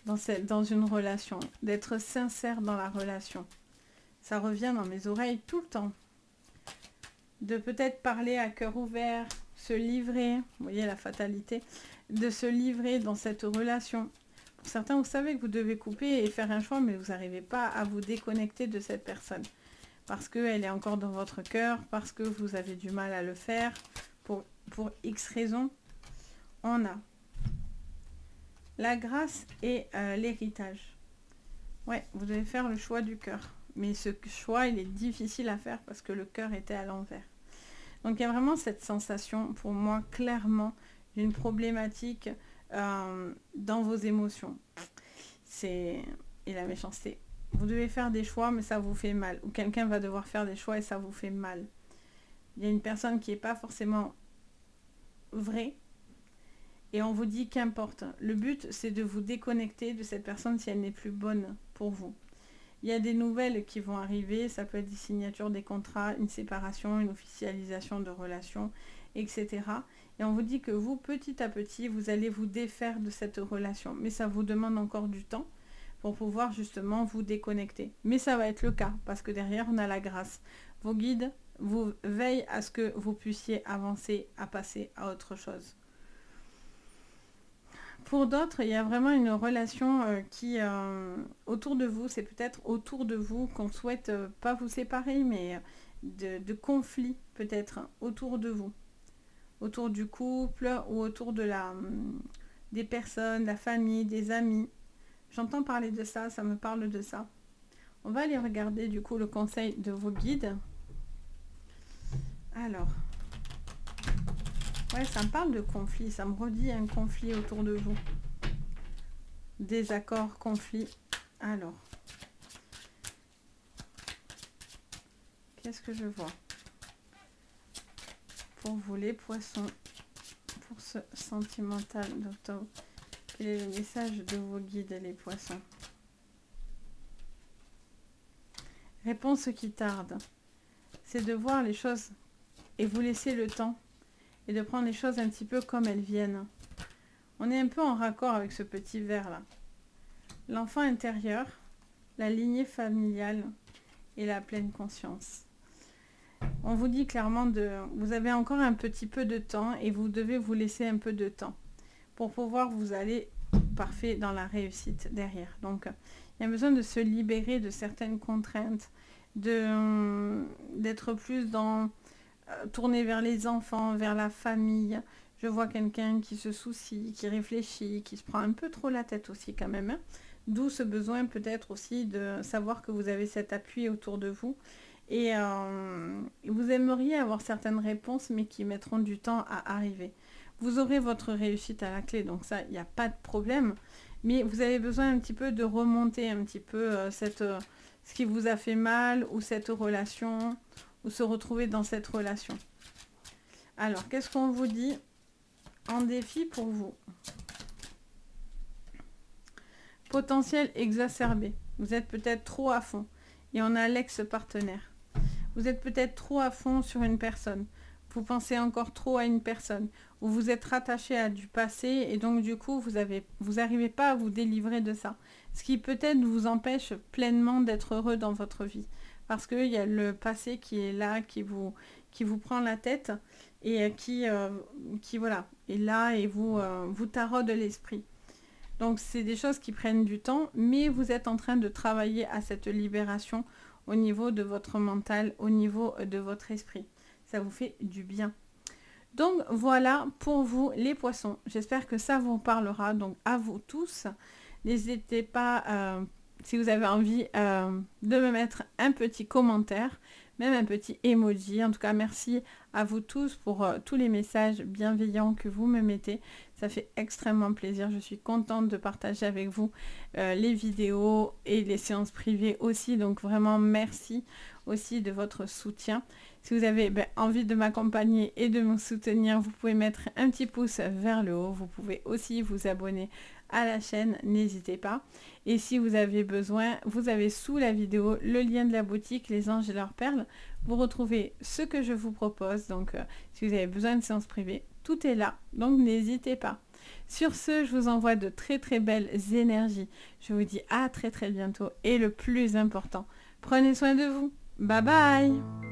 dans une relation. D'être sincère dans la relation. Ça revient dans mes oreilles tout le temps. De peut-être parler à cœur ouvert, se livrer. Vous voyez la fatalité. De se livrer dans cette relation. Pour certains, vous savez que vous devez couper et faire un choix, mais vous n'arrivez pas à vous déconnecter de cette personne. Parce qu'elle est encore dans votre cœur, parce que vous avez du mal à le faire, pour X raisons. On a la grâce et l'héritage. Ouais, vous devez faire le choix du cœur. Mais ce choix, il est difficile à faire parce que le cœur était à l'envers. Donc il y a vraiment cette sensation, pour moi, clairement, d'une problématique dans vos émotions. Et la méchanceté. Vous devez faire des choix, mais ça vous fait mal. Ou quelqu'un va devoir faire des choix et ça vous fait mal. Il y a une personne qui n'est pas forcément vraie. Et on vous dit qu'importe. Le but, c'est de vous déconnecter de cette personne si elle n'est plus bonne pour vous. Il y a des nouvelles qui vont arriver. Ça peut être des signatures, des contrats, une séparation, une officialisation de relations, etc. Et on vous dit que vous, petit à petit, vous allez vous défaire de cette relation. Mais ça vous demande encore du temps pour pouvoir justement vous déconnecter. Mais ça va être le cas, parce que derrière, on a la grâce. Vos guides vous veillent à ce que vous puissiez avancer, à passer à autre chose. Pour d'autres, il y a vraiment une relation qui, autour de vous, c'est peut-être autour de vous qu'on souhaite pas vous séparer, mais de conflits peut-être autour de vous. Autour du couple ou autour des personnes, la famille, des amis. J'entends parler de ça, ça me parle de ça. On va aller regarder du coup le conseil de vos guides. Alors, ouais, ça me parle de conflit, ça me redit un conflit autour de vous. désaccord, conflit. Alors, qu'est-ce que je vois pour vous les poissons, pour ce sentimental d'octobre? Quel est le message de vos guides les poissons? Réponse qui tarde, c'est de voir les choses et vous laisser le temps et de prendre les choses un petit peu comme elles viennent. On est un peu en raccord avec ce petit verre là. L'enfant intérieur, la lignée familiale et la pleine conscience. On vous dit clairement vous avez encore un petit peu de temps et vous devez vous laisser un peu de temps pour pouvoir vous aller parfait dans la réussite derrière. Donc, il y a besoin de se libérer de certaines contraintes, d'être plus tourné vers les enfants, vers la famille. Je vois quelqu'un qui se soucie, qui réfléchit, qui se prend un peu trop la tête aussi quand même. Hein. D'où ce besoin peut-être aussi de savoir que vous avez cet appui autour de vous. Et vous aimeriez avoir certaines réponses, mais qui mettront du temps à arriver. Vous aurez votre réussite à la clé, donc ça, il n'y a pas de problème. Mais vous avez besoin un petit peu de remonter un petit peu ce qui vous a fait mal, ou cette relation, ou se retrouver dans cette relation. Alors, qu'est-ce qu'on vous dit en défi pour vous? Potentiel exacerbé. Vous êtes peut-être trop à fond. Et on a l'ex-partenaire. Vous êtes peut-être trop à fond sur une personne. Vous pensez encore trop à une personne. Ou vous êtes rattaché à du passé et donc du coup, vous n'arrivez pas à vous délivrer de ça. Ce qui peut-être vous empêche pleinement d'être heureux dans votre vie. Parce qu'il y a le passé qui est là, qui vous prend la tête et qui voilà, est là et vous taraude l'esprit. Donc, c'est des choses qui prennent du temps, mais vous êtes en train de travailler à cette libération au niveau de votre mental, au niveau de votre esprit. Ça vous fait du bien. Donc, voilà pour vous les poissons. J'espère que ça vous parlera. Donc, à vous tous, n'hésitez pas, si vous avez envie, de me mettre un petit commentaire, même un petit emoji. En tout cas, merci à vous tous pour tous les messages bienveillants que vous me mettez. Ça fait extrêmement plaisir. Je suis contente de partager avec vous les vidéos et les séances privées aussi. Donc vraiment, merci aussi de votre soutien. Si vous avez envie de m'accompagner et de me soutenir, vous pouvez mettre un petit pouce vers le haut. Vous pouvez aussi vous abonner à la chaîne, n'hésitez pas. Et si vous avez besoin, vous avez sous la vidéo le lien de la boutique Les Anges et leurs perles. Vous retrouvez ce que je vous propose. Donc si vous avez besoin de séances privées, tout est là. Donc n'hésitez pas. Sur ce, je vous envoie de très très belles énergies. Je vous dis à très très bientôt. Et le plus important, prenez soin de vous. Bye bye!